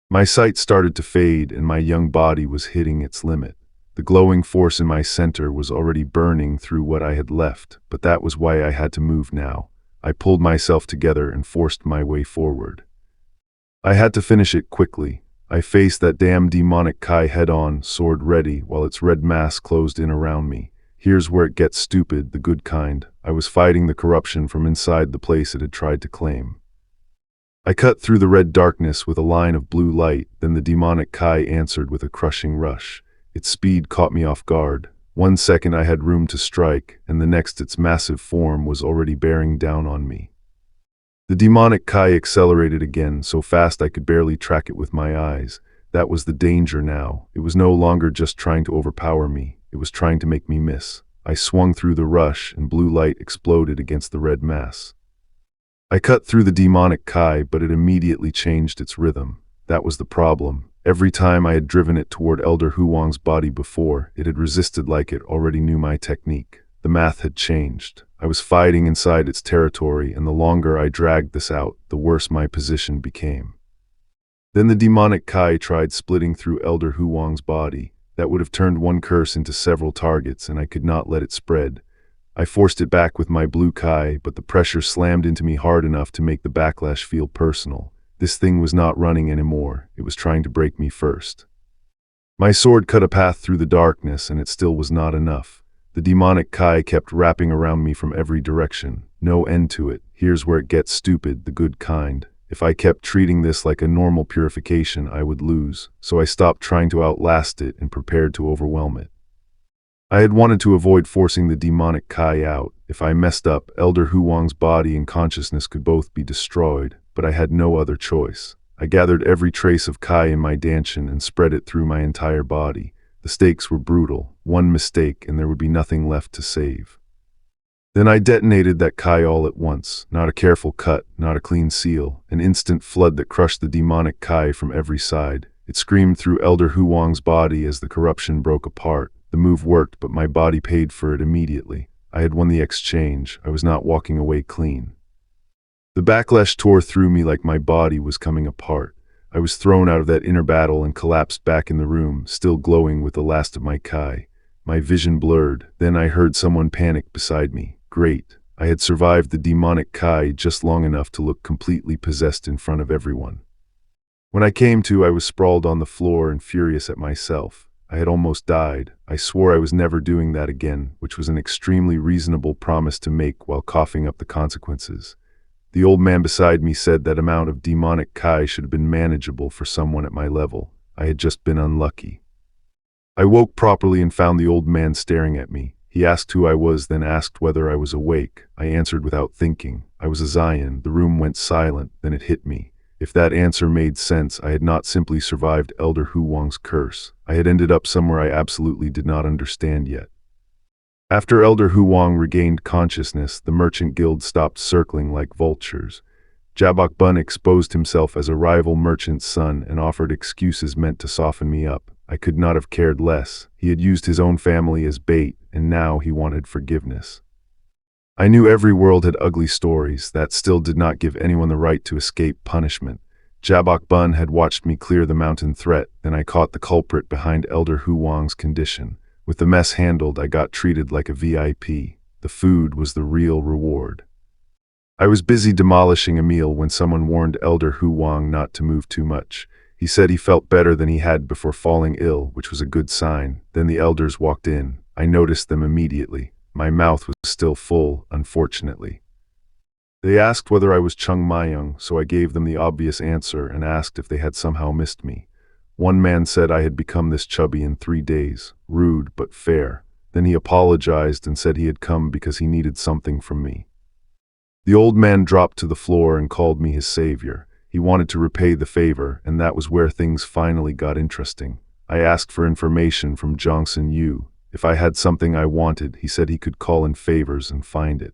My sight started to fade, and my young body was hitting its limit. The glowing force in my center was already burning through what I had left, but that was why I had to move now. I pulled myself together and forced my way forward. I had to finish it quickly. I faced that damn demonic kai head-on, sword ready, while its red mass closed in around me. Here's where it gets stupid, the good kind. I was fighting the corruption from inside the place it had tried to claim. I cut through the red darkness with a line of blue light, then the demonic kai answered with a crushing rush. Its speed caught me off guard. 1 second I had room to strike, and the next its massive form was already bearing down on me. The demonic kai accelerated again, so fast I could barely track it with my eyes. That was the danger now. It was no longer just trying to overpower me. It was trying to make me miss. I swung through the rush, and blue light exploded against the red mass. I cut through the demonic Kai, but it immediately changed its rhythm. That was the problem. Every time I had driven it toward Elder Huang's body before, it had resisted like it already knew my technique. The math had changed. I was fighting inside its territory, and the longer I dragged this out, the worse my position became. Then the demonic Kai tried splitting through Elder Huang's body. That would have turned one curse into several targets, and I could not let it spread. I forced it back with my blue Kai, but the pressure slammed into me hard enough to make the backlash feel personal. This thing was not running anymore. It was trying to break me first. My sword cut a path through the darkness, and it still was not enough. The demonic Kai kept wrapping around me from every direction. No end to it. Here's where it gets stupid, the good kind. If I kept treating this like a normal purification, I would lose, so I stopped trying to outlast it and prepared to overwhelm it. I had wanted to avoid forcing the demonic Kai out. If I messed up, Elder Huang's body and consciousness could both be destroyed, but I had no other choice. I gathered every trace of Kai in my dantian and spread it through my entire body. The stakes were brutal. One mistake and there would be nothing left to save. Then I detonated that Kai all at once. Not a careful cut, not a clean seal. An instant flood that crushed the demonic Kai from every side. It screamed through Elder Huang's body as the corruption broke apart. The move worked, but my body paid for it immediately. I had won the exchange. I was not walking away clean. The backlash tore through me like my body was coming apart. I was thrown out of that inner battle and collapsed back in the room, still glowing with the last of my Kai. My vision blurred. Then I heard someone panic beside me. Great. I had survived the demonic Kai just long enough to look completely possessed in front of everyone. When I came to, I was sprawled on the floor and furious at myself. I had almost died. I swore I was never doing that again, which was an extremely reasonable promise to make while coughing up the consequences. The old man beside me said that amount of demonic Kai should have been manageable for someone at my level. I had just been unlucky. I woke properly and found the old man staring at me. He asked who I was, then asked whether I was awake. I answered without thinking. I was a Zion. The room went silent, then it hit me. If that answer made sense, I had not simply survived Elder Huang's curse. I had ended up somewhere I absolutely did not understand yet. After Elder Huang regained consciousness, the merchant guild stopped circling like vultures. Jabok Bun exposed himself as a rival merchant's son and offered excuses meant to soften me up. I could not have cared less. He had used his own family as bait, and now he wanted forgiveness. I knew every world had ugly stories. That still did not give anyone the right to escape punishment. Jabok Bun had watched me clear the mountain threat, then I caught the culprit behind Elder Huang's condition. With the mess handled, I got treated like a VIP. The food was the real reward. I was busy demolishing a meal when someone warned Elder Huang not to move too much. He said he felt better than he had before falling ill, which was a good sign. Then the elders walked in. I noticed them immediately. My mouth was still full, unfortunately. They asked whether I was Chung Mayung, so I gave them the obvious answer and asked if they had somehow missed me. One man said I had become this chubby in 3 days. Rude, but fair. Then he apologized and said he had come because he needed something from me. The old man dropped to the floor and called me his savior. He wanted to repay the favor, and that was where things finally got interesting. I asked for information from Jongsun Yu. If I had something I wanted, he said he could call in favors and find it.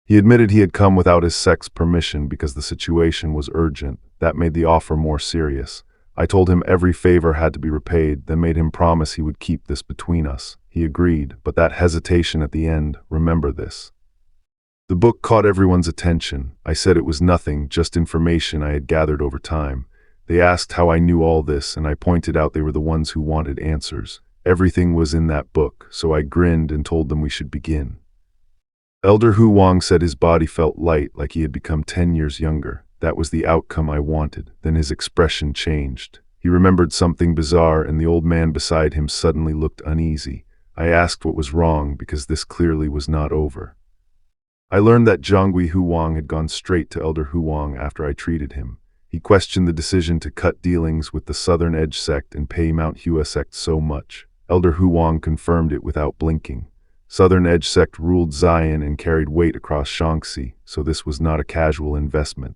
He admitted he had come without his sect's permission because the situation was urgent. That made the offer more serious. I told him every favor had to be repaid, then made him promise he would keep this between us. He agreed, but that hesitation at the end, remember this. The book caught everyone's attention. I said it was nothing, just information I had gathered over time. They asked how I knew all this, and I pointed out they were the ones who wanted answers. Everything was in that book, so I grinned and told them we should begin. Elder Huang said his body felt light, like he had become 10 years younger. That was the outcome I wanted. Then his expression changed. He remembered something bizarre, and the old man beside him suddenly looked uneasy. I asked what was wrong, because this clearly was not over. I learned that Zhonghui Huang had gone straight to Elder Huang after I treated him. He questioned the decision to cut dealings with the Southern Edge sect and pay Mount Hua Sect so much. Elder Huang confirmed it without blinking. Southern Edge sect ruled Zion and carried weight across Shaanxi, so this was not a casual investment.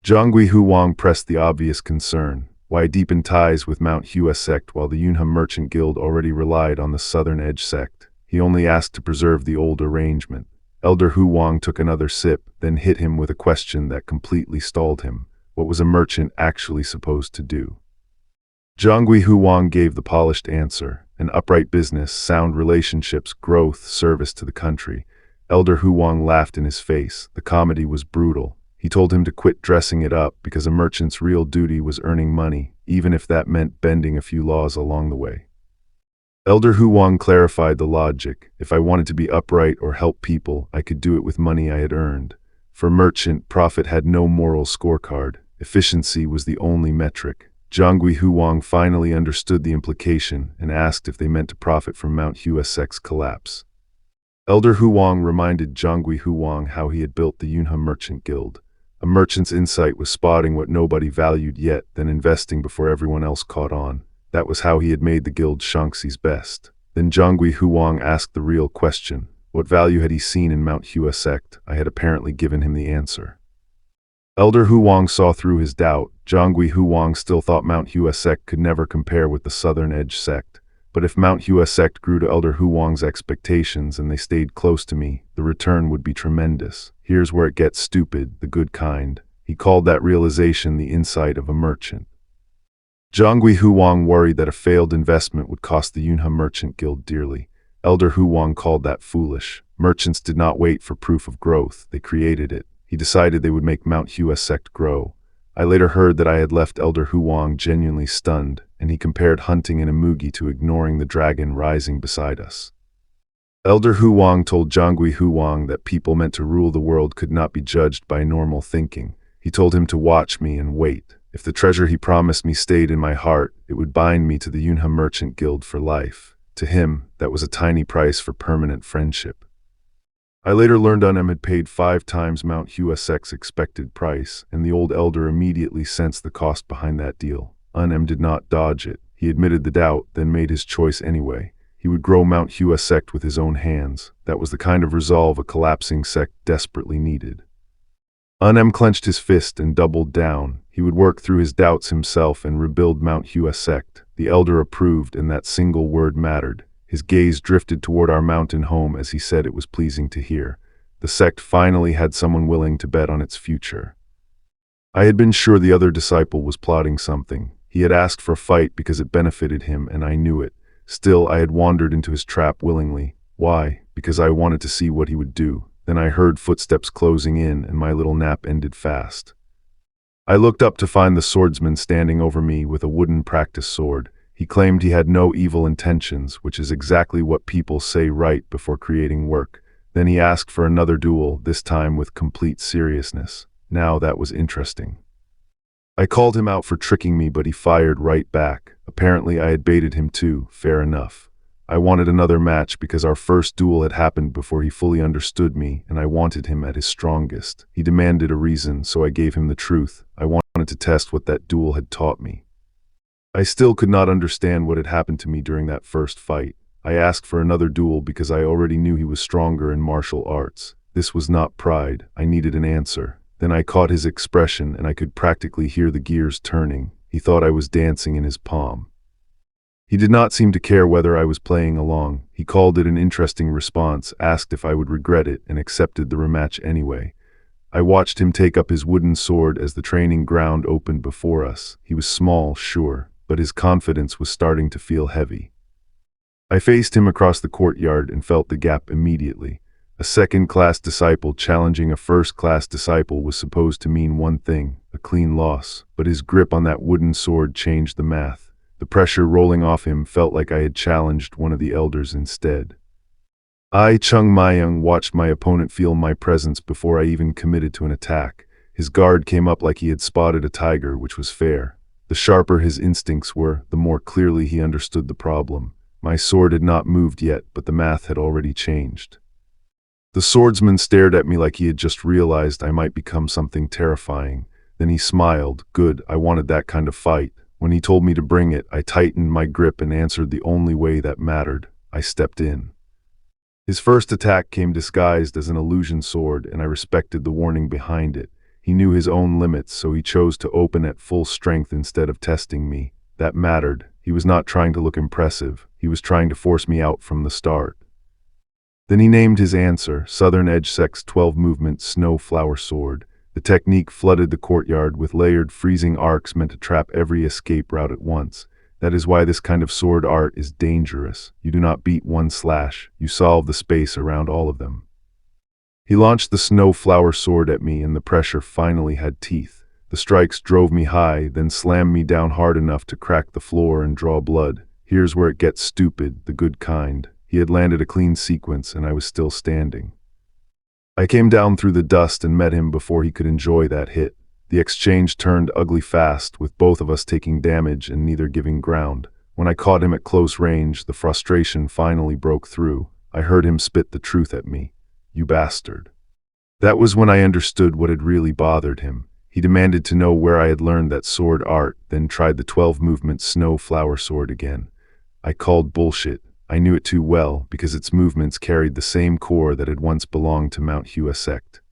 Zhonghui Huang pressed the obvious concern. Why deepen ties with Mount Hua Sect while the Yunhe Merchant Guild already relied on the Southern Edge sect? He only asked to preserve the old arrangement. Elder Hu Wang took another sip, then hit him with a question that completely stalled him. What was a merchant actually supposed to do? Zhangui Hu Wang gave the polished answer: an upright business, sound relationships, growth, service to the country. Elder Hu Wang laughed in his face. The comedy was brutal. He told him to quit dressing it up because a merchant's real duty was earning money, even if that meant bending a few laws along the way. Elder Hu Wang clarified the logic. If I wanted to be upright or help people, I could do it with money I had earned. For merchant, profit had no moral scorecard. Efficiency was the only metric. Zhangui Hu Wang finally understood the implication and asked if they meant to profit from Mount Hua Sect's collapse. Elder Hu Wang reminded Zhangui Hu Wang how he had built the Yunhe Merchant Guild. A merchant's insight was spotting what nobody valued yet, then investing before everyone else caught on. That was how he had made the guild Shaanxi's best. Then Zhangui Hu Wang asked the real question. What value had he seen in Mount Hua Sect? I had apparently given him the answer. Elder Hu Wang saw through his doubt. Zhangui Hu Wang still thought Mount Hua Sect could never compare with the Southern Edge Sect. But if Mount Hua Sect grew to Elder Hu Wang's expectations and they stayed close to me, the return would be tremendous. Here's where it gets stupid, the good kind. He called that realization the insight of a merchant. Zhangui Hu Wang worried that a failed investment would cost the Yunhe Merchant Guild dearly. Elder Hu Wang called that foolish. Merchants did not wait for proof of growth, they created it. He decided they would make Mount Hua Sect grow. I later heard that I had left Elder Hu Wang genuinely stunned, and he compared hunting in a mugi to ignoring the dragon rising beside us. Elder Hu Wang told Zhangui Hu Wang that people meant to rule the world could not be judged by normal thinking. He told him to watch me and wait. If the treasure he promised me stayed in my heart, it would bind me to the Yunhe Merchant Guild for life. To him, that was a tiny price for permanent friendship. I later learned Unem had paid 5 times Mount Hua Sect's expected price, and the old elder immediately sensed the cost behind that deal. Unem did not dodge it. He admitted the doubt, then made his choice anyway. He would grow Mount Hua Sect with his own hands. That was the kind of resolve a collapsing sect desperately needed. Unem clenched his fist and doubled down. He would work through his doubts himself and rebuild Mount Hua Sect. The elder approved, and that single word mattered. His gaze drifted toward our mountain home as he said it was pleasing to hear. The sect finally had someone willing to bet on its future. I had been sure the other disciple was plotting something. He had asked for a fight because it benefited him, and I knew it. Still, I had wandered into his trap willingly. Why? Because I wanted to see what he would do. Then I heard footsteps closing in, and my little nap ended fast. I looked up to find the swordsman standing over me with a wooden practice sword. He claimed he had no evil intentions, which is exactly what people say right before creating work. Then he asked for another duel, this time with complete seriousness. Now that was interesting. I called him out for tricking me, but he fired right back. Apparently I had baited him too. Fair enough. I wanted another match because our first duel had happened before he fully understood me, and I wanted him at his strongest. He demanded a reason, so I gave him the truth. I wanted to test what that duel had taught me. I still could not understand what had happened to me during that first fight. I asked for another duel because I already knew he was stronger in martial arts. This was not pride. I needed an answer. Then I caught his expression, and I could practically hear the gears turning. He thought I was dancing in his palm. He did not seem to care whether I was playing along. He called it an interesting response, asked if I would regret it, and accepted the rematch anyway. I watched him take up his wooden sword as the training ground opened before us. He was small, sure, but his confidence was starting to feel heavy. I faced him across the courtyard and felt the gap immediately. A second-class disciple challenging a first-class disciple was supposed to mean one thing, a clean loss, but his grip on that wooden sword changed the math. The pressure rolling off him felt like I had challenged one of the elders instead. I, Chung Mayung, watched my opponent feel my presence before I even committed to an attack. His guard came up like he had spotted a tiger, which was fair. The sharper his instincts were, the more clearly he understood the problem. My sword had not moved yet, but the math had already changed. The swordsman stared at me like he had just realized I might become something terrifying. Then he smiled. Good, I wanted that kind of fight. When he told me to bring it, I tightened my grip and answered the only way that mattered. I stepped in. His first attack came disguised as an illusion sword, and I respected the warning behind it. He knew his own limits, so he chose to open at full strength instead of testing me. That mattered. He was not trying to look impressive. He was trying to force me out from the start. Then he named his answer, Southern Edge Sect's 12-movement Snow Flower Sword. The technique flooded the courtyard with layered freezing arcs meant to trap every escape route at once. That is why this kind of sword art is dangerous. You do not beat one slash, you solve the space around all of them. He launched the Snow Flower Sword at me, and the pressure finally had teeth. The strikes drove me high, then slammed me down hard enough to crack the floor and draw blood. Here's where it gets stupid, the good kind. He had landed a clean sequence, and I was still standing. I came down through the dust and met him before he could enjoy that hit. The exchange turned ugly fast, with both of us taking damage and neither giving ground. When I caught him at close range, the frustration finally broke through. I heard him spit the truth at me. "You bastard." That was when I understood what had really bothered him. He demanded to know where I had learned that sword art, then tried the 12-movement Snow Flower Sword again. I called bullshit. I knew it too well, because its movements carried the same core that had once belonged to Mount Hua Sect.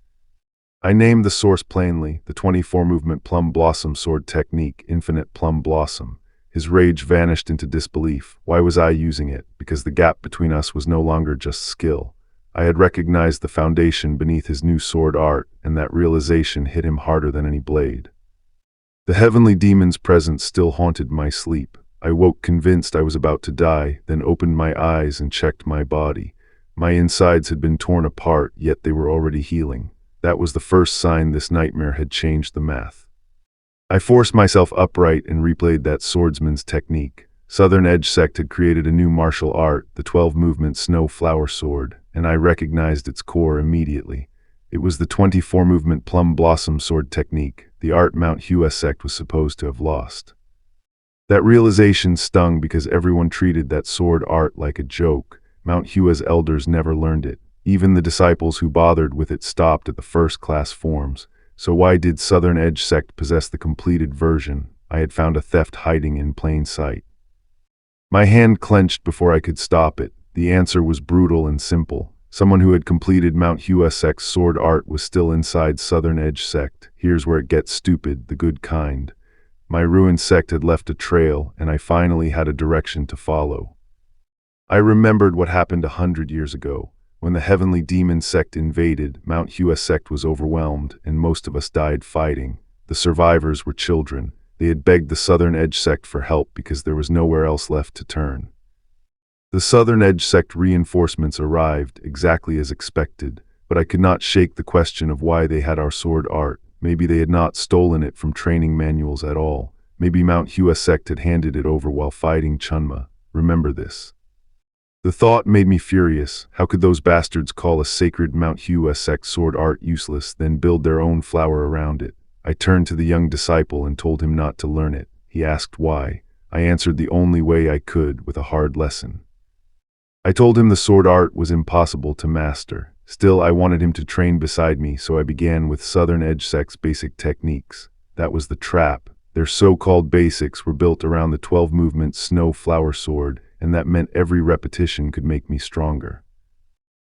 I named the source plainly, the 24-movement Plum Blossom Sword technique, Infinite Plum Blossom. His rage vanished into disbelief. Why was I using it? Because the gap between us was no longer just skill. I had recognized the foundation beneath his new sword art, and that realization hit him harder than any blade. The heavenly demon's presence still haunted my sleep. I woke convinced I was about to die, then opened my eyes and checked my body. My insides had been torn apart, yet they were already healing. That was the first sign this nightmare had changed the math. I forced myself upright and replayed that swordsman's technique. Southern Edge Sect had created a new martial art, the 12-movement Snow Flower Sword, and I recognized its core immediately. It was the 24-movement Plum Blossom Sword technique, the art Mount Hua Sect was supposed to have lost. That realization stung because everyone treated that sword art like a joke. Mount Hua's elders never learned it. Even the disciples who bothered with it stopped at the first-class forms. So why did Southern Edge Sect possess the completed version? I had found a theft hiding in plain sight. My hand clenched before I could stop it. The answer was brutal and simple. Someone who had completed Mount Hua Sect's sword art was still inside Southern Edge Sect. Here's where it gets stupid, the good kind. My ruined sect had left a trail, and I finally had a direction to follow. I remembered what happened 100 years ago. When the heavenly demon sect invaded, Mount Hua Sect was overwhelmed, and most of us died fighting. The survivors were children. They had begged the Southern Edge Sect for help because there was nowhere else left to turn. The Southern Edge Sect reinforcements arrived, exactly as expected, but I could not shake the question of why they had our sword art. Maybe they had not stolen it from training manuals at all. Maybe Mount Hua Sect had handed it over while fighting Chunma. Remember this. The thought made me furious. How could those bastards call a sacred Mount Hua Sect sword art useless, then build their own flower around it? I turned to the young disciple and told him not to learn it. He asked why. I answered the only way I could, with a hard lesson. I told him the sword art was impossible to master. Still, I wanted him to train beside me, so I began with Southern Edge Sect's basic techniques. That was the trap. Their so-called basics were built around the 12-movement Snow Flower Sword, and that meant every repetition could make me stronger.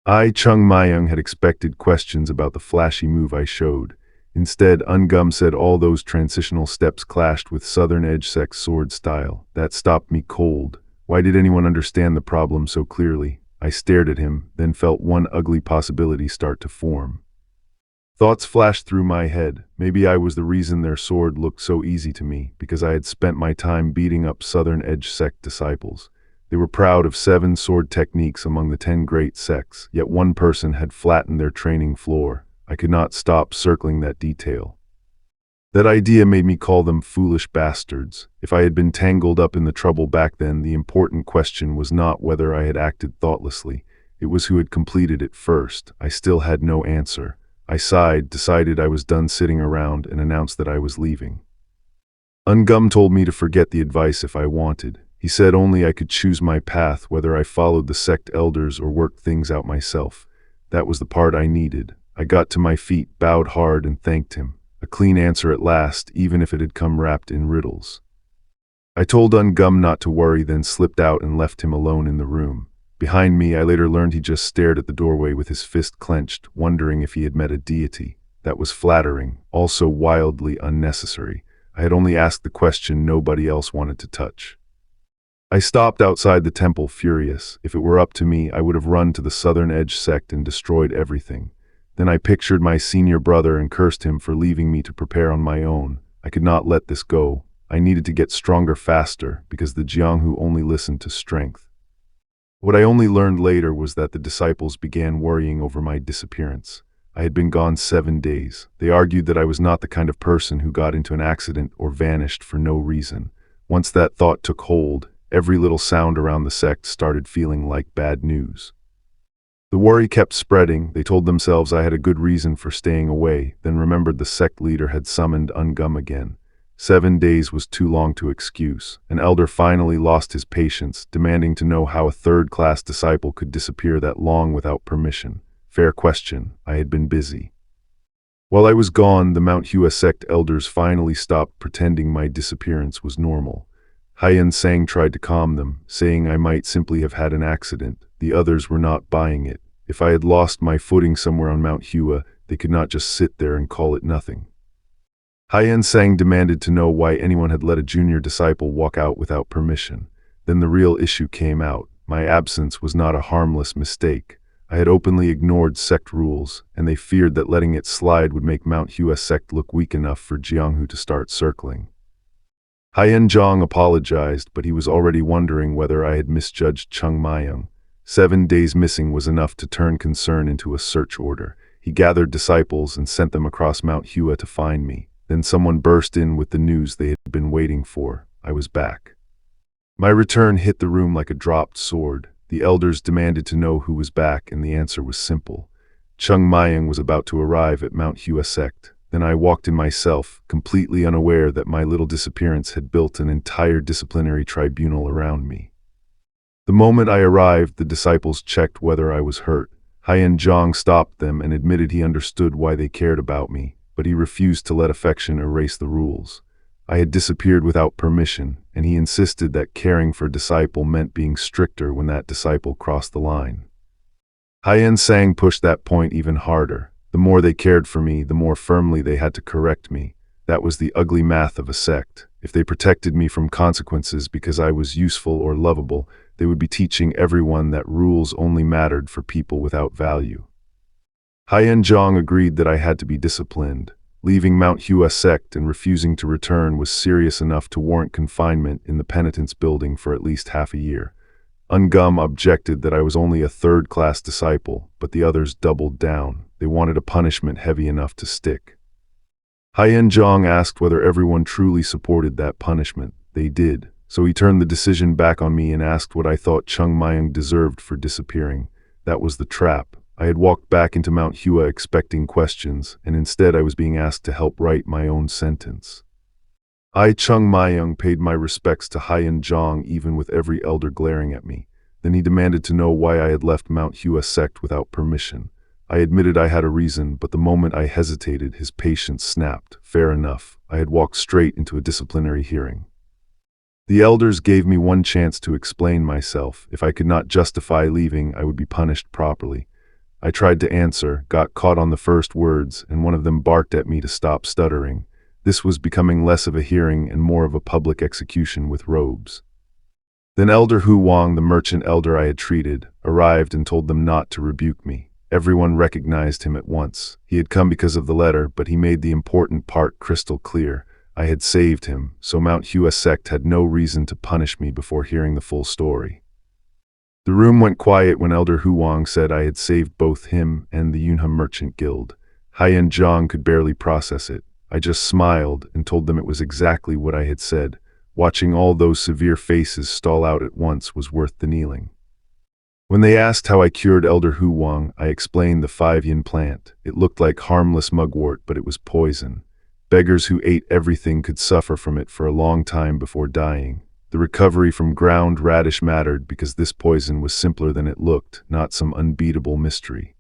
Chung Mayung had expected questions about the flashy move I showed. Instead, Ungum said all those transitional steps clashed with Southern Edge Sect's sword style. That stopped me cold. Why did anyone understand the problem so clearly? I stared at him, then felt one ugly possibility start to form. Thoughts flashed through my head. Maybe I was the reason their sword looked so easy to me, because I had spent my time beating up Southern Edge Sect disciples. They were proud of 7 sword techniques among the 10 great sects, yet one person had flattened their training floor. I could not stop circling that detail. That idea made me call them foolish bastards. If I had been tangled up in the trouble back then, the important question was not whether I had acted thoughtlessly. It was who had completed it first. I still had no answer. I sighed, decided I was done sitting around, and announced that I was leaving. Ungum told me to forget the advice if I wanted. He said only I could choose my path, whether I followed the sect elders or worked things out myself. That was the part I needed. I got to my feet, bowed hard, and thanked him. A clean answer at last, even if it had come wrapped in riddles. I told Ungum not to worry, then slipped out and left him alone in the room. Behind me, I later learned he just stared at the doorway with his fist clenched, wondering if he had met a deity. That was flattering, also wildly unnecessary. I had only asked the question nobody else wanted to touch. I stopped outside the temple furious. If it were up to me, I would have run to the Southern Edge sect and destroyed everything. Then I pictured my senior brother and cursed him for leaving me to prepare on my own. I could not let this go. I needed to get stronger faster, because the Jianghu only listened to strength. What I only learned later was that the disciples began worrying over my disappearance. I had been gone 7 days. They argued that I was not the kind of person who got into an accident or vanished for no reason. Once that thought took hold, every little sound around the sect started feeling like bad news. The worry kept spreading. They told themselves I had a good reason for staying away, then remembered the sect leader had summoned Ungum again. 7 days was too long to excuse. An elder finally lost his patience, demanding to know how a third-class disciple could disappear that long without permission. Fair question. I had been busy. While I was gone, the Mount Hua Sect elders finally stopped pretending my disappearance was normal. Haiyan Sang tried to calm them, saying I might simply have had an accident. The others were not buying it. If I had lost my footing somewhere on Mount Hua, they could not just sit there and call it nothing. Haiyan Sang demanded to know why anyone had let a junior disciple walk out without permission. Then the real issue came out. My absence was not a harmless mistake. I had openly ignored sect rules, and they feared that letting it slide would make Mount Hua Sect look weak enough for Jianghu to start circling. Haiyan Zhang apologized, but he was already wondering whether I had misjudged Cheng Maiyang. 7 days missing was enough to turn concern into a search order. He gathered disciples and sent them across Mount Hua to find me. Then someone burst in with the news they had been waiting for. I was back. My return hit the room like a dropped sword. The elders demanded to know who was back, and the answer was simple. Cheng Maiyang was about to arrive at Mount Hua Sect. Then I walked in myself, completely unaware that my little disappearance had built an entire disciplinary tribunal around me. The moment I arrived, the disciples checked whether I was hurt. Haiyan Zhang stopped them and admitted he understood why they cared about me, but he refused to let affection erase the rules. I had disappeared without permission, and he insisted that caring for a disciple meant being stricter when that disciple crossed the line. Haiyan Sang pushed that point even harder. The more they cared for me, the more firmly they had to correct me. That was the ugly math of a sect. If they protected me from consequences because I was useful or lovable, they would be teaching everyone that rules only mattered for people without value. Haiyan Zhang agreed that I had to be disciplined. Leaving Mount Hua Sect and refusing to return was serious enough to warrant confinement in the penitence building for at least half a year. Ungum objected that I was only a third-class disciple, but the others doubled down. They wanted a punishment heavy enough to stick. Haiyan Zhang asked whether everyone truly supported that punishment. They did, so he turned the decision back on me and asked what I thought Cheng Maiyang deserved for disappearing. That was the trap. I had walked back into Mount Hua expecting questions, and instead I was being asked to help write my own sentence. Cheng Maiyang paid my respects to Haiyan Zhang even with every elder glaring at me. Then he demanded to know why I had left Mount Hua Sect without permission. I admitted I had a reason, but the moment I hesitated, his patience snapped. Fair enough. I had walked straight into a disciplinary hearing. The elders gave me one chance to explain myself. If I could not justify leaving, I would be punished properly. I tried to answer, got caught on the first words, and one of them barked at me to stop stuttering. This was becoming less of a hearing and more of a public execution with robes. Then Elder Hu Wang, the merchant elder I had treated, arrived and told them not to rebuke me. Everyone recognized him at once. He had come because of the letter, but he made the important part crystal clear. I had saved him, so Mount Hua Sect had no reason to punish me before hearing the full story. The room went quiet when Elder Hu Wang said I had saved both him and the Yunhe Merchant Guild. Haiyan Zhang could barely process it. I just smiled and told them it was exactly what I had said. Watching all those severe faces stall out at once was worth the kneeling. When they asked how I cured Elder Hu Wang, I explained the 5-yin plant. It looked like harmless mugwort, but it was poison. Beggars who ate everything could suffer from it for a long time before dying. The recovery from ground radish mattered because this poison was simpler than it looked, not some unbeatable mystery.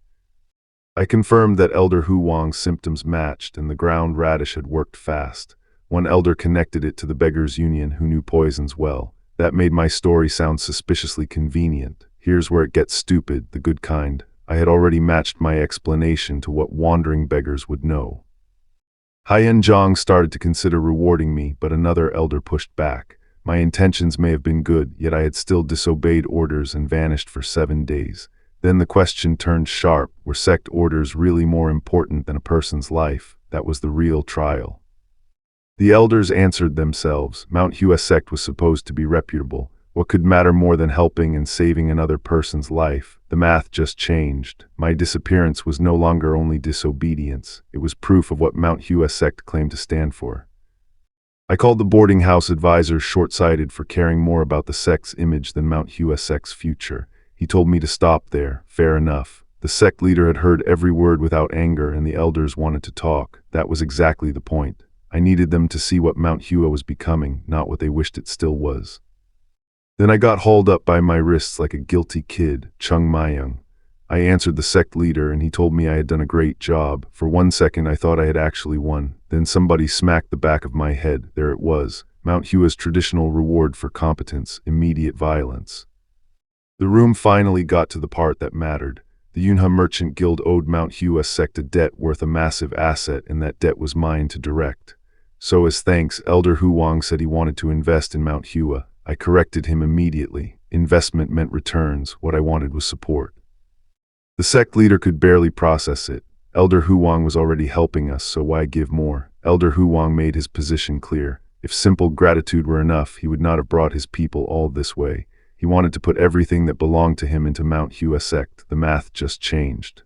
I confirmed that Elder Hu Wang's symptoms matched and the ground radish had worked fast. One elder connected it to the Beggars' Union who knew poisons well. That made my story sound suspiciously convenient. Here's where it gets stupid, the good kind. I had already matched my explanation to what wandering beggars would know. Haiyan Zhang started to consider rewarding me, but another elder pushed back. My intentions may have been good, yet I had still disobeyed orders and vanished for 7 days. Then the question turned sharp. Were sect orders really more important than a person's life? That was the real trial. The elders answered themselves. Mount Hua Sect was supposed to be reputable. What could matter more than helping and saving another person's life? The math just changed. My disappearance was no longer only disobedience. It was proof of what Mount Hua Sect claimed to stand for. I called the boarding house advisor short-sighted for caring more about the sect's image than Mount Hua Sect's future. He told me to stop there. Fair enough. The sect leader had heard every word without anger, and the elders wanted to talk. That was exactly the point. I needed them to see what Mount Hua was becoming, not what they wished it still was. Then I got hauled up by my wrists like a guilty kid, Chung Mayung. I answered the sect leader, and he told me I had done a great job. For 1 second I thought I had actually won. Then somebody smacked the back of my head. There it was. Mount Hua's traditional reward for competence, immediate violence. The room finally got to the part that mattered. The Yunhe Merchant Guild owed Mount Hua Sect a debt worth a massive asset, and that debt was mine to direct. So as thanks, Elder Hu Wang said he wanted to invest in Mount Hua. I corrected him immediately. Investment meant returns. What I wanted was support. The sect leader could barely process it. Elder Hu Wang was already helping us, so why give more? Elder Hu Wang made his position clear. If simple gratitude were enough, he would not have brought his people all this way. He wanted to put everything that belonged to him into Mount Hua Sect. The math just changed.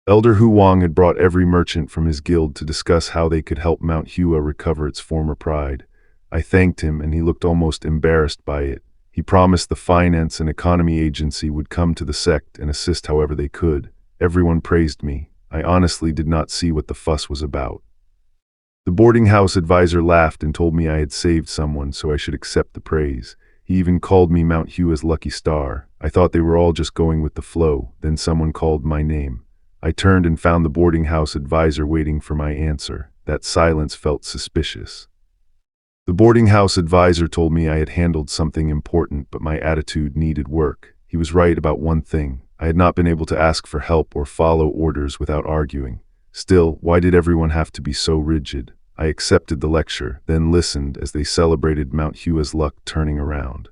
Elder Hu Wang had brought every merchant from his guild to discuss how they could help Mount Hua recover its former pride. I thanked him, and he looked almost embarrassed by it. He promised the Finance and Economy Agency would come to the sect and assist however they could. Everyone praised me. I honestly did not see what the fuss was about. The boarding house advisor laughed and told me I had saved someone, so I should accept the praise. He even called me Mount Hua's lucky star. I thought they were all just going with the flow. Then someone called my name. I turned and found the boarding house advisor waiting for my answer. That silence felt suspicious. The boarding house advisor told me I had handled something important, but my attitude needed work. He was right about one thing. I had not been able to ask for help or follow orders without arguing. Still, why did everyone have to be so rigid? I accepted the lecture, then listened as they celebrated Mount Hua's luck turning around.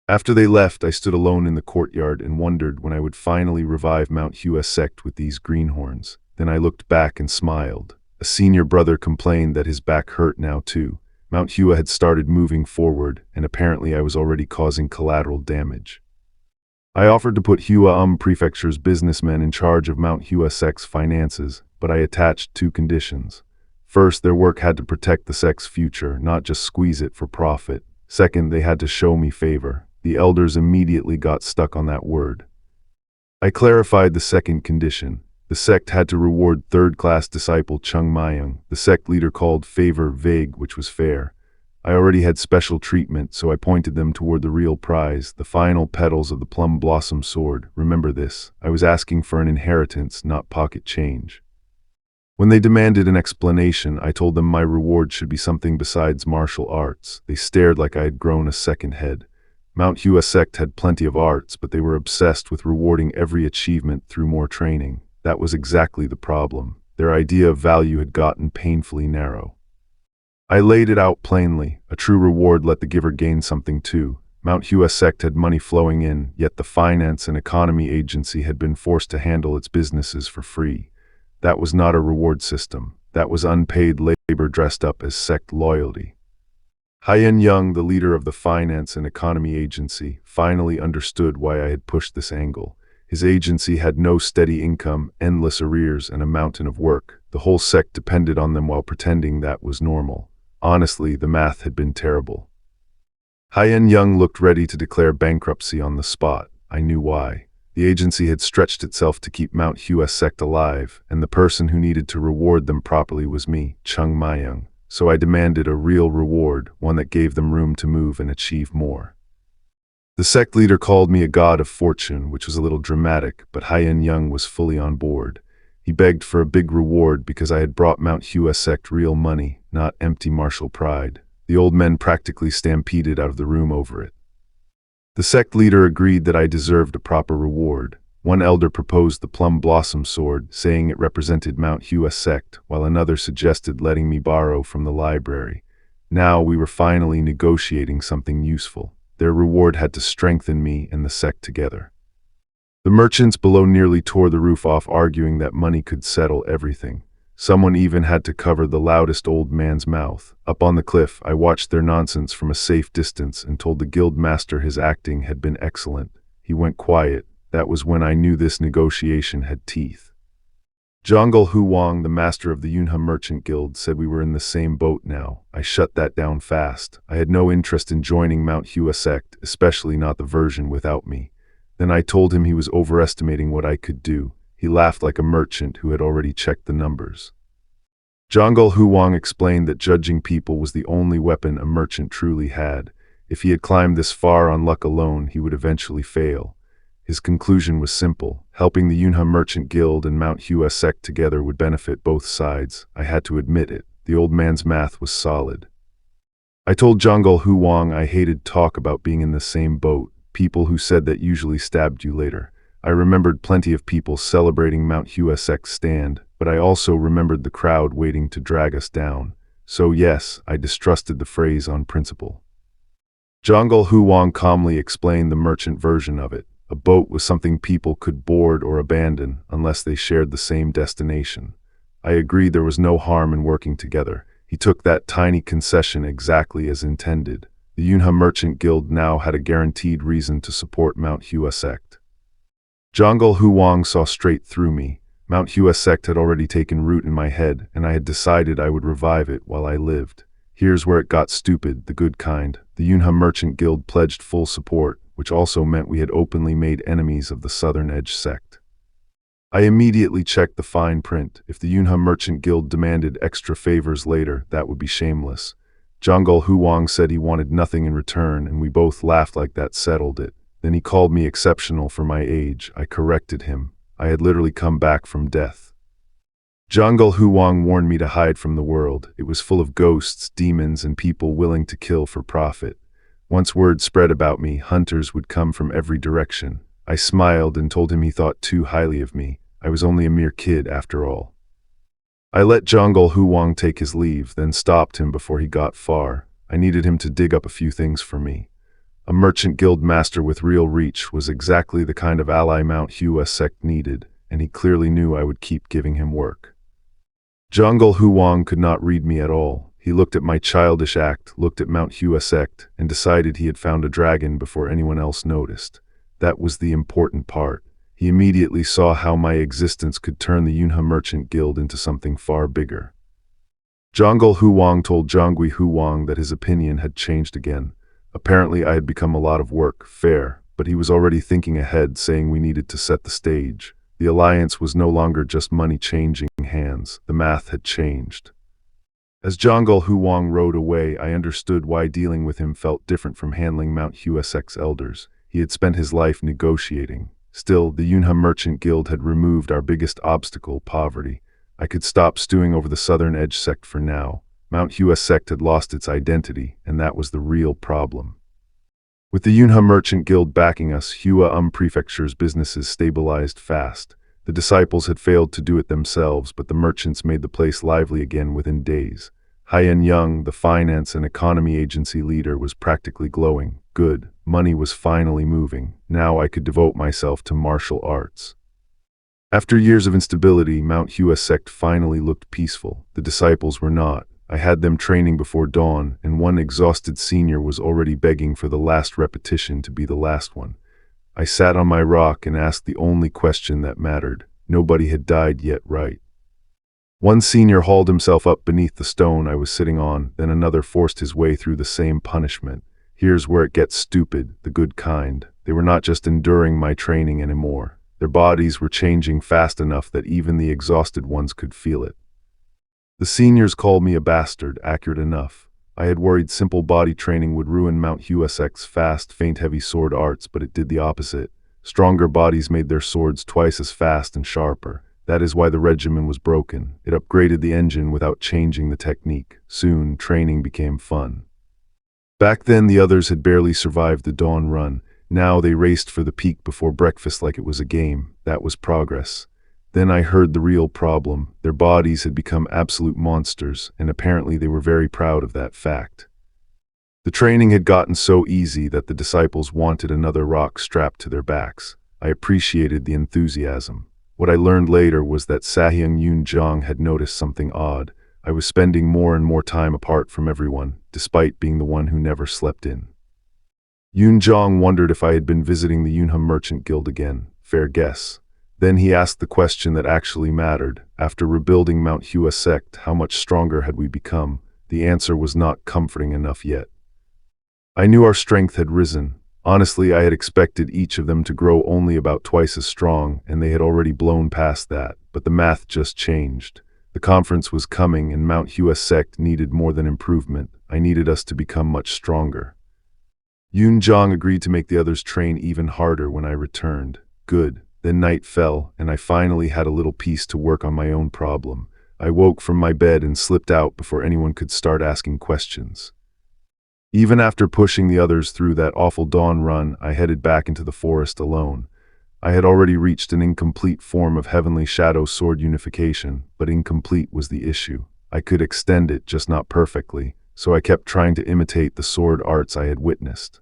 After they left, I stood alone in the courtyard and wondered when I would finally revive Mount Hua Sect with these greenhorns. Then I looked back and smiled. A senior brother complained that his back hurt now too. Mount Hua had started moving forward, and apparently I was already causing collateral damage. I offered to put Hua Prefecture's businessmen in charge of Mount Hua Sect's finances, but I attached 2 conditions. First, their work had to protect the sect's future, not just squeeze it for profit. Second, they had to show me favor. The elders immediately got stuck on that word. I clarified the second condition. The sect had to reward third-class disciple Chung Mayung. The sect leader called favor vague, which was fair. I already had special treatment, so I pointed them toward the real prize, the final petals of the plum blossom sword. Remember this, I was asking for an inheritance, not pocket change. When they demanded an explanation, I told them my reward should be something besides martial arts. They stared like I had grown a second head. Mount Hua Sect had plenty of arts, but they were obsessed with rewarding every achievement through more training. That was exactly the problem. Their idea of value had gotten painfully narrow. I laid it out plainly. A true reward let the giver gain something too. Mount Hua Sect had money flowing in, yet the Finance and Economy Agency had been forced to handle its businesses for free. That was not a reward system. That was unpaid labor dressed up as sect loyalty. Haiyan Young, the leader of the Finance and Economy Agency, finally understood why I had pushed this angle. His agency had no steady income, endless arrears, and a mountain of work. The whole sect depended on them while pretending that was normal. Honestly, the math had been terrible. Haiyan Young looked ready to declare bankruptcy on the spot. I knew why. The agency had stretched itself to keep Mount Hua Sect alive, and the person who needed to reward them properly was me, Chung Mayung. So I demanded a real reward, one that gave them room to move and achieve more. The sect leader called me a god of fortune, which was a little dramatic, but Haiyan Young was fully on board. He begged for a big reward because I had brought Mount Hua Sect real money, not empty martial pride. The old men practically stampeded out of the room over it. The sect leader agreed that I deserved a proper reward. One elder proposed the plum blossom sword, saying it represented Mount Hua Sect, while another suggested letting me borrow from the library. Now we were finally negotiating something useful. Their reward had to strengthen me and the sect together. The merchants below nearly tore the roof off, arguing that money could settle everything. Someone even had to cover the loudest old man's mouth. Up on the cliff, I watched their nonsense from a safe distance and told the guild master his acting had been excellent. He went quiet. That was when I knew this negotiation had teeth. Jongle Huang, the master of the Yunhe Merchant Guild, said we were in the same boat now. I shut that down fast. I had no interest in joining Mount Hua Sect, especially not the version without me. Then I told him he was overestimating what I could do. He laughed like a merchant who had already checked the numbers. Jongle Huang explained that judging people was the only weapon a merchant truly had. If he had climbed this far on luck alone, he would eventually fail. His conclusion was simple. Helping the Yunhe Merchant Guild and Mount Hua Sect together would benefit both sides. I had to admit it. The old man's math was solid. I told Jongle Huang I hated talk about being in the same boat. People who said that usually stabbed you later. I remembered plenty of people celebrating Mount Hua Sect's stand, but I also remembered the crowd waiting to drag us down. So yes, I distrusted the phrase on principle. Jongle Huang calmly explained the merchant version of it. A boat was something people could board or abandon unless they shared the same destination. I agreed there was no harm in working together. He took that tiny concession exactly as intended. The Yunhe Merchant Guild now had a guaranteed reason to support Mount Hua Sect. Jongle Huang saw straight through me. Mount Hua Sect had already taken root in my head, and I had decided I would revive it while I lived. Here's where it got stupid, the good kind. The Yunhe Merchant Guild pledged full support, which also meant we had openly made enemies of the Southern Edge sect. I immediately checked the fine print. If the Yunhe Merchant Guild demanded extra favors later, that would be shameless. Jongle Huang said he wanted nothing in return, and we both laughed like that settled it. Then he called me exceptional for my age. I corrected him. I had literally come back from death. Jongle Huang warned me to hide from the world. It was full of ghosts, demons, and people willing to kill for profit. Once word spread about me, hunters would come from every direction. I smiled and told him he thought too highly of me. I was only a mere kid after all. I let Jongle Huang take his leave, then stopped him before he got far. I needed him to dig up a few things for me. A merchant guild master with real reach was exactly the kind of ally Mount Hua Sect needed, and he clearly knew I would keep giving him work. Jongle Huang could not read me at all. He looked at my childish act, looked at Mount Hua Sect, and decided he had found a dragon before anyone else noticed. That was the important part. He immediately saw how my existence could turn the Yunhe Merchant Guild into something far bigger. Jongle Huang told Jongle Huang that his opinion had changed again. Apparently I had become a lot of work, fair, but he was already thinking ahead, saying we needed to set the stage. The alliance was no longer just money changing hands. The math had changed. As Jongle Huang rode away, I understood why dealing with him felt different from handling Mount Hua Sect's elders. He had spent his life negotiating. Still, the Yunhe Merchant Guild had removed our biggest obstacle, poverty. I could stop stewing over the Southern Edge sect for now. Mount Hua Sect had lost its identity, and that was the real problem. With the Yunhe Merchant Guild backing us, Hua Prefecture's businesses stabilized fast. The disciples had failed to do it themselves, but the merchants made the place lively again within days. Haiyan Young, the finance and economy agency leader, was practically glowing. Good, money was finally moving. Now I could devote myself to martial arts. After years of instability, Mount Hua Sect finally looked peaceful. The disciples were not. I had them training before dawn, and one exhausted senior was already begging for the last repetition to be the last one. I sat on my rock and asked the only question that mattered. Nobody had died yet, right? One senior hauled himself up beneath the stone I was sitting on, then another forced his way through the same punishment. Here's where it gets stupid, the good kind. They were not just enduring my training anymore. Their bodies were changing fast enough that even the exhausted ones could feel it. The seniors called me a bastard, accurate enough. I had worried simple body training would ruin Mount Hua Sect's fast, feint-heavy sword arts, but it did the opposite. Stronger bodies made their swords twice as fast and sharper. That is why the regimen was broken. It upgraded the engine without changing the technique. Soon, training became fun. Back then, the others had barely survived the dawn run. Now they raced for the peak before breakfast like it was a game. That was progress. Then I heard the real problem. Their bodies had become absolute monsters, and apparently they were very proud of that fact. The training had gotten so easy that the disciples wanted another rock strapped to their backs. I appreciated the enthusiasm. What I learned later was that Sahyung Yoon-jong had noticed something odd. I was spending more and more time apart from everyone, despite being the one who never slept in. Yoon-jong wondered if I had been visiting the Yunham Merchant Guild again. Fair guess. Then he asked the question that actually mattered. After rebuilding Mount Hua Sect, how much stronger had we become? The answer was not comforting enough yet. I knew our strength had risen. Honestly, I had expected each of them to grow only about twice as strong, and they had already blown past that, but the math just changed. The conference was coming, and Mount Hua Sect needed more than improvement. I needed us to become much stronger. Yoon-jong agreed to make the others train even harder when I returned. Good. Then night fell, and I finally had a little peace to work on my own problem. I woke from my bed and slipped out before anyone could start asking questions. Even after pushing the others through that awful dawn run, I headed back into the forest alone. I had already reached an incomplete form of Heavenly Shadow Sword unification, but incomplete was the issue. I could extend it, just not perfectly, so I kept trying to imitate the sword arts I had witnessed.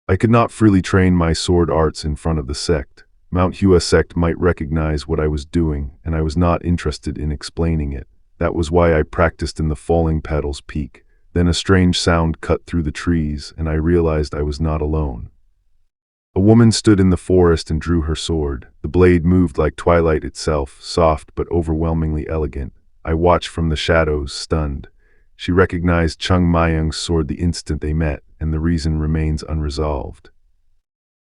I could not freely train my sword arts in front of the sect. Mount Hua Sect might recognize what I was doing, and I was not interested in explaining it. That was why I practiced in the Falling Petals Peak. Then a strange sound cut through the trees, and I realized I was not alone. A woman stood in the forest and drew her sword. The blade moved like twilight itself, soft but overwhelmingly elegant. I watched from the shadows, stunned. She recognized Chung Mayung's sword the instant they met, and the reason remains unresolved.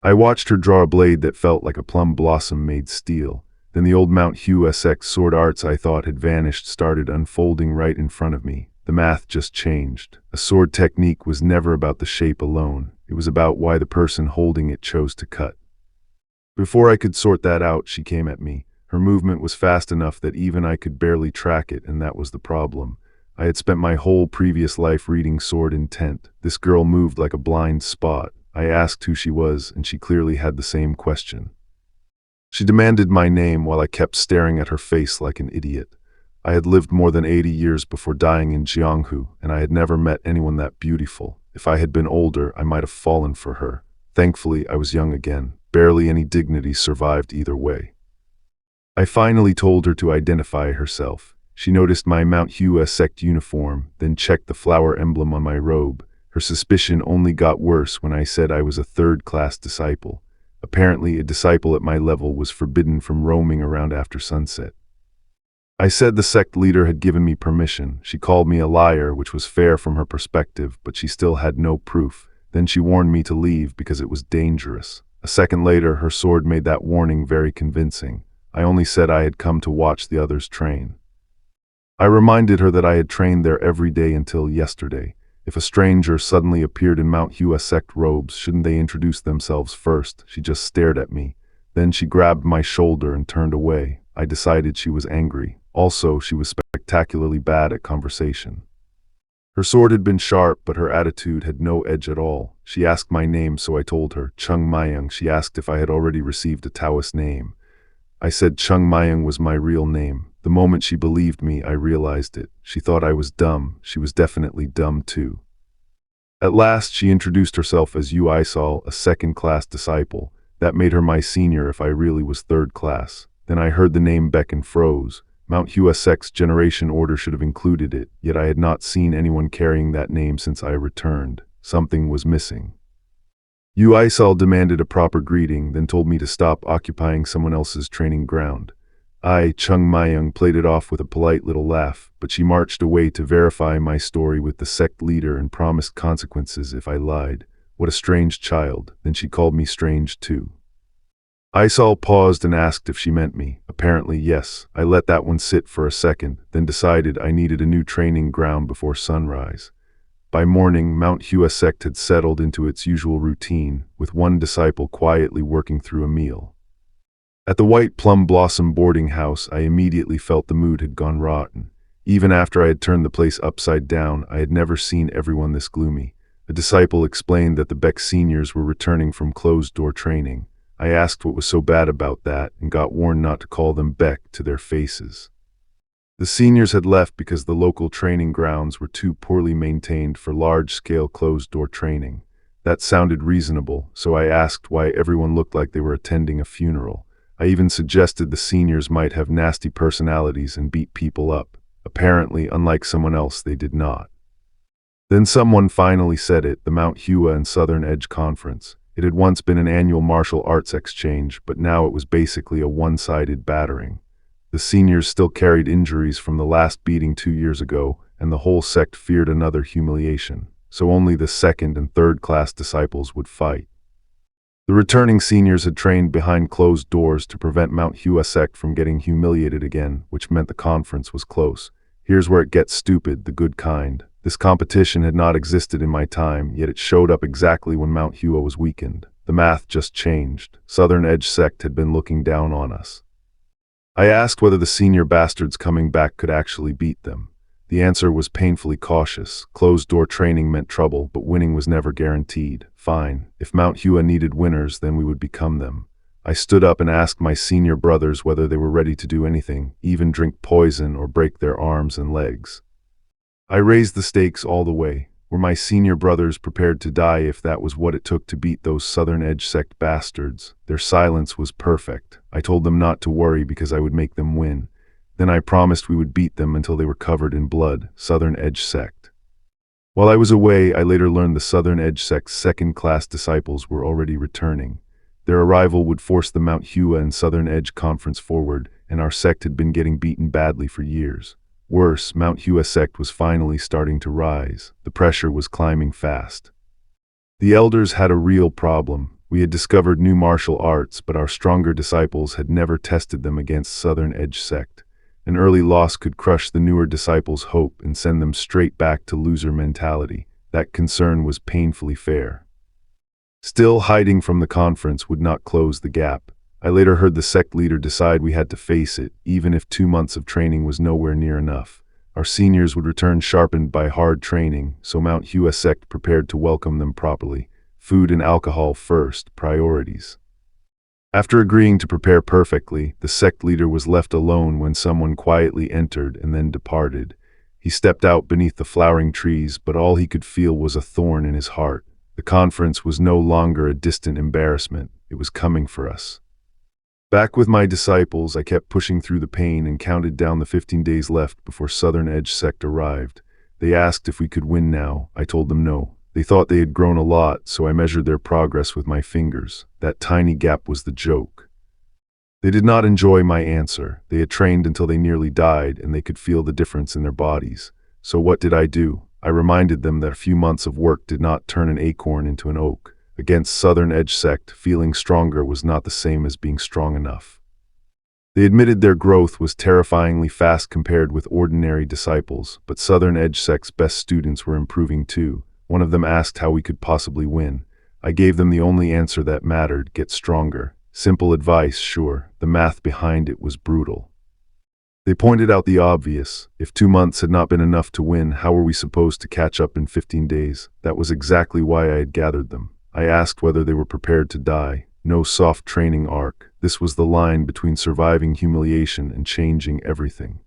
I watched her draw a blade that felt like a plum blossom made steel. Then the old Mount Hua Sect sword arts I thought had vanished started unfolding right in front of me. The math just changed. A sword technique was never about the shape alone. It was about why the person holding it chose to cut. Before I could sort that out, she came at me. Her movement was fast enough that even I could barely track it, and that was the problem. I had spent my whole previous life reading sword intent. This girl moved like a blind spot. I asked who she was, and she clearly had the same question. She demanded my name while I kept staring at her face like an idiot. I had lived more than 80 years before dying in Jianghu, and I had never met anyone that beautiful. If I had been older, I might have fallen for her. Thankfully, I was young again. Barely any dignity survived either way. I finally told her to identify herself. She noticed my Mount Hua Sect uniform, then checked the flower emblem on my robe. Her suspicion only got worse when I said I was a third-class disciple. Apparently, a disciple at my level was forbidden from roaming around after sunset. I said the sect leader had given me permission. She called me a liar, which was fair from her perspective, but she still had no proof. Then she warned me to leave because it was dangerous. A second later, her sword made that warning very convincing. I only said I had come to watch the others train. I reminded her that I had trained there every day until yesterday. If a stranger suddenly appeared in Mount Hua Sect robes, shouldn't they introduce themselves first? She just stared at me. Then she grabbed my shoulder and turned away. I decided she was angry. Also, she was spectacularly bad at conversation. Her sword had been sharp, but her attitude had no edge at all. She asked my name, so I told her, Chung Mayung. She asked if I had already received a Taoist name. I said Chung Mayung was my real name. The moment she believed me, I realized it. She thought I was dumb. She was definitely dumb too. At last, she introduced herself as Yu Isal, a second-class disciple. That made her my senior if I really was third class. Then I heard the name Beck and froze. Mount Hua Sect's generation order should have included it, yet I had not seen anyone carrying that name since I returned. Something was missing. Yu Isal demanded a proper greeting, then told me to stop occupying someone else's training ground. I, Chung Mayung, played it off with a polite little laugh, but she marched away to verify my story with the sect leader and promised consequences if I lied. What a strange child. Then she called me strange too. Isal paused and asked if she meant me. Apparently, yes. I let that one sit for a second, then decided I needed a new training ground before sunrise. By morning, Mount Hua Sect had settled into its usual routine, with one disciple quietly working through a meal. At the White Plum Blossom boarding house, I immediately felt the mood had gone rotten. Even after I had turned the place upside down, I had never seen everyone this gloomy. A disciple explained that the Beck seniors were returning from closed-door training. I asked what was so bad about that and got warned not to call them Beck to their faces. The seniors had left because the local training grounds were too poorly maintained for large-scale closed-door training. That sounded reasonable, so I asked why everyone looked like they were attending a funeral. I even suggested the seniors might have nasty personalities and beat people up. Apparently, unlike someone else, they did not. Then someone finally said it, the Mount Hua and Southern Edge Conference. It had once been an annual martial arts exchange, but now it was basically a one-sided battering. The seniors still carried injuries from the last beating 2 years ago, and the whole sect feared another humiliation, so only the second and third class disciples would fight. The returning seniors had trained behind closed doors to prevent Mount Hua Sect from getting humiliated again, which meant the conference was close. Here's where it gets stupid, the good kind. This competition had not existed in my time, yet it showed up exactly when Mount Hua was weakened. The math just changed. Southern Edge Sect had been looking down on us. I asked whether the senior bastards coming back could actually beat them. The answer was painfully cautious. Closed-door training meant trouble, but winning was never guaranteed. Fine. If Mount Hua needed winners, then we would become them. I stood up and asked my senior brothers whether they were ready to do anything, even drink poison or break their arms and legs. I raised the stakes all the way. Were my senior brothers prepared to die if that was what it took to beat those Southern Edge Sect bastards? Their silence was perfect. I told them not to worry because I would make them win. Then I promised we would beat them until they were covered in blood. Southern Edge Sect. While I was away, I later learned the Southern Edge Sect's second-class disciples were already returning. Their arrival would force the Mount Hua and Southern Edge Conference forward, and our sect had been getting beaten badly for years. Worse, Mount Hua Sect was finally starting to rise. The pressure was climbing fast. The elders had a real problem. We had discovered new martial arts, but our stronger disciples had never tested them against Southern Edge Sect. An early loss could crush the newer disciples' hope and send them straight back to loser mentality. That concern was painfully fair. Still, hiding from the conference would not close the gap. I later heard the sect leader decide we had to face it, even if 2 months of training was nowhere near enough. Our seniors would return sharpened by hard training, so Mount Hua Sect prepared to welcome them properly. Food and alcohol first, priorities. After agreeing to prepare perfectly, the sect leader was left alone when someone quietly entered and then departed. He stepped out beneath the flowering trees, but all he could feel was a thorn in his heart. The conference was no longer a distant embarrassment. It was coming for us. Back with my disciples, I kept pushing through the pain and counted down the 15 days left before Southern Edge Sect arrived. They asked if we could win now. I told them no. They thought they had grown a lot, so I measured their progress with my fingers. That tiny gap was the joke. They did not enjoy my answer. They had trained until they nearly died, and they could feel the difference in their bodies. So what did I do? I reminded them that a few months of work did not turn an acorn into an oak. Against Southern Edge Sect, feeling stronger was not the same as being strong enough. They admitted their growth was terrifyingly fast compared with ordinary disciples, but Southern Edge Sect's best students were improving too. One of them asked how we could possibly win. I gave them the only answer that mattered: get stronger. Simple advice, sure. The math behind it was brutal. They pointed out the obvious. If 2 months had not been enough to win, how were we supposed to catch up in 15 days? That was exactly why I had gathered them. I asked whether they were prepared to die. No soft training arc. This was the line between surviving humiliation and changing everything.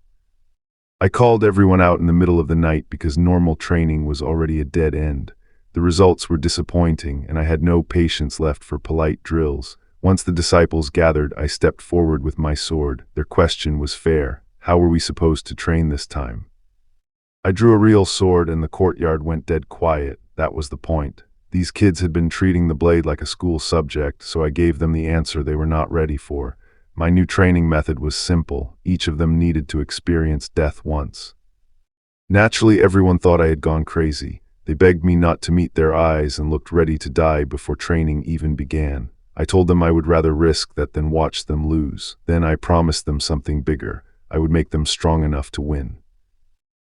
I called everyone out in the middle of the night because normal training was already a dead end. The results were disappointing, and I had no patience left for polite drills. Once the disciples gathered, I stepped forward with my sword. Their question was fair. How were we supposed to train this time? I drew a real sword, and the courtyard went dead quiet. That was the point. These kids had been treating the blade like a school subject, so I gave them the answer they were not ready for. My new training method was simple. Each of them needed to experience death once. Naturally, everyone thought I had gone crazy. They begged me not to meet their eyes and looked ready to die before training even began. I told them I would rather risk that than watch them lose. Then I promised them something bigger. I would make them strong enough to win.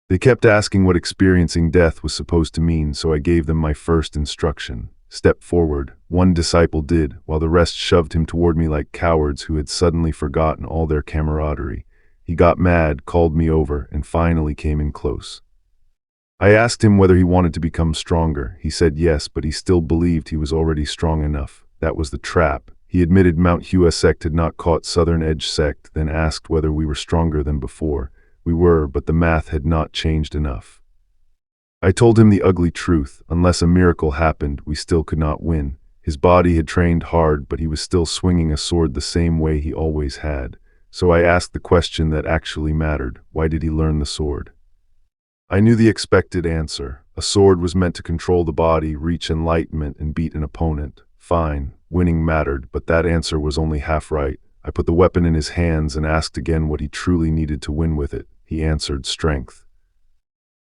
They kept asking what experiencing death was supposed to mean, so I gave them my first instruction. Step forward. One disciple did, while the rest shoved him toward me like cowards who had suddenly forgotten all their camaraderie. He got mad, called me over, and finally came in close. I asked him whether he wanted to become stronger. He said yes, but he still believed he was already strong enough. That was the trap. He admitted Mount Hua Sect had not caught Southern Edge Sect, then asked whether we were stronger than before. We were, but the math had not changed enough. I told him the ugly truth. Unless a miracle happened, we still could not win. His body had trained hard, but he was still swinging a sword the same way he always had. So I asked the question that actually mattered. Why did he learn the sword? I knew the expected answer. A sword was meant to control the body, reach enlightenment, and beat an opponent. Fine, winning mattered, but that answer was only half right. I put the weapon in his hands and asked again what he truly needed to win with it. He answered, strength.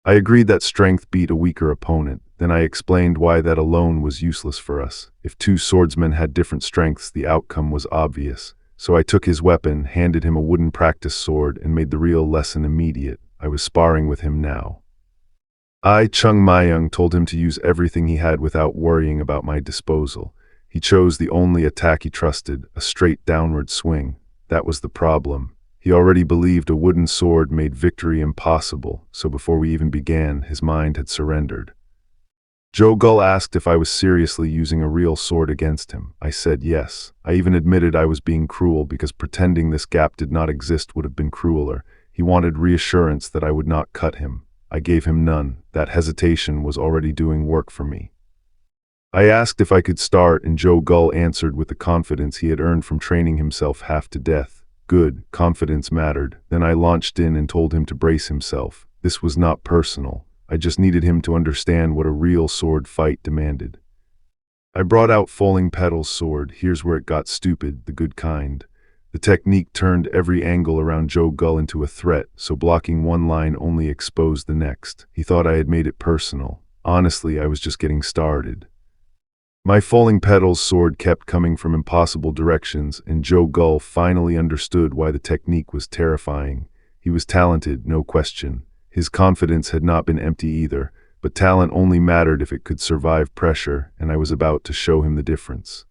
I agreed that strength beat a weaker opponent. Then I explained why that alone was useless for us. If two swordsmen had different strengths, the outcome was obvious. So I took his weapon, handed him a wooden practice sword, and made the real lesson immediate. I was sparring with him now. Chung Mayung told him to use everything he had without worrying about my disposal. He chose the only attack he trusted, a straight downward swing. That was the problem. He already believed a wooden sword made victory impossible, so before we even began, his mind had surrendered. Joe Gull asked if I was seriously using a real sword against him. I said yes. I even admitted I was being cruel because pretending this gap did not exist would have been crueler. He wanted reassurance that I would not cut him. I gave him none. That hesitation was already doing work for me. I asked if I could start, and Joe Gull answered with the confidence he had earned from training himself half to death. Good, confidence mattered. Then I launched in and told him to brace himself. This was not personal. I just needed him to understand what a real sword fight demanded. I brought out Falling Petal's sword. Here's where it got stupid, the good kind. The technique turned every angle around Joe Gull into a threat, so blocking one line only exposed the next. He thought I had made it personal. Honestly, I was just getting started. My Falling Petal's sword kept coming from impossible directions, and Joe Gull finally understood why the technique was terrifying. He was talented, no question. His confidence had not been empty either, but talent only mattered if it could survive pressure, and I was about to show him the difference.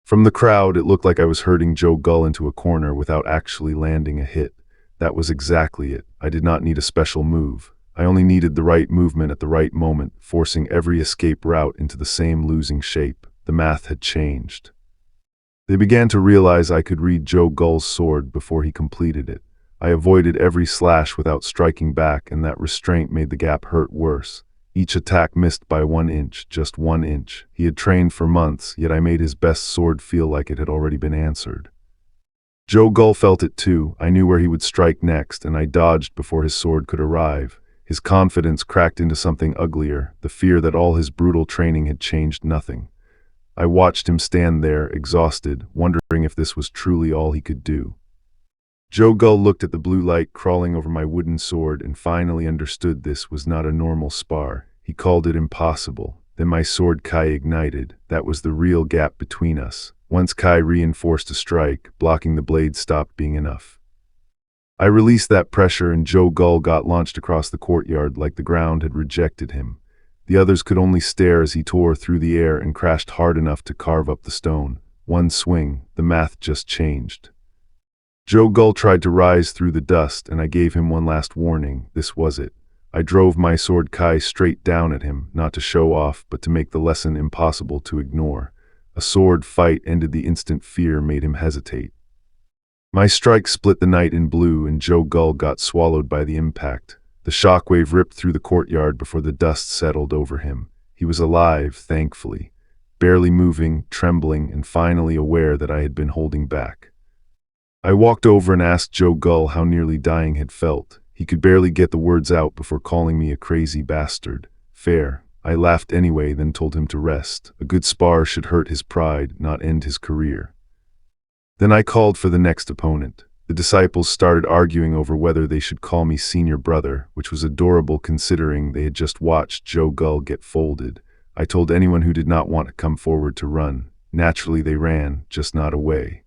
From the crowd, it looked like I was herding Joe Gull into a corner without actually landing a hit. That was exactly it. I did not need a special move. I only needed the right movement at the right moment, forcing every escape route into the same losing shape. The math had changed. They began to realize I could read Joe Gull's sword before he completed it. I avoided every slash without striking back, and that restraint made the gap hurt worse. Each attack missed by 1 inch, just 1 inch. He had trained for months, yet I made his best sword feel like it had already been answered. Joe Gull felt it too. I knew where he would strike next, and I dodged before his sword could arrive. His confidence cracked into something uglier, the fear that all his brutal training had changed nothing. I watched him stand there, exhausted, wondering if this was truly all he could do. Joe Gull looked at the blue light crawling over my wooden sword and finally understood this was not a normal spar. He called it impossible. Then my sword Kai ignited. That was the real gap between us. Once Kai reinforced a strike, blocking the blade stopped being enough. I released that pressure and Joe Gull got launched across the courtyard like the ground had rejected him. The others could only stare as he tore through the air and crashed hard enough to carve up the stone. One swing, the math just changed. Joe Gull tried to rise through the dust, and I gave him one last warning. This was it. I drove my sword Kai straight down at him, not to show off, but to make the lesson impossible to ignore. A sword fight ended the instant fear made him hesitate. My strike split the night in blue, and Joe Gull got swallowed by the impact. The shockwave ripped through the courtyard before the dust settled over him. He was alive, thankfully, barely moving, trembling, and finally aware that I had been holding back. I walked over and asked Joe Gull how nearly dying had felt. He could barely get the words out before calling me a crazy bastard. Fair. I laughed anyway, then told him to rest. A good spar should hurt his pride, not end his career. Then I called for the next opponent. The disciples started arguing over whether they should call me senior brother, which was adorable considering they had just watched Joe Gull get folded. I told anyone who did not want to come forward to run. Naturally they ran, just not away.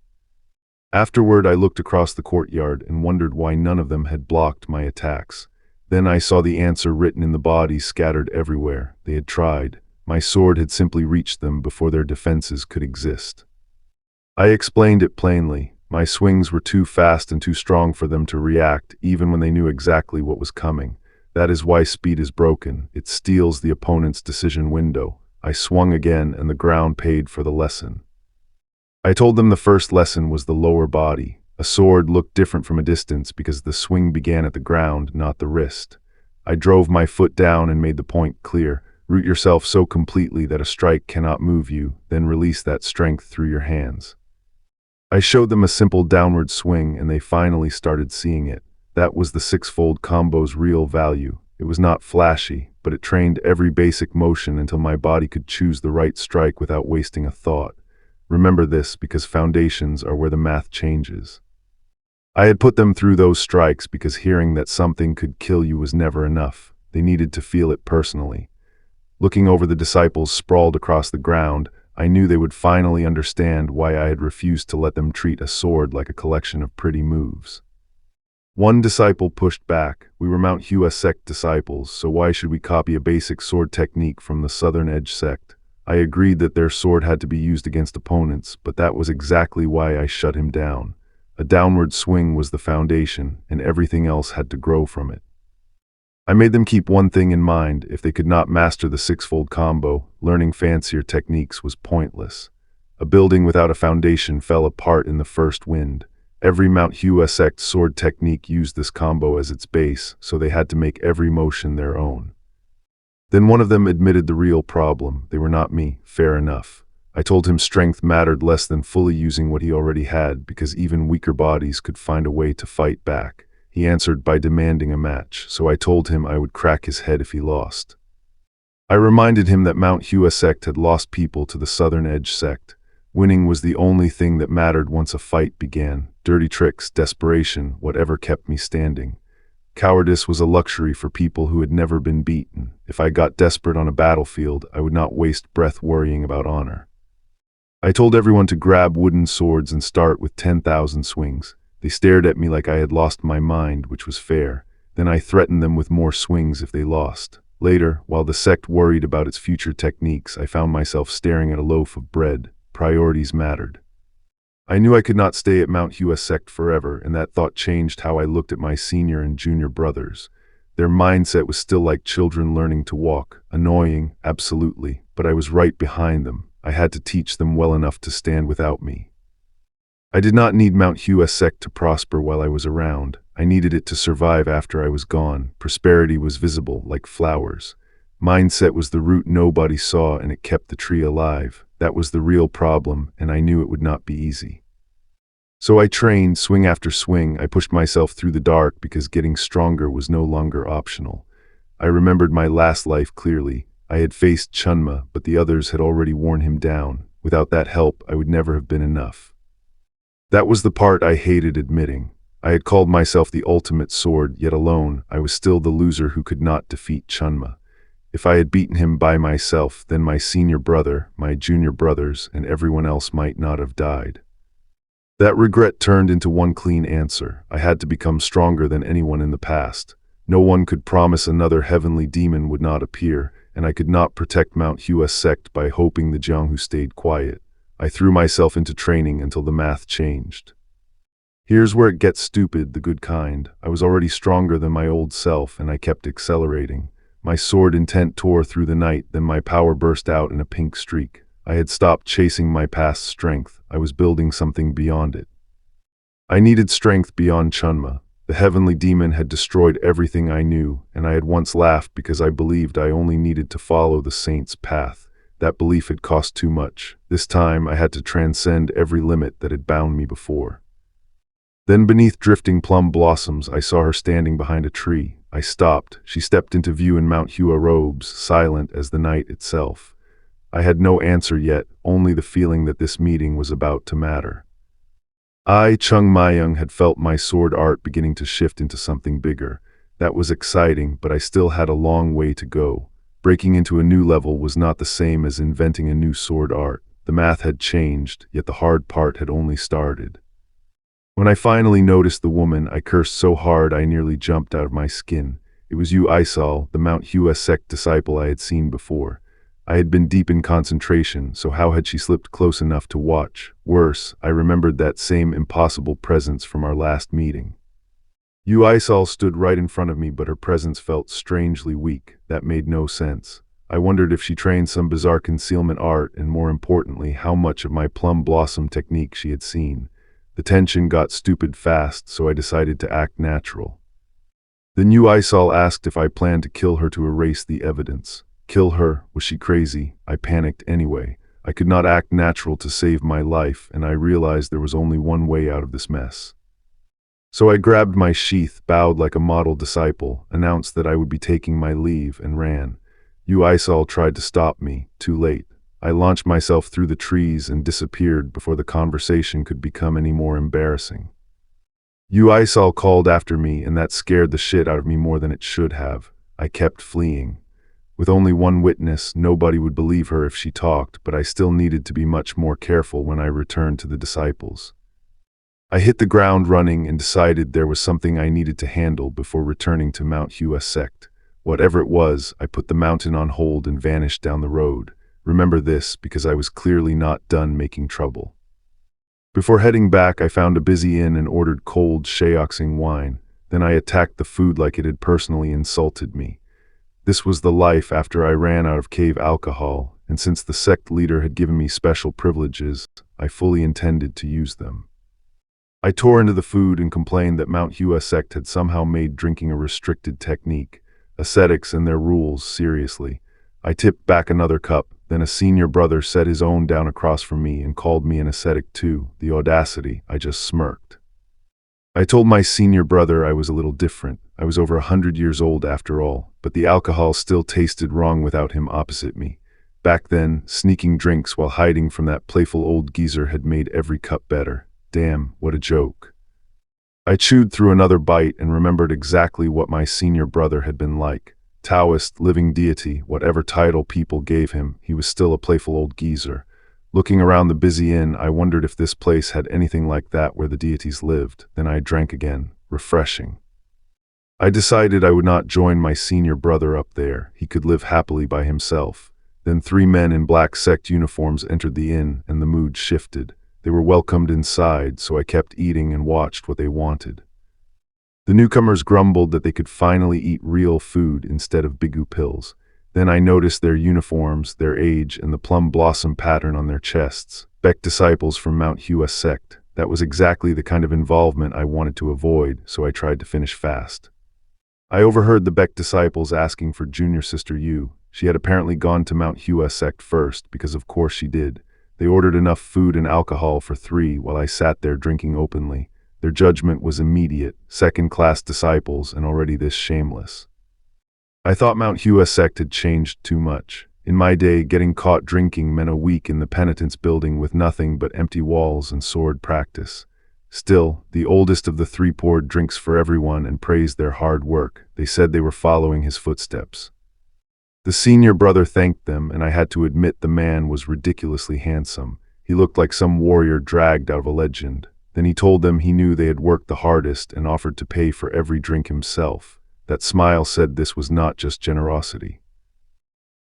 Afterward I looked across the courtyard and wondered why none of them had blocked my attacks. Then I saw the answer written in the bodies scattered everywhere. They had tried. My sword had simply reached them before their defenses could exist. I explained it plainly. My swings were too fast and too strong for them to react, even when they knew exactly what was coming. That is why speed is broken. It steals the opponent's decision window. I swung again, and the ground paid for the lesson. I told them the first lesson was the lower body. A sword looked different from a distance because the swing began at the ground, not the wrist. I drove my foot down and made the point clear. Root yourself so completely that a strike cannot move you, then release that strength through your hands. I showed them a simple downward swing and they finally started seeing it. That was the six-fold combo's real value. It was not flashy, but it trained every basic motion until my body could choose the right strike without wasting a thought. Remember this because foundations are where the math changes. I had put them through those strikes because hearing that something could kill you was never enough. They needed to feel it personally. Looking over the disciples sprawled across the ground, I knew they would finally understand why I had refused to let them treat a sword like a collection of pretty moves. One disciple pushed back. We were Mount Hua Sect disciples, so why should we copy a basic sword technique from the Southern Edge sect? I agreed that their sword had to be used against opponents, but that was exactly why I shut him down. A downward swing was the foundation, and everything else had to grow from it. I made them keep one thing in mind: if they could not master the six-fold combo, learning fancier techniques was pointless. A building without a foundation fell apart in the first wind. Every Mount Hua Sect sword technique used this combo as its base, so they had to make every motion their own. Then one of them admitted the real problem. They were not me. Fair enough. I told him strength mattered less than fully using what he already had, because even weaker bodies could find a way to fight back. He answered by demanding a match, so I told him I would crack his head if he lost. I reminded him that Mount Hua Sect had lost people to the Southern Edge sect. Winning was the only thing that mattered once a fight began. Dirty tricks, desperation, whatever kept me standing. Cowardice was a luxury for people who had never been beaten. If I got desperate on a battlefield, I would not waste breath worrying about honor. I told everyone to grab wooden swords and start with 10,000 swings. They stared at me like I had lost my mind, which was fair. Then I threatened them with more swings if they lost. Later, while the sect worried about its future techniques, I found myself staring at a loaf of bread. Priorities mattered. I knew I could not stay at Mount Hua Sect forever, and that thought changed how I looked at my senior and junior brothers. Their mindset was still like children learning to walk. Annoying, absolutely, but I was right behind them. I had to teach them well enough to stand without me. I did not need Mount Hua Sect to prosper while I was around. I needed it to survive after I was gone. Prosperity was visible, like flowers. Mindset was the root nobody saw, and it kept the tree alive. That was the real problem, and I knew it would not be easy. So I trained, swing after swing. I pushed myself through the dark because getting stronger was no longer optional. I remembered my last life clearly. I had faced Chunma, but the others had already worn him down. Without that help, I would never have been enough. That was the part I hated admitting. I had called myself the ultimate sword, yet alone, I was still the loser who could not defeat Chunma. If I had beaten him by myself, then my senior brother, my junior brothers, and everyone else might not have died. That regret turned into one clean answer. I had to become stronger than anyone in the past. No one could promise another heavenly demon would not appear, and I could not protect Mount Hua Sect by hoping the Jianghu stayed quiet. I threw myself into training until the math changed. Here's where it gets stupid, the good kind. I was already stronger than my old self, and I kept accelerating. My sword intent tore through the night, then my power burst out in a pink streak. I had stopped chasing my past strength. I was building something beyond it. I needed strength beyond Chunma. The heavenly demon had destroyed everything I knew, and I had once laughed because I believed I only needed to follow the saint's path. That belief had cost too much. This time I had to transcend every limit that had bound me before. Then beneath drifting plum blossoms, I saw her standing behind a tree. I stopped. She stepped into view in Mount Hua robes, silent as the night itself. I had no answer yet, only the feeling that this meeting was about to matter. I, Chung Mayung, had felt my sword art beginning to shift into something bigger. That was exciting, but I still had a long way to go. Breaking into a new level was not the same as inventing a new sword art. The math had changed, yet the hard part had only started. When I finally noticed the woman, I cursed so hard I nearly jumped out of my skin. It was Yu Aisal, the Mount Hua Sect disciple I had seen before. I had been deep in concentration, so how had she slipped close enough to watch? Worse, I remembered that same impossible presence from our last meeting. Yu Aisal stood right in front of me, but her presence felt strangely weak. That made no sense. I wondered if she trained some bizarre concealment art, and more importantly, how much of my plum blossom technique she had seen. The tension got stupid fast, so I decided to act natural. The new Isol asked if I planned to kill her to erase the evidence. Kill her? Was she crazy? I panicked anyway. I could not act natural to save my life, and I realized there was only one way out of this mess. So I grabbed my sheath, bowed like a model disciple, announced that I would be taking my leave, and ran. Yu Isol tried to stop me. Too late. I launched myself through the trees and disappeared before the conversation could become any more embarrassing. Yu Isol called after me, and that scared the shit out of me more than it should have. I kept fleeing. With only one witness, nobody would believe her if she talked, but I still needed to be much more careful when I returned to the disciples. I hit the ground running and decided there was something I needed to handle before returning to Mount Hua Sect. Whatever it was, I put the mountain on hold and vanished down the road. Remember this, because I was clearly not done making trouble. Before heading back, I found a busy inn and ordered cold, sheoxing wine. Then I attacked the food like it had personally insulted me. This was the life after I ran out of cave alcohol, and since the sect leader had given me special privileges, I fully intended to use them. I tore into the food and complained that Mount Hua Sect had somehow made drinking a restricted technique. Ascetics and their rules, seriously. I tipped back another cup, then a senior brother set his own down across from me and called me an ascetic too. The audacity, I just smirked. I told my senior brother I was a little different. I was over 100 years old after all, but the alcohol still tasted wrong without him opposite me. Back then, sneaking drinks while hiding from that playful old geezer had made every cup better. Damn, what a joke. I chewed through another bite and remembered exactly what my senior brother had been like. Taoist, living deity, whatever title people gave him, he was still a playful old geezer. Looking around the busy inn, I wondered if this place had anything like that where the deities lived. Then I drank again. Refreshing. I decided I would not join my senior brother up there. He could live happily by himself. Then 3 men in black sect uniforms entered the inn, and the mood shifted. They were welcomed inside, so I kept eating and watched what they wanted. The newcomers grumbled that they could finally eat real food instead of bigu pills. Then I noticed their uniforms, their age, and the plum blossom pattern on their chests. Beck disciples from Mount Hua Sect. That was exactly the kind of involvement I wanted to avoid, so I tried to finish fast. I overheard the Beck disciples asking for junior sister Yu. She had apparently gone to Mount Hua Sect first, because of course she did. They ordered enough food and alcohol for 3 while I sat there drinking openly. Their judgment was immediate. Second-class disciples, and already this shameless. I thought Mount Hua Sect had changed too much. In my day, getting caught drinking meant a week in the penitence building with nothing but empty walls and sword practice. Still, the oldest of the 3 poured drinks for everyone and praised their hard work. They said they were following his footsteps. The senior brother thanked them, and I had to admit the man was ridiculously handsome. He looked like some warrior dragged out of a legend. Then he told them he knew they had worked the hardest and offered to pay for every drink himself. That smile said this was not just generosity.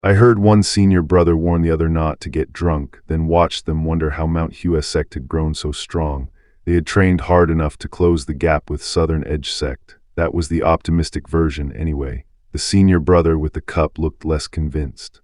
I heard one senior brother warn the other not to get drunk, then watched them wonder how Mount Hua Sect had grown so strong. They had trained hard enough to close the gap with Southern Edge Sect. That was the optimistic version anyway. The senior brother with the cup looked less convinced.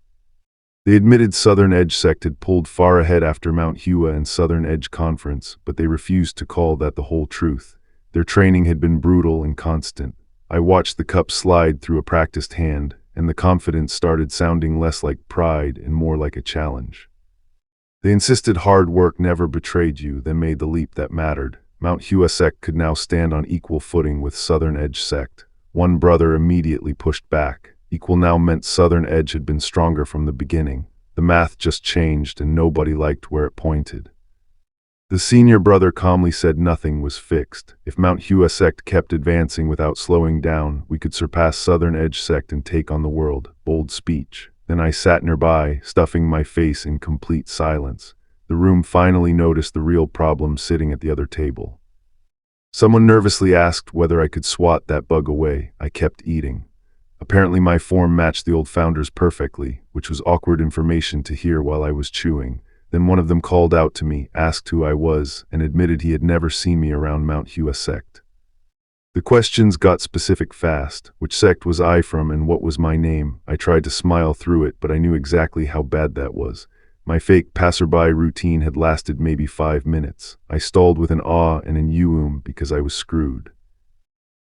They admitted Southern Edge Sect had pulled far ahead after Mount Hua and Southern Edge Conference, but they refused to call that the whole truth. Their training had been brutal and constant. I watched the cup slide through a practiced hand, and the confidence started sounding less like pride and more like a challenge. They insisted hard work never betrayed you, then made the leap that mattered. Mount Hua Sect could now stand on equal footing with Southern Edge Sect. One brother immediately pushed back. Equal now meant Southern Edge had been stronger from the beginning. The math just changed and nobody liked where it pointed. The senior brother calmly said nothing was fixed. If Mount Hua Sect kept advancing without slowing down, we could surpass Southern Edge Sect and take on the world. Bold speech. Then I sat nearby, stuffing my face in complete silence. The room finally noticed the real problem sitting at the other table. Someone nervously asked whether I could swat that bug away. I kept eating. Apparently my form matched the old founders perfectly, which was awkward information to hear while I was chewing. Then one of them called out to me, asked who I was, and admitted he had never seen me around Mount Hua Sect. The questions got specific fast. Which sect was I from and what was my name? I tried to smile through it, but I knew exactly how bad that was. My fake passerby routine had lasted maybe 5 minutes. I stalled with an ah and an because I was screwed.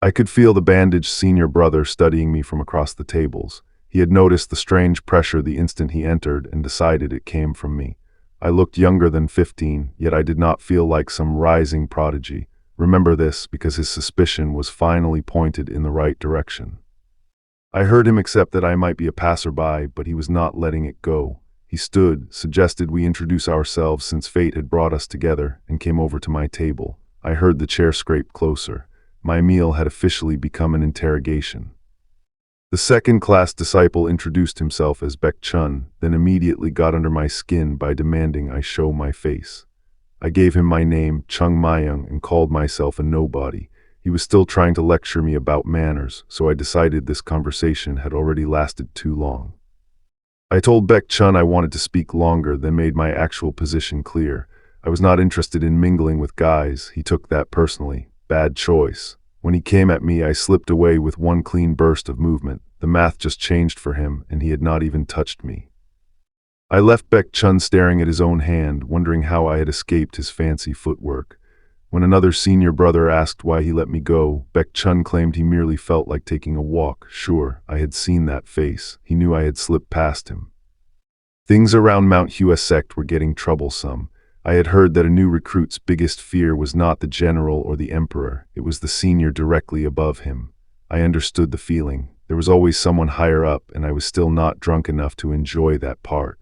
I could feel the bandaged senior brother studying me from across the tables. He had noticed the strange pressure the instant he entered and decided it came from me. I looked younger than 15, yet I did not feel like some rising prodigy. Remember this, because his suspicion was finally pointed in the right direction. I heard him accept that I might be a passerby, but he was not letting it go. He stood, suggested we introduce ourselves since fate had brought us together, and came over to my table. I heard the chair scrape closer. My meal had officially become an interrogation. The second-class disciple introduced himself as Baek Chun, then immediately got under my skin by demanding I show my face. I gave him my name, Chung Myung, and called myself a nobody. He was still trying to lecture me about manners, so I decided this conversation had already lasted too long. I told Baek Chun I wanted to speak longer, then made my actual position clear. I was not interested in mingling with guys. He took that personally. Bad choice. When he came at me, I slipped away with one clean burst of movement. The math just changed for him, and he had not even touched me. I left Baek Chun staring at his own hand, wondering how I had escaped his fancy footwork. When another senior brother asked why he let me go, Baek Chun claimed he merely felt like taking a walk. Sure, I had seen that face. He knew I had slipped past him. Things around Mount Hua Sect were getting troublesome. I had heard that a new recruit's biggest fear was not the general or the emperor, it was the senior directly above him. I understood the feeling. There was always someone higher up, and I was still not drunk enough to enjoy that part.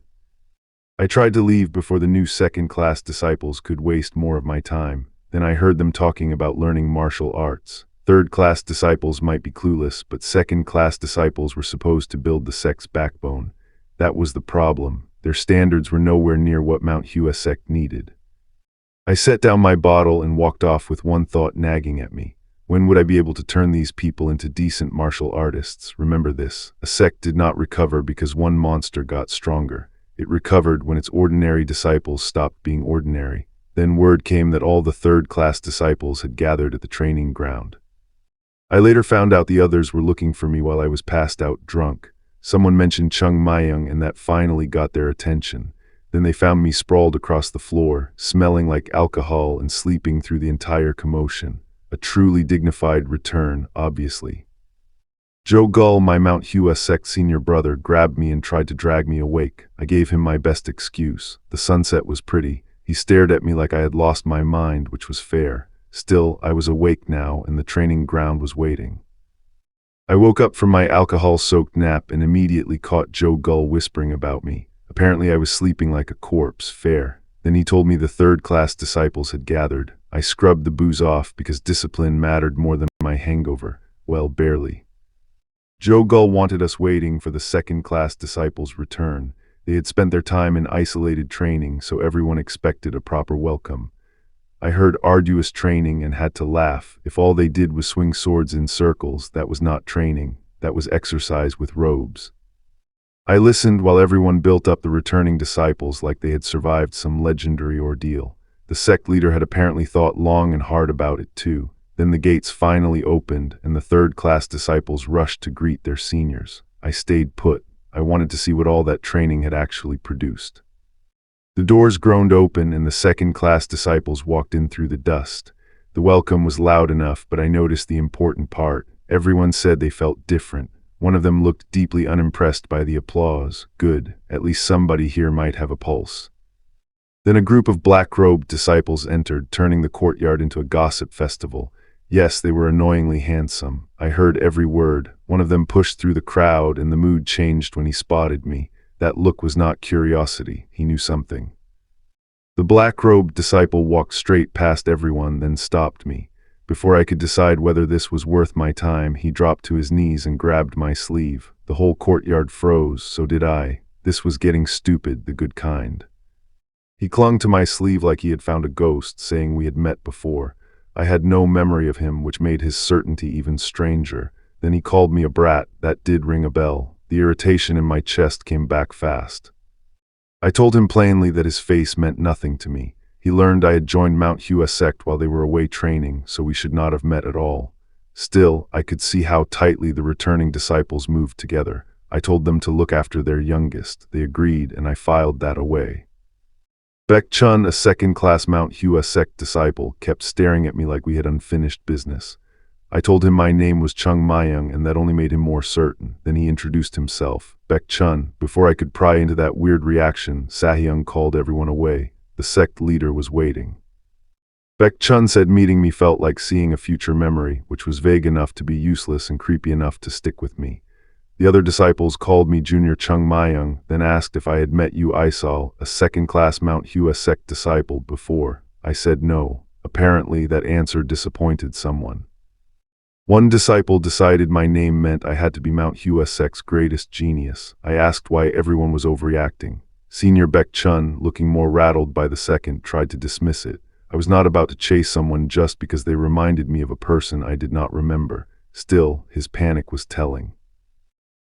I tried to leave before the new second-class disciples could waste more of my time. Then I heard them talking about learning martial arts. Third-class disciples might be clueless, but second-class disciples were supposed to build the sect's backbone. That was the problem. Their standards were nowhere near what Mount Hua Sect needed. I set down my bottle and walked off with one thought nagging at me. When would I be able to turn these people into decent martial artists? Remember this, a sect did not recover because one monster got stronger. It recovered when its ordinary disciples stopped being ordinary. Then word came that all the third-class disciples had gathered at the training ground. I later found out the others were looking for me while I was passed out drunk. Someone mentioned Chung Myung, and that finally got their attention. Then they found me sprawled across the floor, smelling like alcohol and sleeping through the entire commotion. A truly dignified return, obviously. Joe Gull, my Mount Hua Sect senior brother, grabbed me and tried to drag me awake. I gave him my best excuse. The sunset was pretty. He stared at me like I had lost my mind, which was fair. Still, I was awake now, and the training ground was waiting. I woke up from my alcohol-soaked nap and immediately caught Joe Gull whispering about me. Apparently I was sleeping like a corpse. Fair. Then he told me the third-class disciples had gathered. I scrubbed the booze off because discipline mattered more than my hangover. Well, barely. Joe Gull wanted us waiting for the second-class disciples' return. They had spent their time in isolated training, so everyone expected a proper welcome. I heard arduous training and had to laugh. If all they did was swing swords in circles, that was not training. That was exercise with robes. I listened while everyone built up the returning disciples like they had survived some legendary ordeal. The sect leader had apparently thought long and hard about it too. Then the gates finally opened, and the third-class disciples rushed to greet their seniors. I stayed put. I wanted to see what all that training had actually produced. The doors groaned open, and the second-class disciples walked in through the dust. The welcome was loud enough, but I noticed the important part. Everyone said they felt different. One of them looked deeply unimpressed by the applause. Good, at least somebody here might have a pulse. Then a group of black-robed disciples entered, turning the courtyard into a gossip festival. Yes, they were annoyingly handsome. I heard every word. One of them pushed through the crowd, and the mood changed when he spotted me. That look was not curiosity. He knew something. The black-robed disciple walked straight past everyone, then stopped me. Before I could decide whether this was worth my time, he dropped to his knees and grabbed my sleeve. The whole courtyard froze, so did I. This was getting stupid, the good kind. He clung to my sleeve like he had found a ghost, saying we had met before. I had no memory of him, which made his certainty even stranger. Then he called me a brat. That did ring a bell. The irritation in my chest came back fast. I told him plainly that his face meant nothing to me. He learned I had joined Mount Hua Sect while they were away training, so we should not have met at all. Still, I could see how tightly the returning disciples moved together. I told them to look after their youngest. They agreed, and I filed that away. Baek Chun, a second-class Mount Hua Sect disciple, kept staring at me like we had unfinished business. I told him my name was Chung Mayung, and that only made him more certain. Then he introduced himself. Baek Chun. Before I could pry into that weird reaction, Sahyung called everyone away. The sect leader was waiting. Baek Chun said meeting me felt like seeing a future memory, which was vague enough to be useless and creepy enough to stick with me. The other disciples called me Junior Chung Mayung, then asked if I had met Yu Isal, a second-class Mount Hua Sect disciple, before. I said no. Apparently, that answer disappointed someone. One disciple decided my name meant I had to be Mount Hua Sect's greatest genius. I asked why everyone was overreacting. Senior Baek Chun, looking more rattled by the second, tried to dismiss it. I was not about to chase someone just because they reminded me of a person I did not remember. Still, his panic was telling.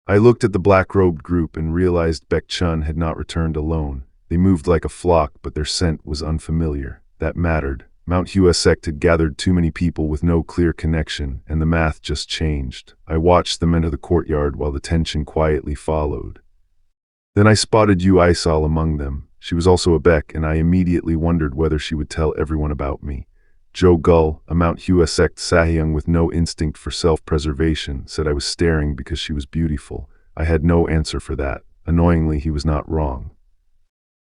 I looked at the black-robed group and realized Baek Chun had not returned alone. They moved like a flock, but their scent was unfamiliar. That mattered. Mount Hua Sect had gathered too many people with no clear connection, and the math just changed. I watched them enter the courtyard while the tension quietly followed. Then I spotted Yu Isal among them. She was also a Baek, and I immediately wondered whether she would tell everyone about me. Jo Gul, a Mount Hua Sect Sahyung with no instinct for self-preservation, said I was staring because she was beautiful. I had no answer for that. Annoyingly, he was not wrong.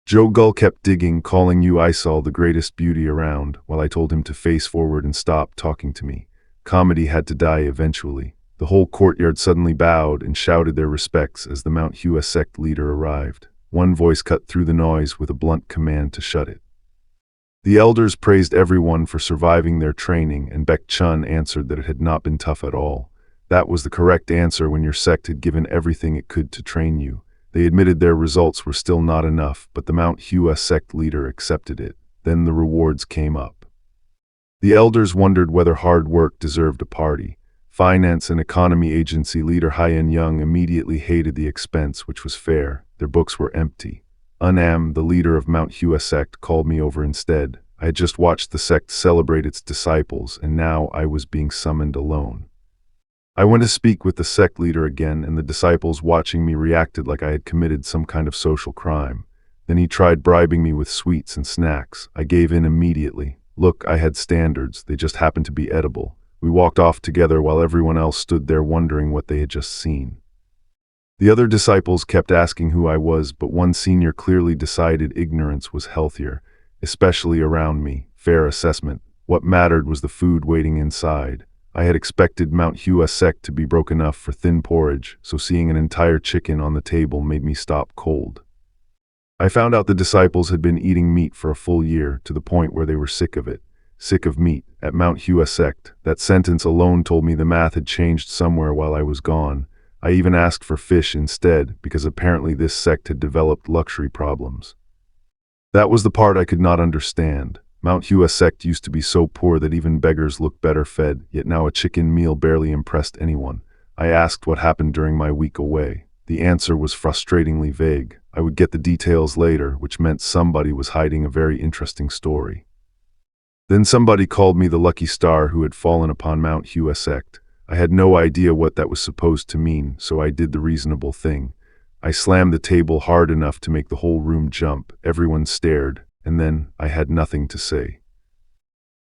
Jo Gul kept digging, calling Yu Isal the greatest beauty around, while I told him to face forward and stop talking to me. Comedy had to die eventually. The whole courtyard suddenly bowed and shouted their respects as the Mount Hua Sect leader arrived. One voice cut through the noise with a blunt command to shut it. The elders praised everyone for surviving their training, and Baek Chun answered that it had not been tough at all. That was the correct answer when your sect had given everything it could to train you. They admitted their results were still not enough, but the Mount Hua Sect leader accepted it. Then the rewards came up. The elders wondered whether hard work deserved a party. Finance and Economy Agency leader Hyen Young immediately hated the expense, which was fair. Their books were empty. Unam, the leader of Mount Hua Sect, called me over instead. I had just watched the sect celebrate its disciples, and now I was being summoned alone. I went to speak with the sect leader again, and the disciples watching me reacted like I had committed some kind of social crime. Then he tried bribing me with sweets and snacks. I gave in immediately. Look, I had standards. They just happened to be edible. We walked off together while everyone else stood there wondering what they had just seen. The other disciples kept asking who I was, but one senior clearly decided ignorance was healthier, especially around me. Fair assessment. What mattered was the food waiting inside. I had expected Mount Hua Sect to be broke enough for thin porridge, so seeing an entire chicken on the table made me stop cold. I found out the disciples had been eating meat for a full year, to the point where they were sick of it. Sick of meat, at Mount Hua Sect. That sentence alone told me the math had changed somewhere while I was gone. I even asked for fish instead, because apparently this sect had developed luxury problems. That was the part I could not understand. Mount Hua Sect used to be so poor that even beggars looked better fed, yet now a chicken meal barely impressed anyone. I asked what happened during my week away. The answer was frustratingly vague. I would get the details later, which meant somebody was hiding a very interesting story. Then somebody called me the lucky star who had fallen upon Mount Hua Sect. I had no idea what that was supposed to mean, so I did the reasonable thing. I slammed the table hard enough to make the whole room jump. Everyone stared, and then I had nothing to say.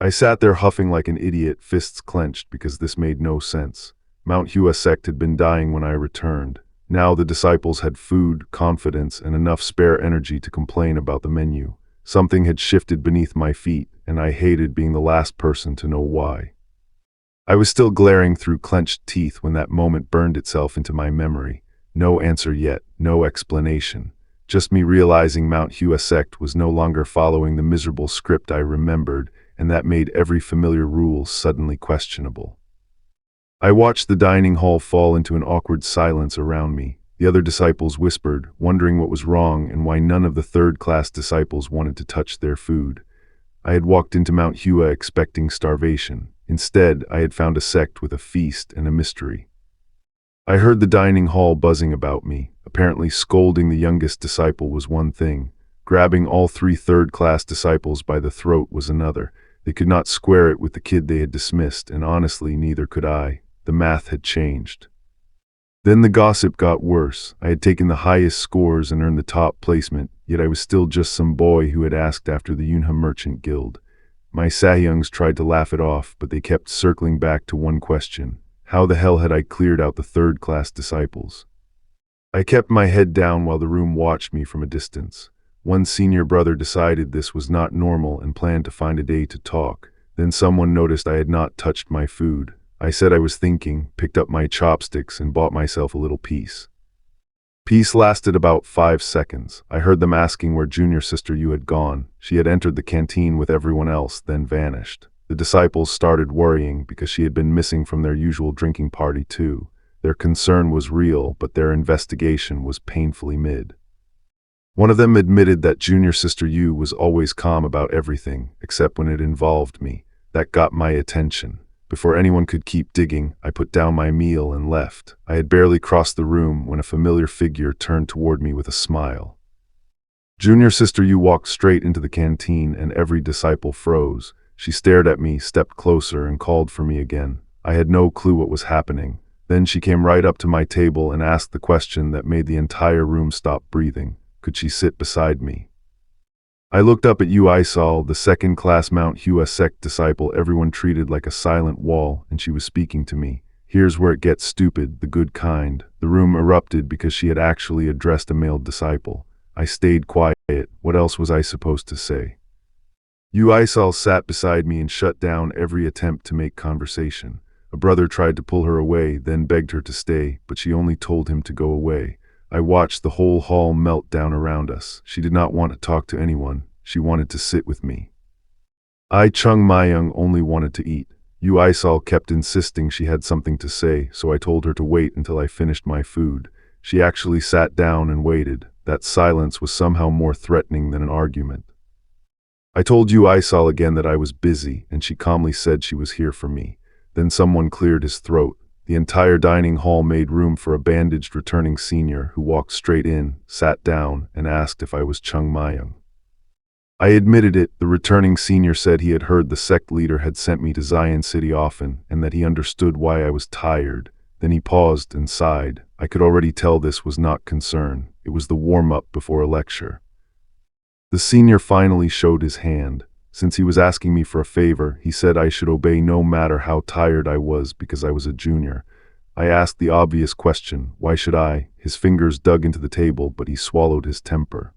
I sat there huffing like an idiot, fists clenched, because this made no sense. Mount Hua Sect had been dying when I returned. Now the disciples had food, confidence, and enough spare energy to complain about the menu. Something had shifted beneath my feet, and I hated being the last person to know why. I was still glaring through clenched teeth when that moment burned itself into my memory. No answer yet, no explanation. Just me realizing Mount Hua Sect was no longer following the miserable script I remembered, and that made every familiar rule suddenly questionable. I watched the dining hall fall into an awkward silence around me. The other disciples whispered, wondering what was wrong and why none of the third-class disciples wanted to touch their food. I had walked into Mount Hua expecting starvation. Instead, I had found a sect with a feast and a mystery. I heard the dining hall buzzing about me. Apparently scolding the youngest disciple was one thing. Grabbing all three third-class disciples by the throat was another. They could not square it with the kid they had dismissed, and honestly, neither could I. The math had changed. Then the gossip got worse. I had taken the highest scores and earned the top placement, yet I was still just some boy who had asked after the Yunha Merchant Guild. My Sahyungs tried to laugh it off, but they kept circling back to one question. How the hell had I cleared out the third-class disciples? I kept my head down while the room watched me from a distance. One senior brother decided this was not normal and planned to find a day to talk. Then someone noticed I had not touched my food. I said I was thinking, picked up my chopsticks, and bought myself a little piece. Peace lasted about 5 seconds. I heard them asking where junior sister Yu had gone. She had entered the canteen with everyone else, then vanished. The disciples started worrying because she had been missing from their usual drinking party too. Their concern was real, but their investigation was painfully mid. One of them admitted that junior sister Yu was always calm about everything, except when it involved me. That got my attention. Before anyone could keep digging, I put down my meal and left. I had barely crossed the room when a familiar figure turned toward me with a smile. Junior sister Yu walked straight into the canteen, and every disciple froze. She stared at me, stepped closer, and called for me again. I had no clue what was happening. Then she came right up to my table and asked the question that made the entire room stop breathing. Could she sit beside me? I looked up at Yu Aisal, the second-class Mount Hua Sect disciple everyone treated like a silent wall, and she was speaking to me. Here's where it gets stupid, the good kind. The room erupted because she had actually addressed a male disciple. I stayed quiet. What else was I supposed to say? Yu Aisal sat beside me and shut down every attempt to make conversation. A brother tried to pull her away, then begged her to stay, but she only told him to go away. I watched the whole hall melt down around us. She did not want to talk to anyone. She wanted to sit with me. Chung Mayung only wanted to eat. Yu Aisal kept insisting she had something to say, so I told her to wait until I finished my food. She actually sat down and waited. That silence was somehow more threatening than an argument. I told Yu Aisal again that I was busy, and she calmly said she was here for me. Then someone cleared his throat. The entire dining hall made room for a bandaged returning senior who walked straight in, sat down, and asked if I was Chung Mayung. I admitted it. The returning senior said he had heard the sect leader had sent me to Zion City often, and that he understood why I was tired. Then he paused and sighed. I could already tell this was not concern. It was the warm-up before a lecture. The senior finally showed his hand. Since he was asking me for a favor, he said I should obey no matter how tired I was because I was a junior. I asked the obvious question, why should I? His fingers dug into the table, but he swallowed his temper.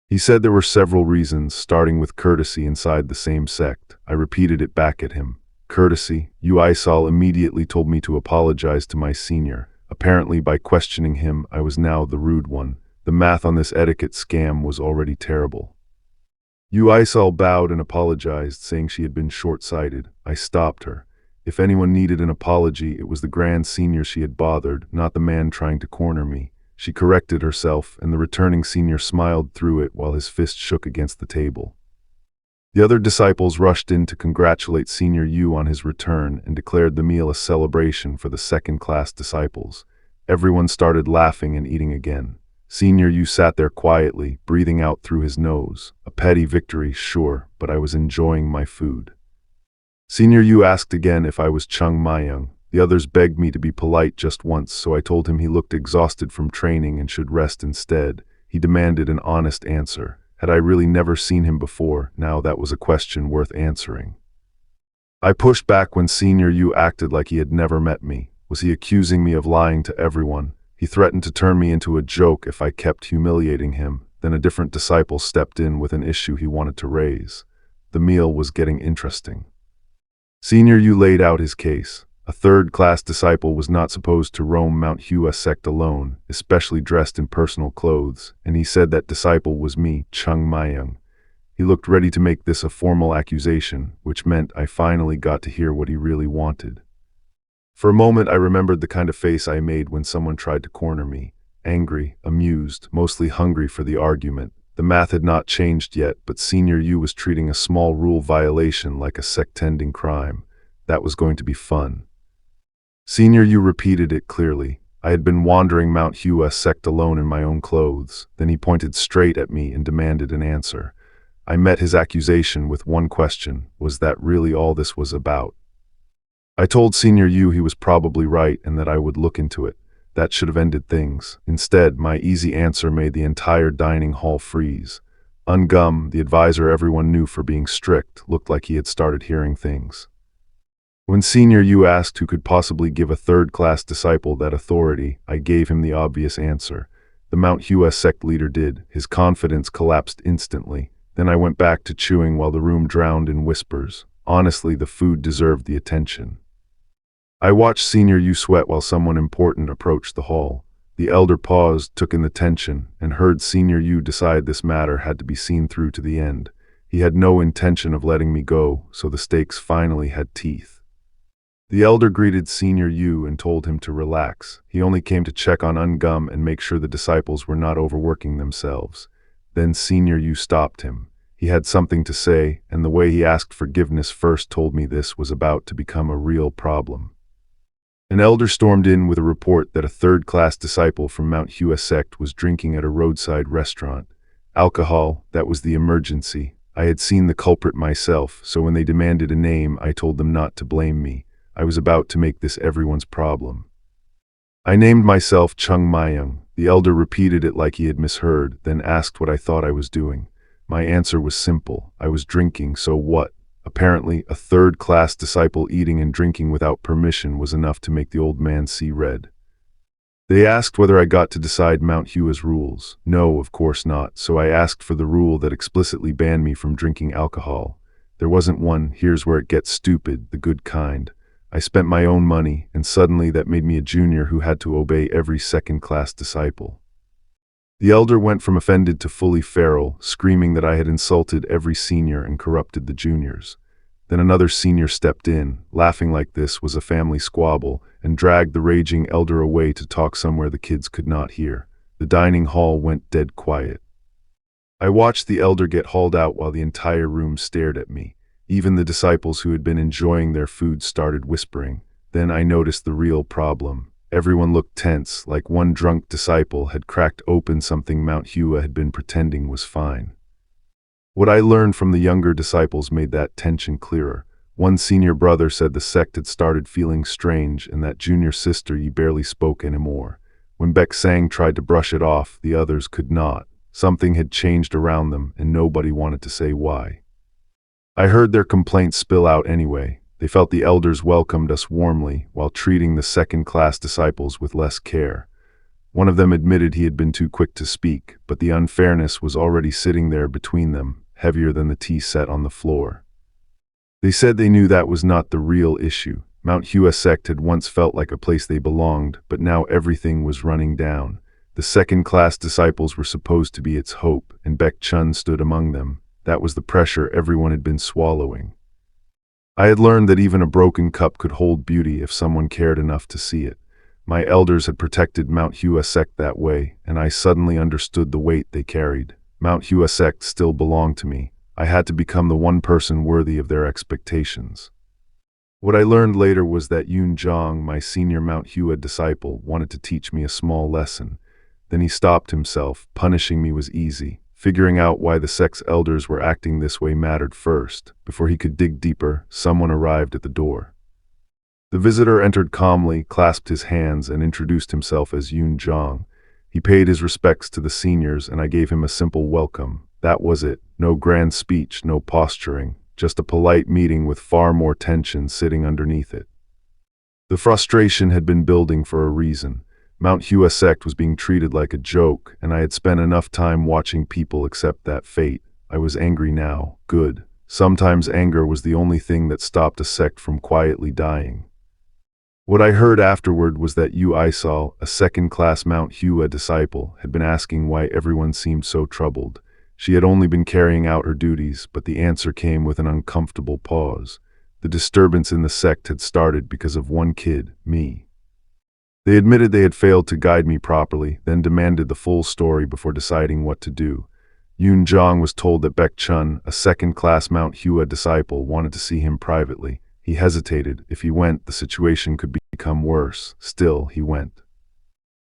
He said there were several reasons, starting with courtesy inside the same sect. I repeated it back at him. Courtesy? Yu Aisal immediately told me to apologize to my senior. Apparently, by questioning him, I was now the rude one. The math on this etiquette scam was already terrible. Yu Aisal bowed and apologized, saying she had been short-sighted. I stopped her. If anyone needed an apology, it was the grand senior she had bothered, not the man trying to corner me. She corrected herself, and the returning senior smiled through it while his fist shook against the table. The other disciples rushed in to congratulate Senior Yu on his return and declared the meal a celebration for the second-class disciples. Everyone started laughing and eating again. Senior Yu sat there quietly, breathing out through his nose. A petty victory, sure, but I was enjoying my food. Senior Yu asked again if I was Chung Mayung. The others begged me to be polite just once, so I told him he looked exhausted from training and should rest instead. He demanded an honest answer. Had I really never seen him before? Now that was a question worth answering. I pushed back when Senior Yu acted like he had never met me. Was he accusing me of lying to everyone? He threatened to turn me into a joke if I kept humiliating him. Then a different disciple stepped in with an issue he wanted to raise. The meal was getting interesting. Senior Yu laid out his case. A third-class disciple was not supposed to roam Mount Hua Sect alone, especially dressed in personal clothes, and he said that disciple was me, Chung Mayung. He looked ready to make this a formal accusation, which meant I finally got to hear what he really wanted. For a moment I remembered the kind of face I made when someone tried to corner me. Angry, amused, mostly hungry for the argument. The math had not changed yet, but Senior Yu was treating a small rule violation like a sect-ending crime. That was going to be fun. Senior Yu repeated it clearly. I had been wandering Mount Hua Sect alone in my own clothes. Then he pointed straight at me and demanded an answer. I met his accusation with one question: was that really all this was about? I told Senior Yu he was probably right and that I would look into it. That should have ended things. Instead, my easy answer made the entire dining hall freeze. Ungum, the advisor everyone knew for being strict, looked like he had started hearing things. When Senior Yu asked who could possibly give a third-class disciple that authority, I gave him the obvious answer. The Mount Hua Sect leader did. His confidence collapsed instantly. Then I went back to chewing while the room drowned in whispers. Honestly, the food deserved the attention. I watched Senior Yu sweat while someone important approached the hall. The elder paused, took in the tension, and heard Senior Yu decide this matter had to be seen through to the end. He had no intention of letting me go, so the stakes finally had teeth. The elder greeted Senior Yu and told him to relax. He only came to check on Ungum and make sure the disciples were not overworking themselves. Then Senior Yu stopped him. He had something to say, and the way he asked forgiveness first told me this was about to become a real problem. An elder stormed in with a report that a third-class disciple from Mount Hua Sect was drinking at a roadside restaurant. Alcohol, that was the emergency. I had seen the culprit myself, so when they demanded a name, I told them not to blame me. I was about to make this everyone's problem. I named myself Chung Mayung. The elder repeated it like he had misheard, then asked what I thought I was doing. My answer was simple. I was drinking, so what? Apparently, a third-class disciple eating and drinking without permission was enough to make the old man see red. They asked whether I got to decide Mount Hua's rules. No, of course not, so I asked for the rule that explicitly banned me from drinking alcohol. There wasn't one. Here's where it gets stupid, the good kind. I spent my own money, and suddenly that made me a junior who had to obey every second-class disciple. The elder went from offended to fully feral, screaming that I had insulted every senior and corrupted the juniors. Then another senior stepped in, laughing like this was a family squabble, and dragged the raging elder away to talk somewhere the kids could not hear. The dining hall went dead quiet. I watched the elder get hauled out while the entire room stared at me. Even the disciples who had been enjoying their food started whispering. Then I noticed the real problem. Everyone looked tense, like one drunk disciple had cracked open something Mount Hua had been pretending was fine. What I learned from the younger disciples made that tension clearer. One senior brother said the sect had started feeling strange, and that junior sister barely spoke anymore. When Baek Sang tried to brush it off, the others could not. Something had changed around them, and nobody wanted to say why. I heard their complaints spill out anyway. They felt the elders welcomed us warmly, while treating the second-class disciples with less care. One of them admitted he had been too quick to speak, but the unfairness was already sitting there between them, heavier than the tea set on the floor. They said they knew that was not the real issue. Mount Hua Sect had once felt like a place they belonged, but now everything was running down. The second-class disciples were supposed to be its hope, and Baek Chun stood among them. That was the pressure everyone had been swallowing. I had learned that even a broken cup could hold beauty if someone cared enough to see it. My elders had protected Mount Hua Sect that way, and I suddenly understood the weight they carried. Mount Hua Sect still belonged to me. I had to become the one person worthy of their expectations. What I learned later was that Yun Zhang, my senior Mount Hua disciple, wanted to teach me a small lesson. Then he stopped himself. Punishing me was easy. Figuring out why the sect's elders were acting this way mattered first. Before he could dig deeper, someone arrived at the door. The visitor entered calmly, clasped his hands, and introduced himself as Yun Zhang. He paid his respects to the seniors, and I gave him a simple welcome. That was it. No grand speech, no posturing. Just a polite meeting with far more tension sitting underneath it. The frustration had been building for a reason. Mount Hua Sect was being treated like a joke, and I had spent enough time watching people accept that fate. I was angry now. Good. Sometimes anger was the only thing that stopped a sect from quietly dying. What I heard afterward was that Yu Isal, a second-class Mount Hua disciple, had been asking why everyone seemed so troubled. She had only been carrying out her duties, but the answer came with an uncomfortable pause. The disturbance in the sect had started because of one kid, me. They admitted they had failed to guide me properly, then demanded the full story before deciding what to do. Yun Zhang was told that Baek Chun, a second-class Mount Hua disciple, wanted to see him privately. He hesitated. If he went, the situation could become worse. Still, he went.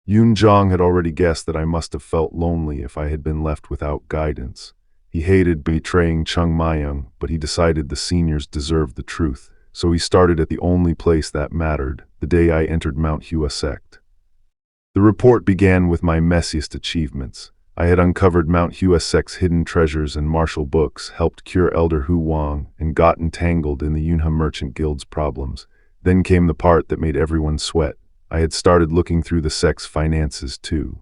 Yun Zhang had already guessed that I must have felt lonely if I had been left without guidance. He hated betraying Chung Mayung, but he decided the seniors deserved the truth, so he started at the only place that mattered, the day I entered Mount Hua Sect. The report began with my messiest achievements. I had uncovered Mount Hua Sect's hidden treasures and martial books, helped cure Elder Hu Wang, and got entangled in the Yunhe Merchant Guild's problems. Then came the part that made everyone sweat. I had started looking through the sect's finances too.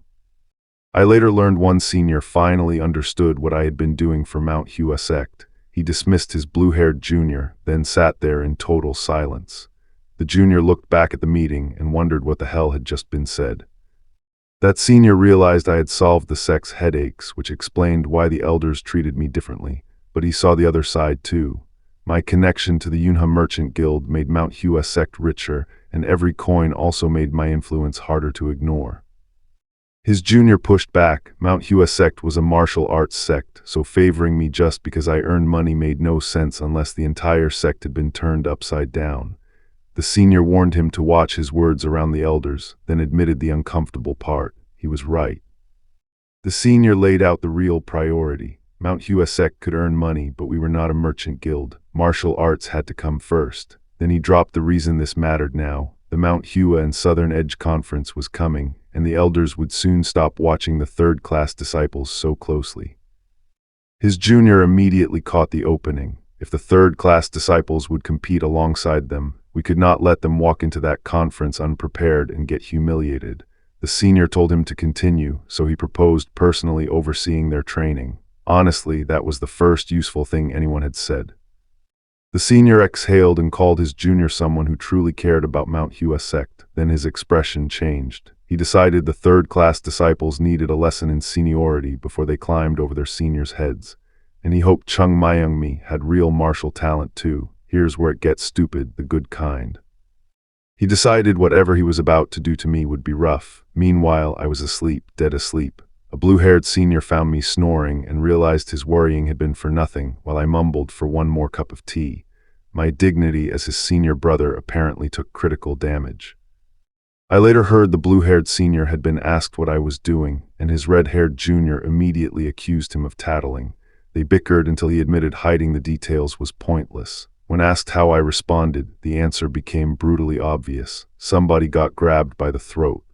I later learned one senior finally understood what I had been doing for Mount Hua Sect. He dismissed his blue-haired junior, then sat there in total silence. The junior looked back at the meeting and wondered what the hell had just been said. That senior realized I had solved the sect's headaches, which explained why the elders treated me differently, but he saw the other side too. My connection to the Yunhe Merchant Guild made Mount Hua Sect richer, and every coin also made my influence harder to ignore. His junior pushed back. Mount Hua Sect was a martial arts sect, so favoring me just because I earned money made no sense unless the entire sect had been turned upside down. The senior warned him to watch his words around the elders, then admitted the uncomfortable part. He was right. The senior laid out the real priority. Mount Hua Sect could earn money, but we were not a merchant guild. Martial arts had to come first. Then he dropped the reason this mattered now. The Mount Hua and Southern Edge Conference was coming, and the elders would soon stop watching the third-class disciples so closely. His junior immediately caught the opening. If the third-class disciples would compete alongside them, we could not let them walk into that conference unprepared and get humiliated. The senior told him to continue, so he proposed personally overseeing their training. Honestly, that was the first useful thing anyone had said. The senior exhaled and called his junior someone who truly cared about Mount Hua Sect. Then his expression changed. He decided the third-class disciples needed a lesson in seniority before they climbed over their seniors' heads. And he hoped Chung Mayung-mi had real martial talent too. Here's where it gets stupid, the good kind. He decided whatever he was about to do to me would be rough. Meanwhile, I was asleep, dead asleep. A blue-haired senior found me snoring and realized his worrying had been for nothing, while I mumbled for one more cup of tea. My dignity as his senior brother apparently took critical damage. I later heard the blue-haired senior had been asked what I was doing, and his red-haired junior immediately accused him of tattling. They bickered until he admitted hiding the details was pointless. When asked how I responded, the answer became brutally obvious. Somebody got grabbed by the throat.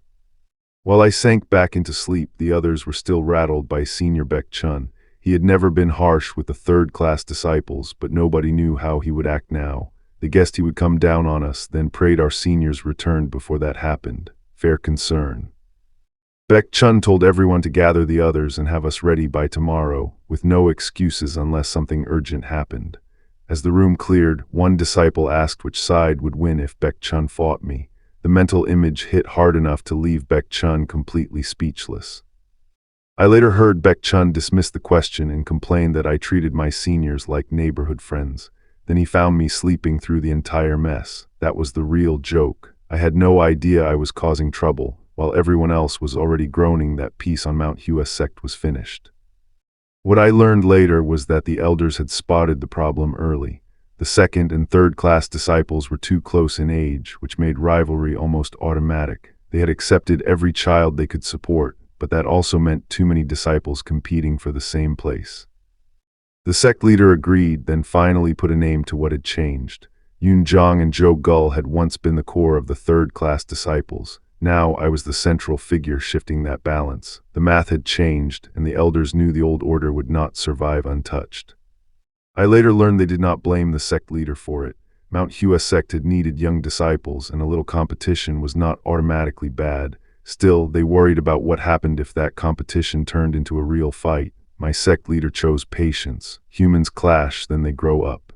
While I sank back into sleep, the others were still rattled by Senior Baek Chun. He had never been harsh with the third-class disciples, but nobody knew how he would act now. They guessed he would come down on us, then prayed our seniors returned before that happened. Fair concern. Baek Chun told everyone to gather the others and have us ready by tomorrow, with no excuses unless something urgent happened. As the room cleared, one disciple asked which side would win if Baek Chun fought me. The mental image hit hard enough to leave Baek Chun completely speechless. I later heard Baek Chun dismiss the question and complain that I treated my seniors like neighborhood friends. Then he found me sleeping through the entire mess. That was the real joke. I had no idea I was causing trouble, while everyone else was already groaning that peace on Mount Hua Sect was finished. What I learned later was that the elders had spotted the problem early. The second and third-class disciples were too close in age, which made rivalry almost automatic. They had accepted every child they could support, but that also meant too many disciples competing for the same place. The sect leader agreed, then finally put a name to what had changed. Yun Zhang and Zhou Gull had once been the core of the third-class disciples. Now I was the central figure shifting that balance. The math had changed, and the elders knew the old order would not survive untouched. I later learned they did not blame the sect leader for it. Mount Hua Sect had needed young disciples, and a little competition was not automatically bad. Still, they worried about what happened if that competition turned into a real fight. My sect leader chose patience. Humans clash, then they grow up.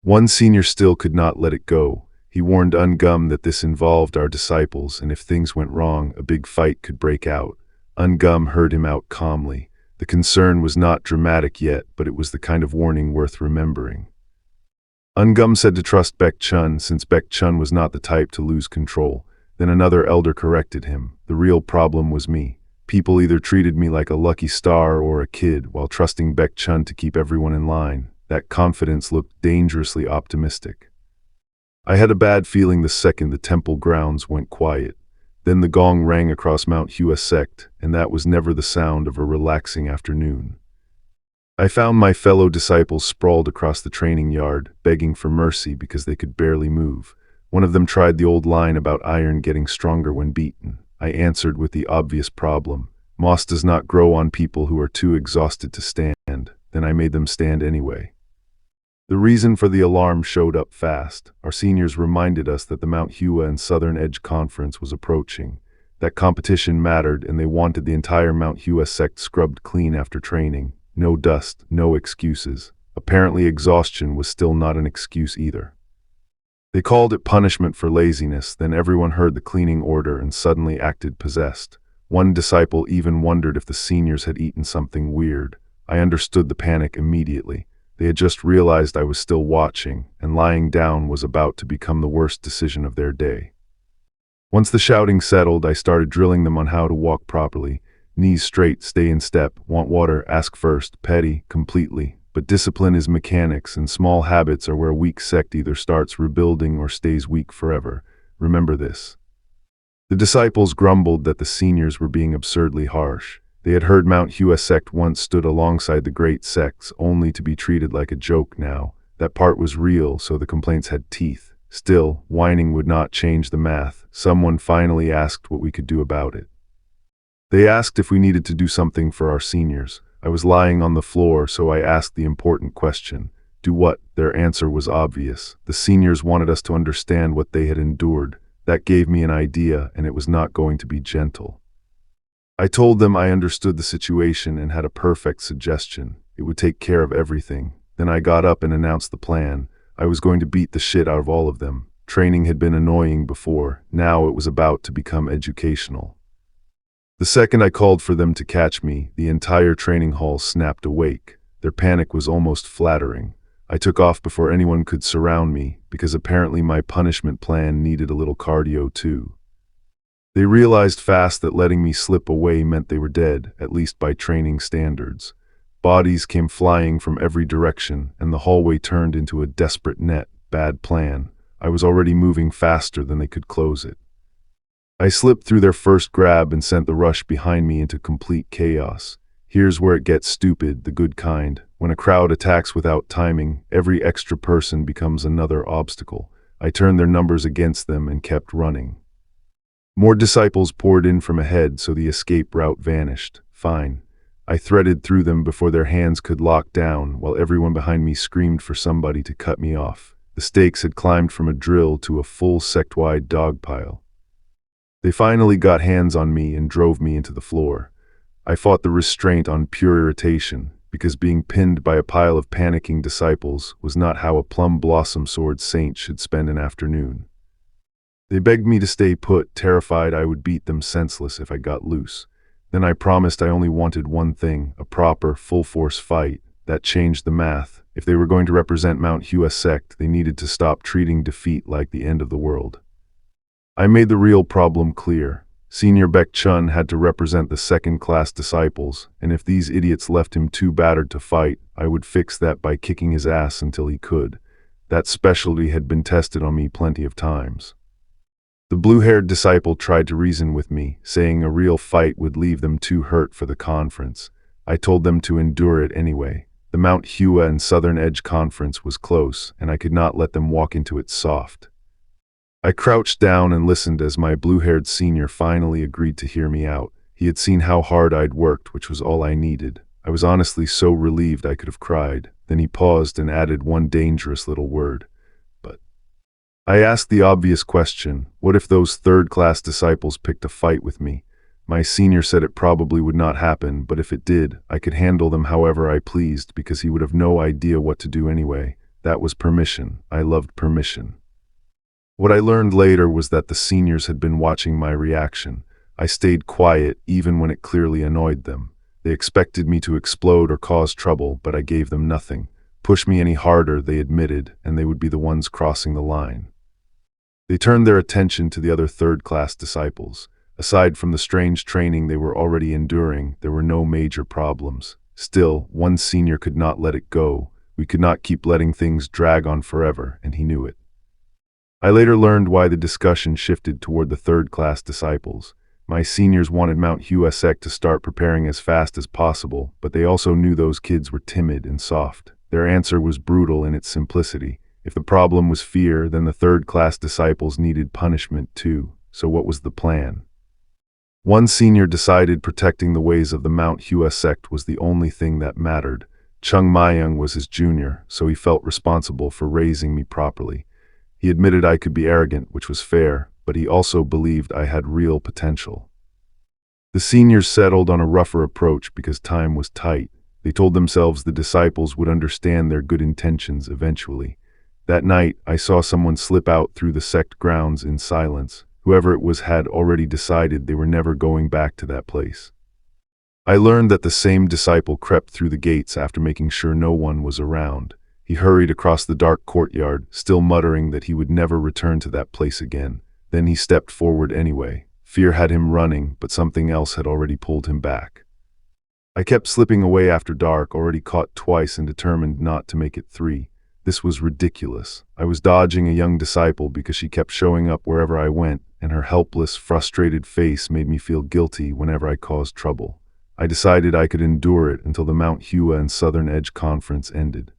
One senior still could not let it go. He warned Ungum that this involved our disciples, and if things went wrong, a big fight could break out. Ungum heard him out calmly. The concern was not dramatic yet, but it was the kind of warning worth remembering. Ungum said to trust Baek Chun, since Baek Chun was not the type to lose control. Then another elder corrected him. The real problem was me. People either treated me like a lucky star or a kid, while trusting Baek Chun to keep everyone in line. That confidence looked dangerously optimistic. I had a bad feeling the second the temple grounds went quiet. Then the gong rang across Mount Hua Sect, and that was never the sound of a relaxing afternoon. I found my fellow disciples sprawled across the training yard, begging for mercy because they could barely move. One of them tried the old line about iron getting stronger when beaten. I answered with the obvious problem. Moss does not grow on people who are too exhausted to stand. Then I made them stand anyway. The reason for the alarm showed up fast. Our seniors reminded us that the Mount Hua and Southern Edge Conference was approaching. That competition mattered, and they wanted the entire Mount Hua Sect scrubbed clean after training. No dust, no excuses. Apparently exhaustion was still not an excuse either. They called it punishment for laziness, then everyone heard the cleaning order and suddenly acted possessed. One disciple even wondered if the seniors had eaten something weird. I understood the panic immediately. They had just realized I was still watching, and lying down was about to become the worst decision of their day. Once the shouting settled, I started drilling them on how to walk properly. Knees straight, stay in step, want water, ask first, petty, completely. But discipline is mechanics, and small habits are where a weak sect either starts rebuilding or stays weak forever. Remember this. The disciples grumbled that the seniors were being absurdly harsh. They had heard Mount Hua Sect once stood alongside the great sects, only to be treated like a joke now. That part was real, so the complaints had teeth. Still, whining would not change the math. Someone finally asked what we could do about it. They asked if we needed to do something for our seniors. I was lying on the floor, so I asked the important question. Do what? Their answer was obvious. The seniors wanted us to understand what they had endured. That gave me an idea, and it was not going to be gentle. I told them I understood the situation and had a perfect suggestion. It would take care of everything. Then I got up and announced the plan. I was going to beat the shit out of all of them. Training had been annoying before. Now it was about to become educational. The second I called for them to catch me, the entire training hall snapped awake. Their panic was almost flattering. I took off before anyone could surround me, because apparently my punishment plan needed a little cardio too. They realized fast that letting me slip away meant they were dead, at least by training standards. Bodies came flying from every direction, and the hallway turned into a desperate net. Bad plan. I was already moving faster than they could close it. I slipped through their first grab and sent the rush behind me into complete chaos. Here's where it gets stupid, the good kind. When a crowd attacks without timing, every extra person becomes another obstacle. I turned their numbers against them and kept running. More disciples poured in from ahead, so the escape route vanished. Fine. I threaded through them before their hands could lock down, while everyone behind me screamed for somebody to cut me off. The stakes had climbed from a drill to a full sect-wide dogpile. They finally got hands on me and drove me into the floor. I fought the restraint on pure irritation, because being pinned by a pile of panicking disciples was not how a plum blossom sword saint should spend an afternoon. They begged me to stay put, terrified I would beat them senseless if I got loose. Then I promised I only wanted one thing, a proper, full-force fight. That changed the math. If they were going to represent Mount Hua Sect, they needed to stop treating defeat like the end of the world. I made the real problem clear. Senior Baek Chun had to represent the second-class disciples, and if these idiots left him too battered to fight, I would fix that by kicking his ass until he could. That specialty had been tested on me plenty of times. The blue-haired disciple tried to reason with me, saying a real fight would leave them too hurt for the conference. I told them to endure it anyway. The Mount Hua and Southern Edge Conference was close, and I could not let them walk into it soft. I crouched down and listened as my blue-haired senior finally agreed to hear me out. He had seen how hard I'd worked, which was all I needed. I was honestly so relieved I could have cried. Then he paused and added one dangerous little word. But I asked the obvious question, what if those third-class disciples picked a fight with me? My senior said it probably would not happen, but if it did, I could handle them however I pleased because he would have no idea what to do anyway. That was permission. I loved permission. What I learned later was that the seniors had been watching my reaction. I stayed quiet even when it clearly annoyed them. They expected me to explode or cause trouble, but I gave them nothing. Push me any harder, they admitted, and they would be the ones crossing the line. They turned their attention to the other third-class disciples. Aside from the strange training they were already enduring, there were no major problems. Still, one senior could not let it go. We could not keep letting things drag on forever, and he knew it. I later learned why the discussion shifted toward the third-class disciples. My seniors wanted Mount Hua Sect to start preparing as fast as possible, but they also knew those kids were timid and soft. Their answer was brutal in its simplicity. If the problem was fear, then the third-class disciples needed punishment too. So what was the plan? One senior decided protecting the ways of the Mount Hua Sect was the only thing that mattered. Chung Mayung was his junior, so he felt responsible for raising me properly. He admitted I could be arrogant, which was fair, but he also believed I had real potential. The seniors settled on a rougher approach because time was tight. They told themselves the disciples would understand their good intentions eventually. That night, I saw someone slip out through the sect grounds in silence. Whoever it was had already decided they were never going back to that place. I learned that the same disciple crept through the gates after making sure no one was around. He hurried across the dark courtyard, still muttering that he would never return to that place again. Then he stepped forward anyway. Fear had him running, but something else had already pulled him back. I kept slipping away after dark, already caught twice and determined not to make it 3. This was ridiculous. I was dodging a young disciple because she kept showing up wherever I went, and her helpless, frustrated face made me feel guilty whenever I caused trouble. I decided I could endure it until the Mount Hua and Southern Edge Conference ended.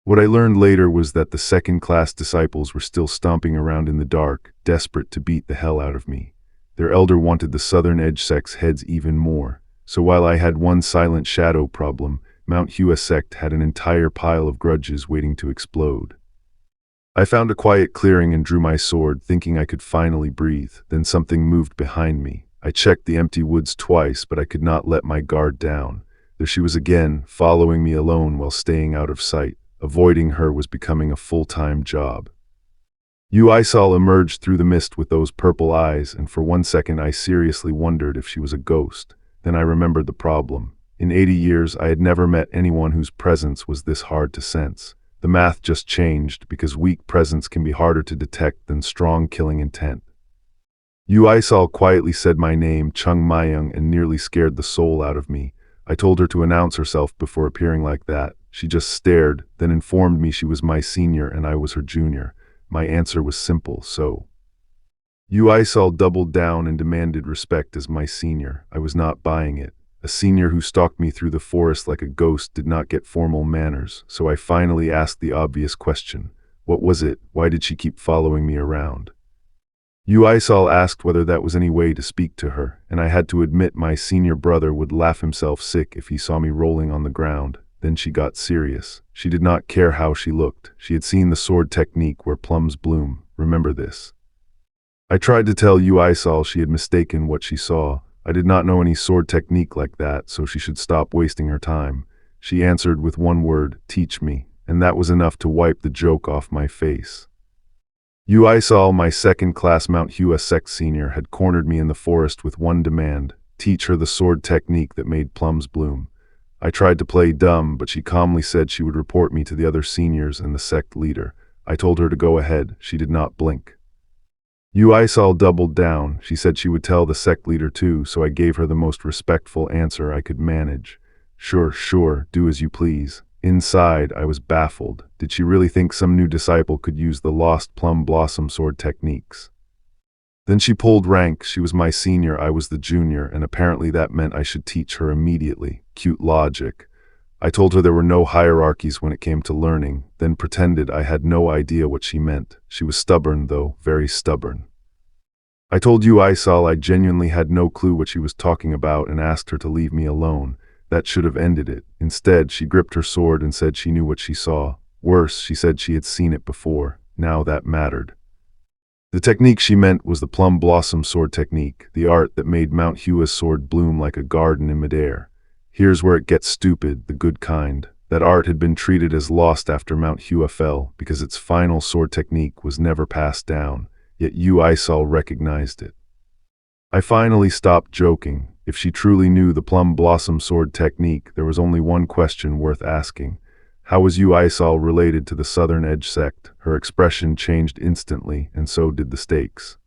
What I learned later was that the second-class disciples were still stomping around in the dark, desperate to beat the hell out of me. Their elder wanted the Southern Edge sect's heads even more, so while I had one silent shadow problem, Mount Hua Sect had an entire pile of grudges waiting to explode. I found a quiet clearing and drew my sword, thinking I could finally breathe. Then something moved behind me. I checked the empty woods twice, but I could not let my guard down. There she was again, following me alone while staying out of sight. Avoiding her was becoming a full-time job. Yu Isal emerged through the mist with those purple eyes, and for 1 second I seriously wondered if she was a ghost. Then I remembered the problem. In 80 years, I had never met anyone whose presence was this hard to sense. The math just changed, because weak presence can be harder to detect than strong killing intent. Yu Isal quietly said my name, Chung Mayung, and nearly scared the soul out of me. I told her to announce herself before appearing like that. She just stared, then informed me she was my senior and I was her junior. My answer was simple, so. Yu Isal doubled down and demanded respect as my senior. I was not buying it. A senior who stalked me through the forest like a ghost did not get formal manners, so I finally asked the obvious question. What was it? Why did she keep following me around? Yu Isal asked whether that was any way to speak to her, and I had to admit my senior brother would laugh himself sick if he saw me rolling on the ground. Then she got serious. She did not care how she looked. She had seen the sword technique where plums bloom. Remember this. I tried to tell Yu Isal she had mistaken what she saw. I did not know any sword technique like that, so she should stop wasting her time. She answered with one word, teach me, and that was enough to wipe the joke off my face. Yu Isal, my second-class Mount Hua Sect senior, had cornered me in the forest with one demand, teach her the sword technique that made plums bloom. I tried to play dumb, but she calmly said she would report me to the other seniors and the sect leader. I told her to go ahead. She did not blink. Yu Isal doubled down. She said she would tell the sect leader too, so I gave her the most respectful answer I could manage. Sure, do as you please. Inside, I was baffled. Did she really think some new disciple could use the lost plum blossom sword techniques? Then she pulled rank. She was my senior, I was the junior, and apparently that meant I should teach her immediately. Cute logic. I told her there were no hierarchies when it came to learning, then pretended I had no idea what she meant. She was stubborn, though, very stubborn. I told Yu Isal I genuinely had no clue what she was talking about and asked her to leave me alone. That should have ended it. Instead, she gripped her sword and said she knew what she saw. Worse, she said she had seen it before. Now that mattered. The technique she meant was the plum blossom sword technique, the art that made Mount Hua's sword bloom like a garden in midair. Here's where it gets stupid, the good kind. That art had been treated as lost after Mount Hua fell, because its final sword technique was never passed down, yet Yu Isal recognized it. I finally stopped joking. If she truly knew the plum blossom sword technique, there was only one question worth asking. How was Yu Isal related to the Southern Edge sect? Her expression changed instantly, and so did the stakes.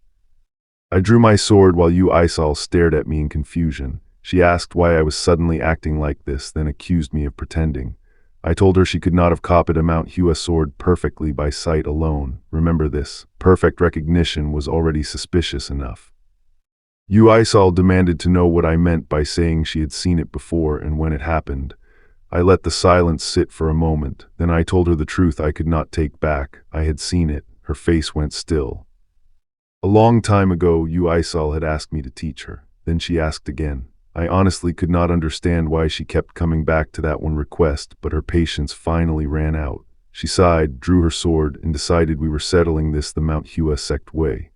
I drew my sword while Yu Isal stared at me in confusion. She asked why I was suddenly acting like this, then accused me of pretending. I told her she could not have copied a Mount Hua sword perfectly by sight alone. Remember this, perfect recognition was already suspicious enough. Yu Aisal demanded to know what I meant by saying she had seen it before and when it happened. I let the silence sit for a moment, then I told her the truth I could not take back. I had seen it. Her face went still. A long time ago, Yu Aisal had asked me to teach her. Then she asked again. I honestly could not understand why she kept coming back to that one request, but her patience finally ran out. She sighed, drew her sword, and decided we were settling this the Mount Hua Sect way.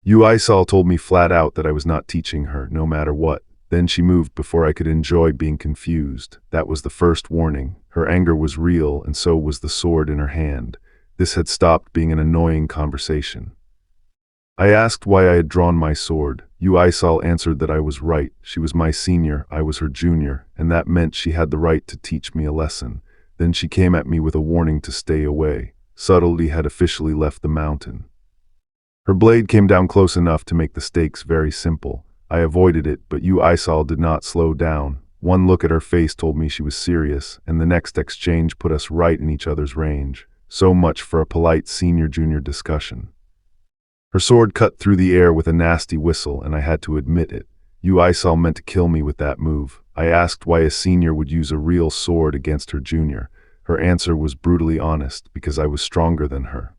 Yu Aisal told me flat out that I was not teaching her, no matter what. Then she moved before I could enjoy being confused. That was the first warning. Her anger was real, and so was the sword in her hand. This had stopped being an annoying conversation. I asked why I had drawn my sword. Yu Aisal answered that I was right. She was my senior, I was her junior, and that meant she had the right to teach me a lesson. Then she came at me with a warning to stay away. Subtlety had officially left the mountain. Her blade came down close enough to make the stakes very simple. I avoided it, but Yu Aisal did not slow down. One look at her face told me she was serious, and the next exchange put us right in each other's range. So much for a polite senior-junior discussion. Her sword cut through the air with a nasty whistle, and I had to admit it. Yu Aisal meant to kill me with that move. I asked why a senior would use a real sword against her junior. Her answer was brutally honest, because I was stronger than her.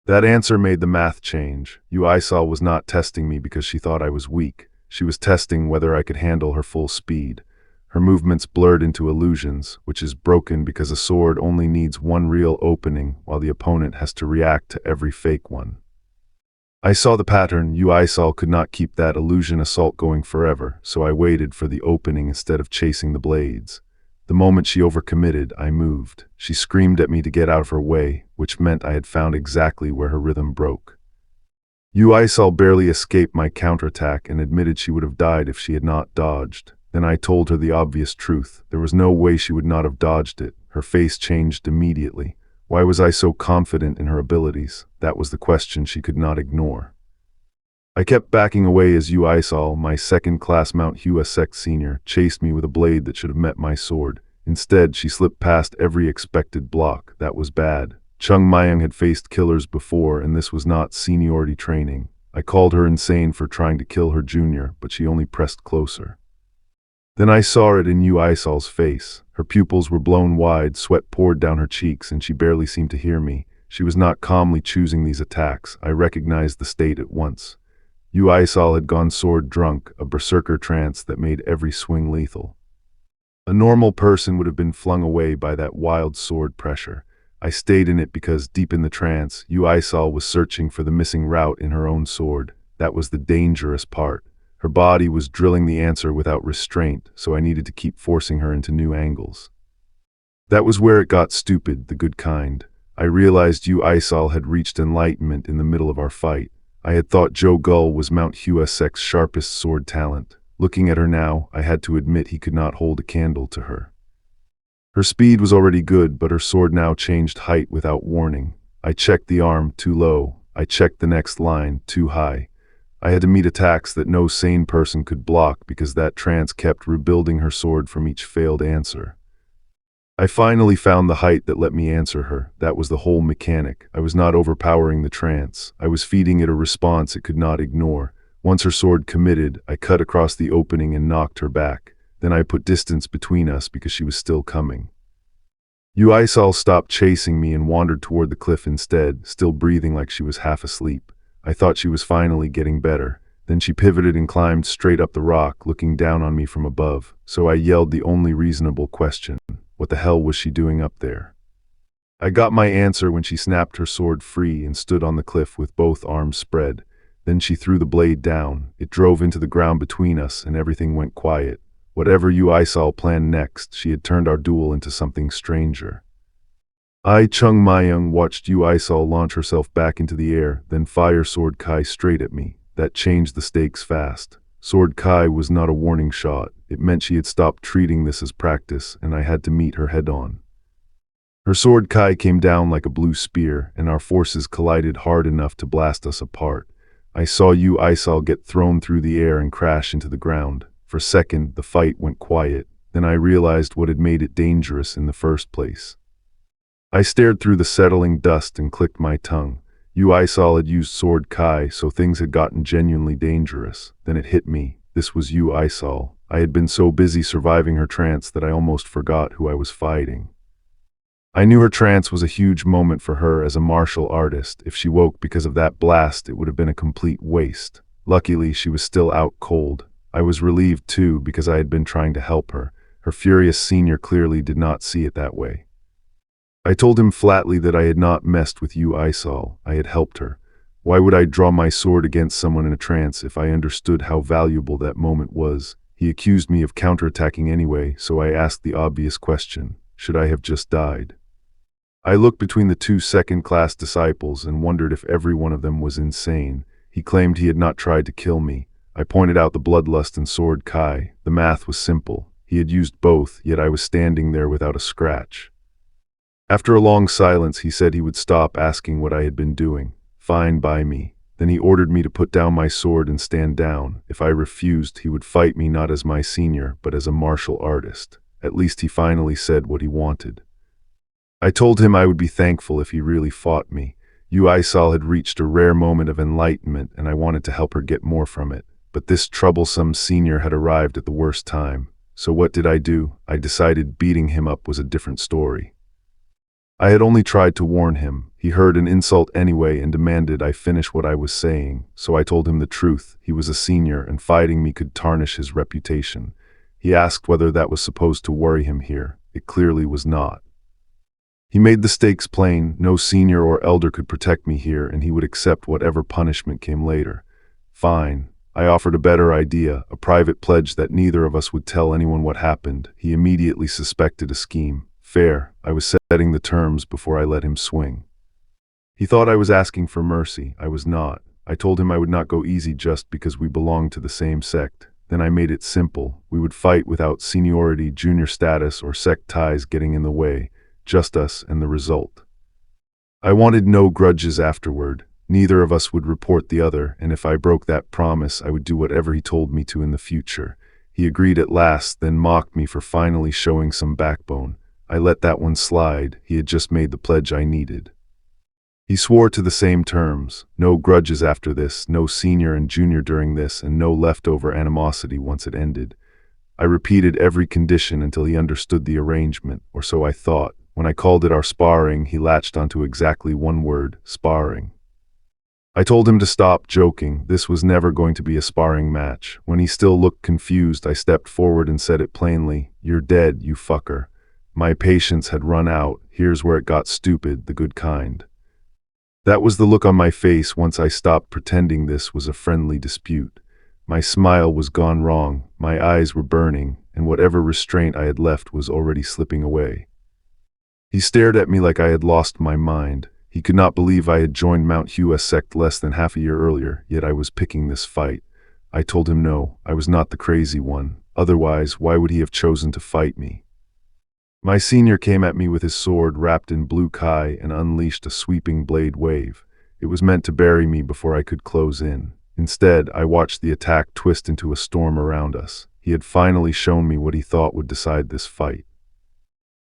That answer made the math change. Yu Aisal was not testing me because she thought I was weak. She was testing whether I could handle her full speed. Her movements blurred into illusions, which is broken because a sword only needs one real opening, while the opponent has to react to every fake one. I saw the pattern. Yu Aisal could not keep that illusion assault going forever, so I waited for the opening instead of chasing the blades. The moment she overcommitted, I moved. She screamed at me to get out of her way, which meant I had found exactly where her rhythm broke. Yu Aisal barely escaped my counterattack and admitted she would have died if she had not dodged. Then I told her the obvious truth. There was no way she would not have dodged it. Her face changed immediately. Why was I so confident in her abilities? That was the question she could not ignore. I kept backing away as Yu Aisal, my second-class Mount Hua Sect senior, chased me with a blade that should have met my sword. Instead, she slipped past every expected block. That was bad. Chung Mayang had faced killers before, and this was not seniority training. I called her insane for trying to kill her junior, but she only pressed closer. Then I saw it in Yu Aisal's face. Her pupils were blown wide, sweat poured down her cheeks, and she barely seemed to hear me. She was not calmly choosing these attacks. I recognized the state at once. Yu Aisal had gone sword drunk, a berserker trance that made every swing lethal. A normal person would have been flung away by that wild sword pressure. I stayed in it because, deep in the trance, Yu Aisal was searching for the missing route in her own sword. That was the dangerous part. Her body was drilling the answer without restraint, so I needed to keep forcing her into new angles. That was where it got stupid, the good kind. I realized Yu Aisal had reached enlightenment in the middle of our fight. I had thought Zhou Gull was Mount Hua Sect's sharpest sword talent. Looking at her now, I had to admit he could not hold a candle to her. Her speed was already good, but her sword now changed height without warning. I checked the arm, too low. I checked the next line, too high. I had to meet attacks that no sane person could block because that trance kept rebuilding her sword from each failed answer. I finally found the height that let me answer her. That was the whole mechanic. I was not overpowering the trance. I was feeding it a response it could not ignore. Once her sword committed, I cut across the opening and knocked her back. Then I put distance between us because she was still coming. Yu Aisal stopped chasing me and wandered toward the cliff instead, still breathing like she was half asleep. I thought she was finally getting better. Then she pivoted and climbed straight up the rock, looking down on me from above. So I yelled the only reasonable question. What the hell was she doing up there? I got my answer when she snapped her sword free and stood on the cliff with both arms spread. Then she threw the blade down. It drove into the ground between us, and everything went quiet. Whatever Yu Aisal planned next, she had turned our duel into something stranger. Chung Mayang watched Yu Aisal launch herself back into the air, then fire Sword Kai straight at me. That changed the stakes fast. Sword Kai was not a warning shot. It meant she had stopped treating this as practice, and I had to meet her head-on. Her Sword Kai came down like a blue spear, and our forces collided hard enough to blast us apart. I saw Yu Aisal get thrown through the air and crash into the ground. For a second, the fight went quiet. Then I realized what had made it dangerous in the first place. I stared through the settling dust and clicked my tongue. Yu Aisal had used Sword Kai, so things had gotten genuinely dangerous. Then it hit me. This was Yu Aisal. I had been so busy surviving her trance that I almost forgot who I was fighting. I knew her trance was a huge moment for her as a martial artist. If she woke because of that blast, it would have been a complete waste. Luckily, she was still out cold. I was relieved too because I had been trying to help her. Her furious senior clearly did not see it that way. I told him flatly that I had not messed with Yu Aisal. I had helped her. Why would I draw my sword against someone in a trance if I understood how valuable that moment was? He accused me of counterattacking anyway, so I asked the obvious question: should I have just died? I looked between the two second-class disciples and wondered if every one of them was insane. He claimed he had not tried to kill me. I pointed out the bloodlust and Sword Kai. The math was simple. He had used both, yet I was standing there without a scratch. After a long silence, he said he would stop asking what I had been doing. Fine by me. Then he ordered me to put down my sword and stand down. If I refused, he would fight me not as my senior, but as a martial artist. At least he finally said what he wanted. I told him I would be thankful if he really fought me. Yu Aisal had reached a rare moment of enlightenment, and I wanted to help her get more from it. But this troublesome senior had arrived at the worst time. So what did I do? I decided beating him up was a different story. I had only tried to warn him. He heard an insult anyway and demanded I finish what I was saying, so I told him the truth. He was a senior, and fighting me could tarnish his reputation. He asked whether that was supposed to worry him here. It clearly was not. He made the stakes plain. No senior or elder could protect me here, and he would accept whatever punishment came later. Fine. I offered a better idea, a private pledge that neither of us would tell anyone what happened. He immediately suspected a scheme. Fair. I was setting the terms before I let him swing. He thought I was asking for mercy. I was not. I told him I would not go easy just because we belonged to the same sect. Then I made it simple. We would fight without seniority, junior status, or sect ties getting in the way. Just us and the result. I wanted no grudges afterward. Neither of us would report the other, and if I broke that promise, I would do whatever he told me to in the future. He agreed at last, then mocked me for finally showing some backbone. I let that one slide. He had just made the pledge I needed. He swore to the same terms. No grudges after this, no senior and junior during this, and no leftover animosity once it ended. I repeated every condition until he understood the arrangement, or so I thought. When I called it our sparring, he latched onto exactly one word: sparring. I told him to stop joking. This was never going to be a sparring match. When he still looked confused, I stepped forward and said it plainly: "You're dead, you fucker." My patience had run out. Here's where it got stupid, the good kind. That was the look on my face once I stopped pretending this was a friendly dispute. My smile was gone wrong, my eyes were burning, and whatever restraint I had left was already slipping away. He stared at me like I had lost my mind. He could not believe I had joined Mount Hua Sect less than half a year earlier, yet I was picking this fight. I told him no, I was not the crazy one. Otherwise, why would he have chosen to fight me? My senior came at me with his sword wrapped in blue kai and unleashed a sweeping blade wave. It was meant to bury me before I could close in. Instead, I watched the attack twist into a storm around us. He had finally shown me what he thought would decide this fight.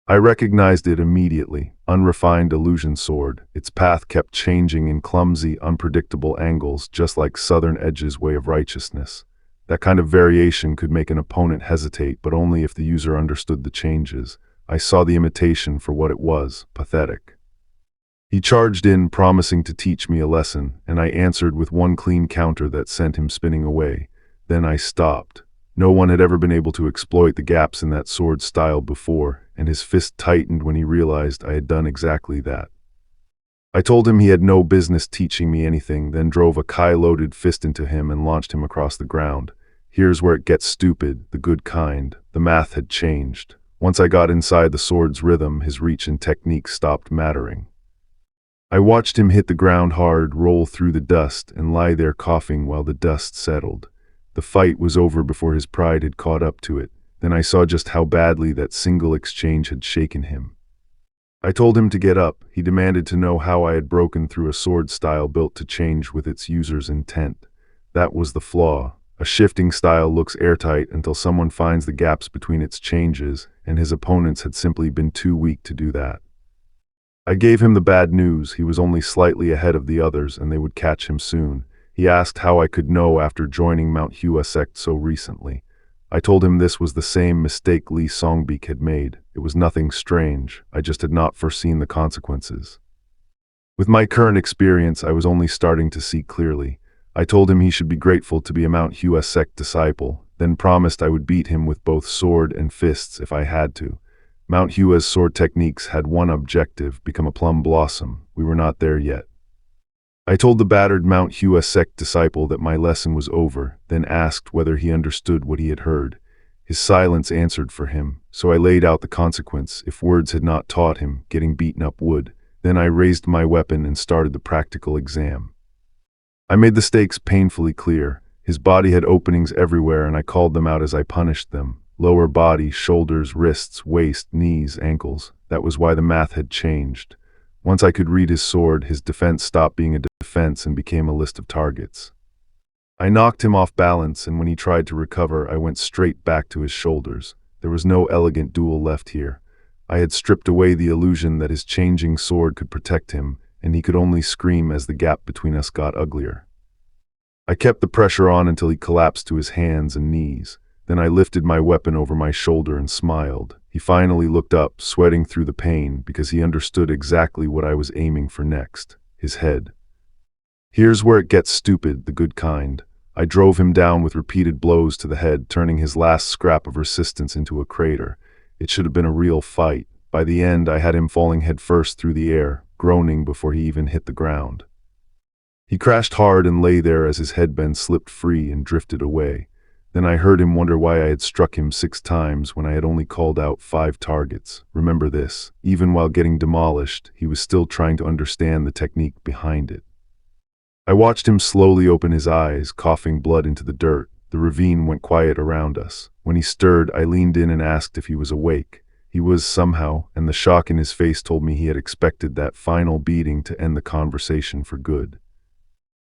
I recognized it immediately. Unrefined illusion sword. Its path kept changing in clumsy, unpredictable angles, just like Southern Edge's way of righteousness. That kind of variation could make an opponent hesitate, but only if the user understood the changes. I saw the imitation for what it was: pathetic. He charged in, promising to teach me a lesson, and I answered with one clean counter that sent him spinning away. Then I stopped. No one had ever been able to exploit the gaps in that sword style before, and his fist tightened when he realized I had done exactly that. I told him he had no business teaching me anything, then drove a kai-loaded fist into him and launched him across the ground. Here's where it gets stupid, the good kind. The math had changed. Once I got inside the sword's rhythm, his reach and technique stopped mattering. I watched him hit the ground hard, roll through the dust, and lie there coughing while the dust settled. The fight was over before his pride had caught up to it. Then I saw just how badly that single exchange had shaken him. I told him to get up. He demanded to know how I had broken through a sword style built to change with its user's intent. That was the flaw. A shifting style looks airtight until someone finds the gaps between its changes, and his opponents had simply been too weak to do that. I gave him the bad news. He was only slightly ahead of the others and they would catch him soon. He asked how I could know after joining Mount Hua Sect so recently. I told him this was the same mistake Lee Songbeek had made. It was nothing strange. I just had not foreseen the consequences. With my current experience, I was only starting to see clearly. I told him he should be grateful to be a Mount Hua Sect disciple, then promised I would beat him with both sword and fists if I had to. Mount Hua's sword techniques had one objective: become a plum blossom. We were not there yet. I told the battered Mount Hua Sect disciple that my lesson was over, then asked whether he understood what he had heard. His silence answered for him, so I laid out the consequence if words had not taught him. Getting beaten up would. Then I raised my weapon and started the practical exam. I made the stakes painfully clear. His body had openings everywhere and I called them out as I punished them. Lower body, shoulders, wrists, waist, knees, ankles. That was why the math had changed. Once I could read his sword, his defense stopped being a defense and became a list of targets. I knocked him off balance, and when he tried to recover, I went straight back to his shoulders. There was no elegant duel left here. I had stripped away the illusion that his changing sword could protect him, and he could only scream as the gap between us got uglier. I kept the pressure on until he collapsed to his hands and knees. Then I lifted my weapon over my shoulder and smiled. He finally looked up, sweating through the pain, because he understood exactly what I was aiming for next: his head. Here's where it gets stupid, the good kind. I drove him down with repeated blows to the head, turning his last scrap of resistance into a crater. It should have been a real fight. By the end, I had him falling headfirst through the air, groaning before he even hit the ground. He crashed hard and lay there as his headband slipped free and drifted away. Then I heard him wonder why I had struck him 6 times when I had only called out 5 targets. Remember this, even while getting demolished, he was still trying to understand the technique behind it. I watched him slowly open his eyes, coughing blood into the dirt. The ravine went quiet around us. When he stirred, I leaned in and asked if he was awake. He was somehow, and the shock in his face told me he had expected that final beating to end the conversation for good.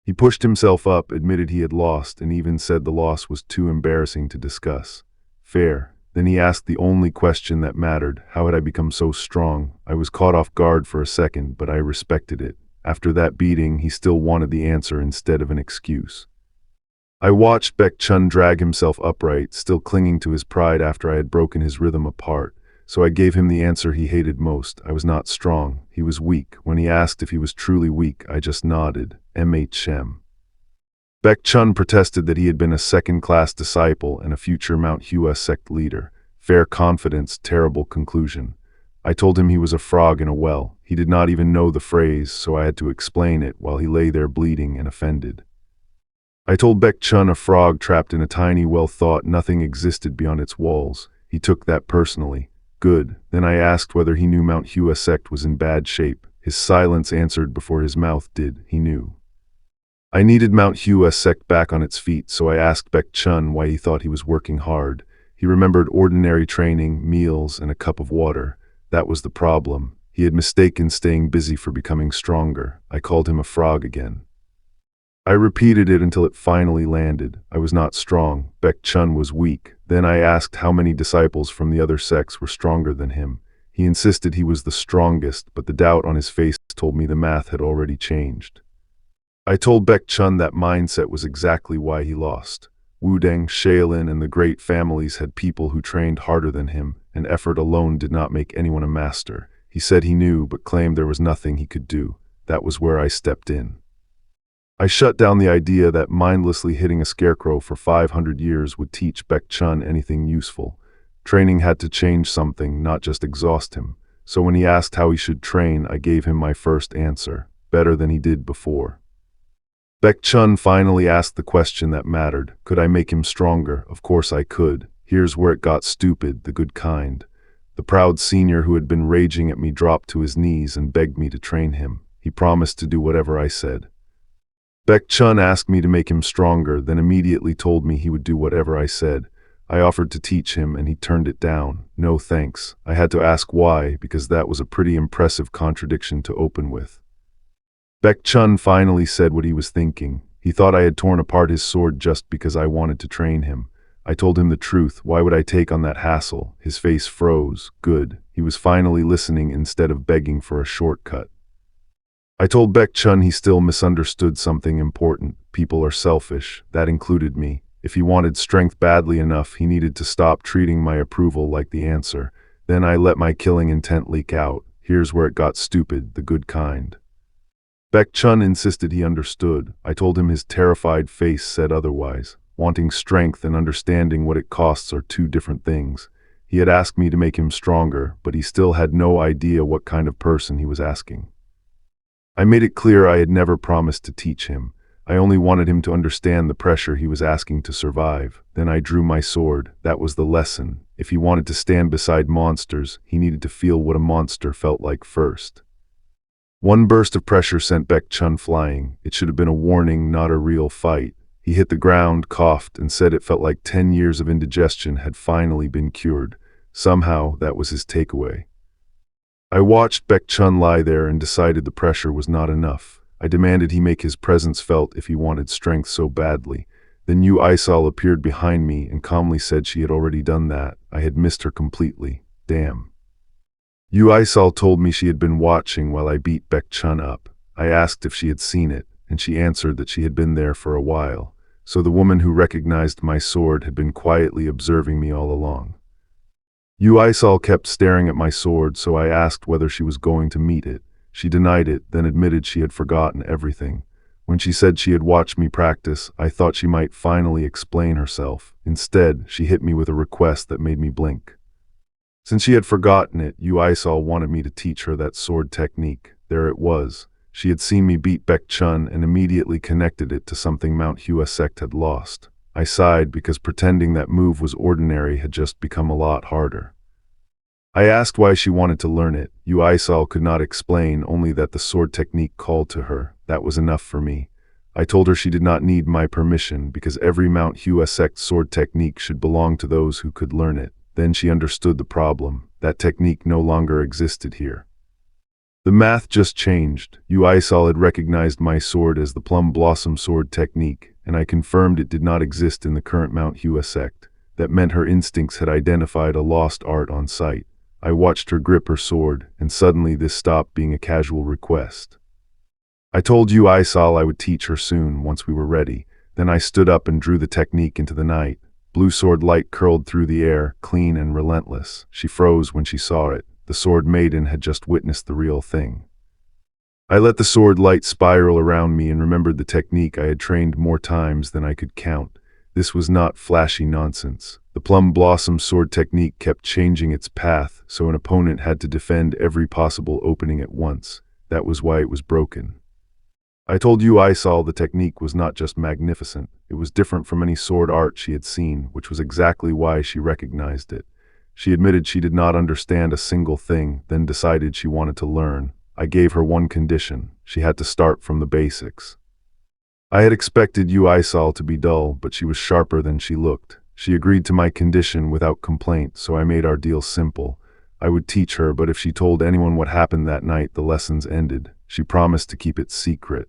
He pushed himself up, admitted he had lost, and even said the loss was too embarrassing to discuss. Fair. Then he asked the only question that mattered: how had I become so strong? I was caught off guard for a second, but I respected it. After that beating, he still wanted the answer instead of an excuse. I watched Baek Chun drag himself upright, still clinging to his pride after I had broken his rhythm apart. So I gave him the answer he hated most. I was not strong. He was weak. When he asked if he was truly weak, I just nodded. MHM. Baek Chun protested that he had been a second-class disciple and a future Mount Hua Sect leader. Fair confidence, terrible conclusion. I told him he was a frog in a well. He did not even know the phrase, so I had to explain it while he lay there bleeding and offended. I told Baek Chun a frog trapped in a tiny well thought nothing existed beyond its walls. He took that personally. Good. Then I asked whether he knew Mount Hua Sect was in bad shape. His silence answered before his mouth did. He knew. I needed Mount Hua Sect back on its feet, so I asked Baek Chun why he thought he was working hard. He remembered ordinary training, meals, and a cup of water. That was the problem. He had mistaken staying busy for becoming stronger. I called him a frog again. I repeated it until it finally landed. I was not strong. Baek Chun was weak. Then I asked how many disciples from the other sects were stronger than him. He insisted he was the strongest, but the doubt on his face told me the math had already changed. I told Baek Chun that mindset was exactly why he lost. Wudang, Shaolin, and the great families had people who trained harder than him, and effort alone did not make anyone a master. He said he knew, but claimed there was nothing he could do. That was where I stepped in. I shut down the idea that mindlessly hitting a scarecrow for 500 years would teach Baek Chun anything useful. Training had to change something, not just exhaust him. So when he asked how he should train, I gave him my first answer: better than he did before. Baek Chun finally asked the question that mattered. Could I make him stronger? Of course I could. Here's where it got stupid, the good kind. The proud senior who had been raging at me dropped to his knees and begged me to train him. He promised to do whatever I said. Baek Chun asked me to make him stronger, then immediately told me he would do whatever I said. I offered to teach him, and he turned it down. No thanks. I had to ask why, because that was a pretty impressive contradiction to open with. Baek Chun finally said what he was thinking. He thought I had torn apart his sword just because I wanted to train him. I told him the truth. Why would I take on that hassle? His face froze. Good. He was finally listening instead of begging for a shortcut. I told Baek Chun he still misunderstood something important. People are selfish. That included me. If he wanted strength badly enough, he needed to stop treating my approval like the answer. Then I let my killing intent leak out. Here's where it got stupid, the good kind. Baek Chun insisted he understood. I told him his terrified face said otherwise. Wanting strength and understanding what it costs are two different things. He had asked me to make him stronger, but he still had no idea what kind of person he was asking. I made it clear I had never promised to teach him. I only wanted him to understand the pressure he was asking to survive. Then I drew my sword. That was the lesson. If he wanted to stand beside monsters, he needed to feel what a monster felt like first. One burst of pressure sent Baek Chun flying. It should have been a warning, not a real fight. He hit the ground, coughed, and said it felt like 10 years of indigestion had finally been cured. Somehow, that was his takeaway. I watched Baek Chun lie there and decided the pressure was not enough. I demanded he make his presence felt if he wanted strength so badly. Then Yu Aisal appeared behind me and calmly said she had already done that. I had missed her completely. Damn. Yu Aisal told me she had been watching while I beat Baek Chun up. I asked if she had seen it, and she answered that she had been there for a while. So the woman who recognized my sword had been quietly observing me all along. Yu Aisal kept staring at my sword, so I asked whether she was going to meet it. She denied it, then admitted she had forgotten everything. When she said she had watched me practice, I thought she might finally explain herself. Instead, she hit me with a request that made me blink. Since she had forgotten it, Yu Aisal wanted me to teach her that sword technique. There it was. She had seen me beat Baek Chun and immediately connected it to something Mount Hua Sect had lost. I sighed because pretending that move was ordinary had just become a lot harder. I asked why she wanted to learn it. Yu Aisal could not explain, only that the sword technique called to her. That was enough for me. I told her she did not need my permission because every Mount Hua Sect sword technique should belong to those who could learn it. Then she understood the problem. That technique no longer existed here. The math just changed. Yu Aisal had recognized my sword as the Plum Blossom sword technique, and I confirmed it did not exist in the current Mount Hua Sect. That meant her instincts had identified a lost art on sight. I watched her grip her sword, and suddenly this stopped being a casual request. I told Yu Aisal I would teach her soon, once we were ready. Then I stood up and drew the technique into the night. Blue sword light curled through the air, clean and relentless. She froze when she saw it. The sword maiden had just witnessed the real thing. I let the sword light spiral around me and remembered the technique I had trained more times than I could count. This was not flashy nonsense. The Plum Blossom sword technique kept changing its path, so an opponent had to defend every possible opening at once. That was why it was broken. I told Yu Aisal the technique was not just magnificent, it was different from any sword art she had seen, which was exactly why she recognized it. She admitted she did not understand a single thing, then decided she wanted to learn. I gave her one condition: she had to start from the basics. I had expected Yu Aisal to be dull, but she was sharper than she looked. She agreed to my condition without complaint, so I made our deal simple. I would teach her, but if she told anyone what happened that night, the lessons ended. She promised to keep it secret.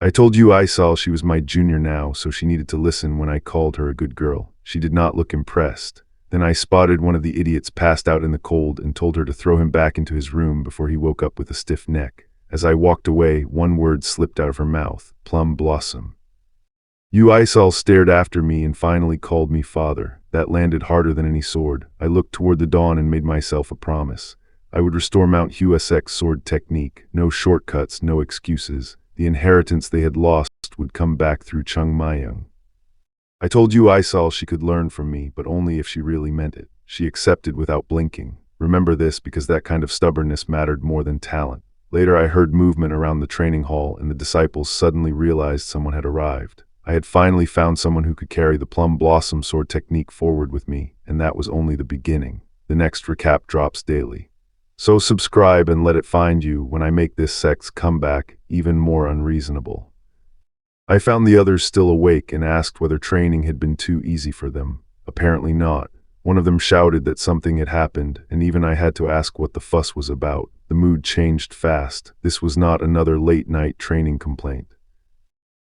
I told Yu Aisal she was my junior now, so she needed to listen when I called her a good girl. She did not look impressed. Then I spotted one of the idiots passed out in the cold and told her to throw him back into his room before he woke up with a stiff neck. As I walked away, one word slipped out of her mouth: Plum Blossom. Yu Aisal stared after me and finally called me father. That landed harder than any sword. I looked toward the dawn and made myself a promise. I would restore Mount Hua Sect's sword technique. No shortcuts, no excuses. The inheritance they had lost would come back through Chung Mayung. I told Yu Aisal she could learn from me, but only if she really meant it. She accepted without blinking. Remember this, because that kind of stubbornness mattered more than talent. Later I heard movement around the training hall, and the disciples suddenly realized someone had arrived. I had finally found someone who could carry the Plum Blossom sword technique forward with me, and that was only the beginning. The next recap drops daily. So subscribe and let it find you when I make this sect's comeback even more unreasonable. I found the others still awake and asked whether training had been too easy for them. Apparently not. One of them shouted that something had happened, and even I had to ask what the fuss was about. The mood changed fast. This was not another late-night training complaint.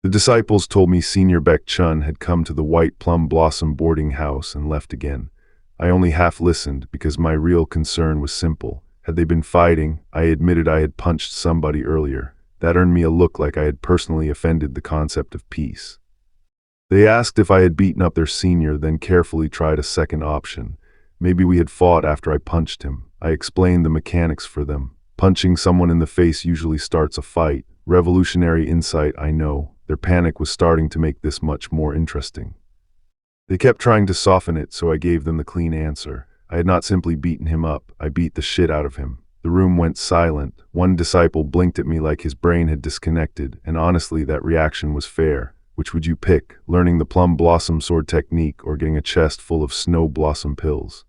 The disciples told me Senior Baek Chun had come to the White Plum Blossom boarding house and left again. I only half listened because my real concern was simple. Had they been fighting, I admitted I had punched somebody earlier. That earned me a look like I had personally offended the concept of peace. They asked if I had beaten up their senior, then carefully tried a second option. Maybe we had fought after I punched him. I explained the mechanics for them. Punching someone in the face usually starts a fight. Revolutionary insight, I know. Their panic was starting to make this much more interesting. They kept trying to soften it, so I gave them the clean answer. I had not simply beaten him up, I beat the shit out of him. The room went silent. One disciple blinked at me like his brain had disconnected, and honestly, that reaction was fair. Which would you pick, learning the plum blossom sword technique or getting a chest full of snow blossom pills?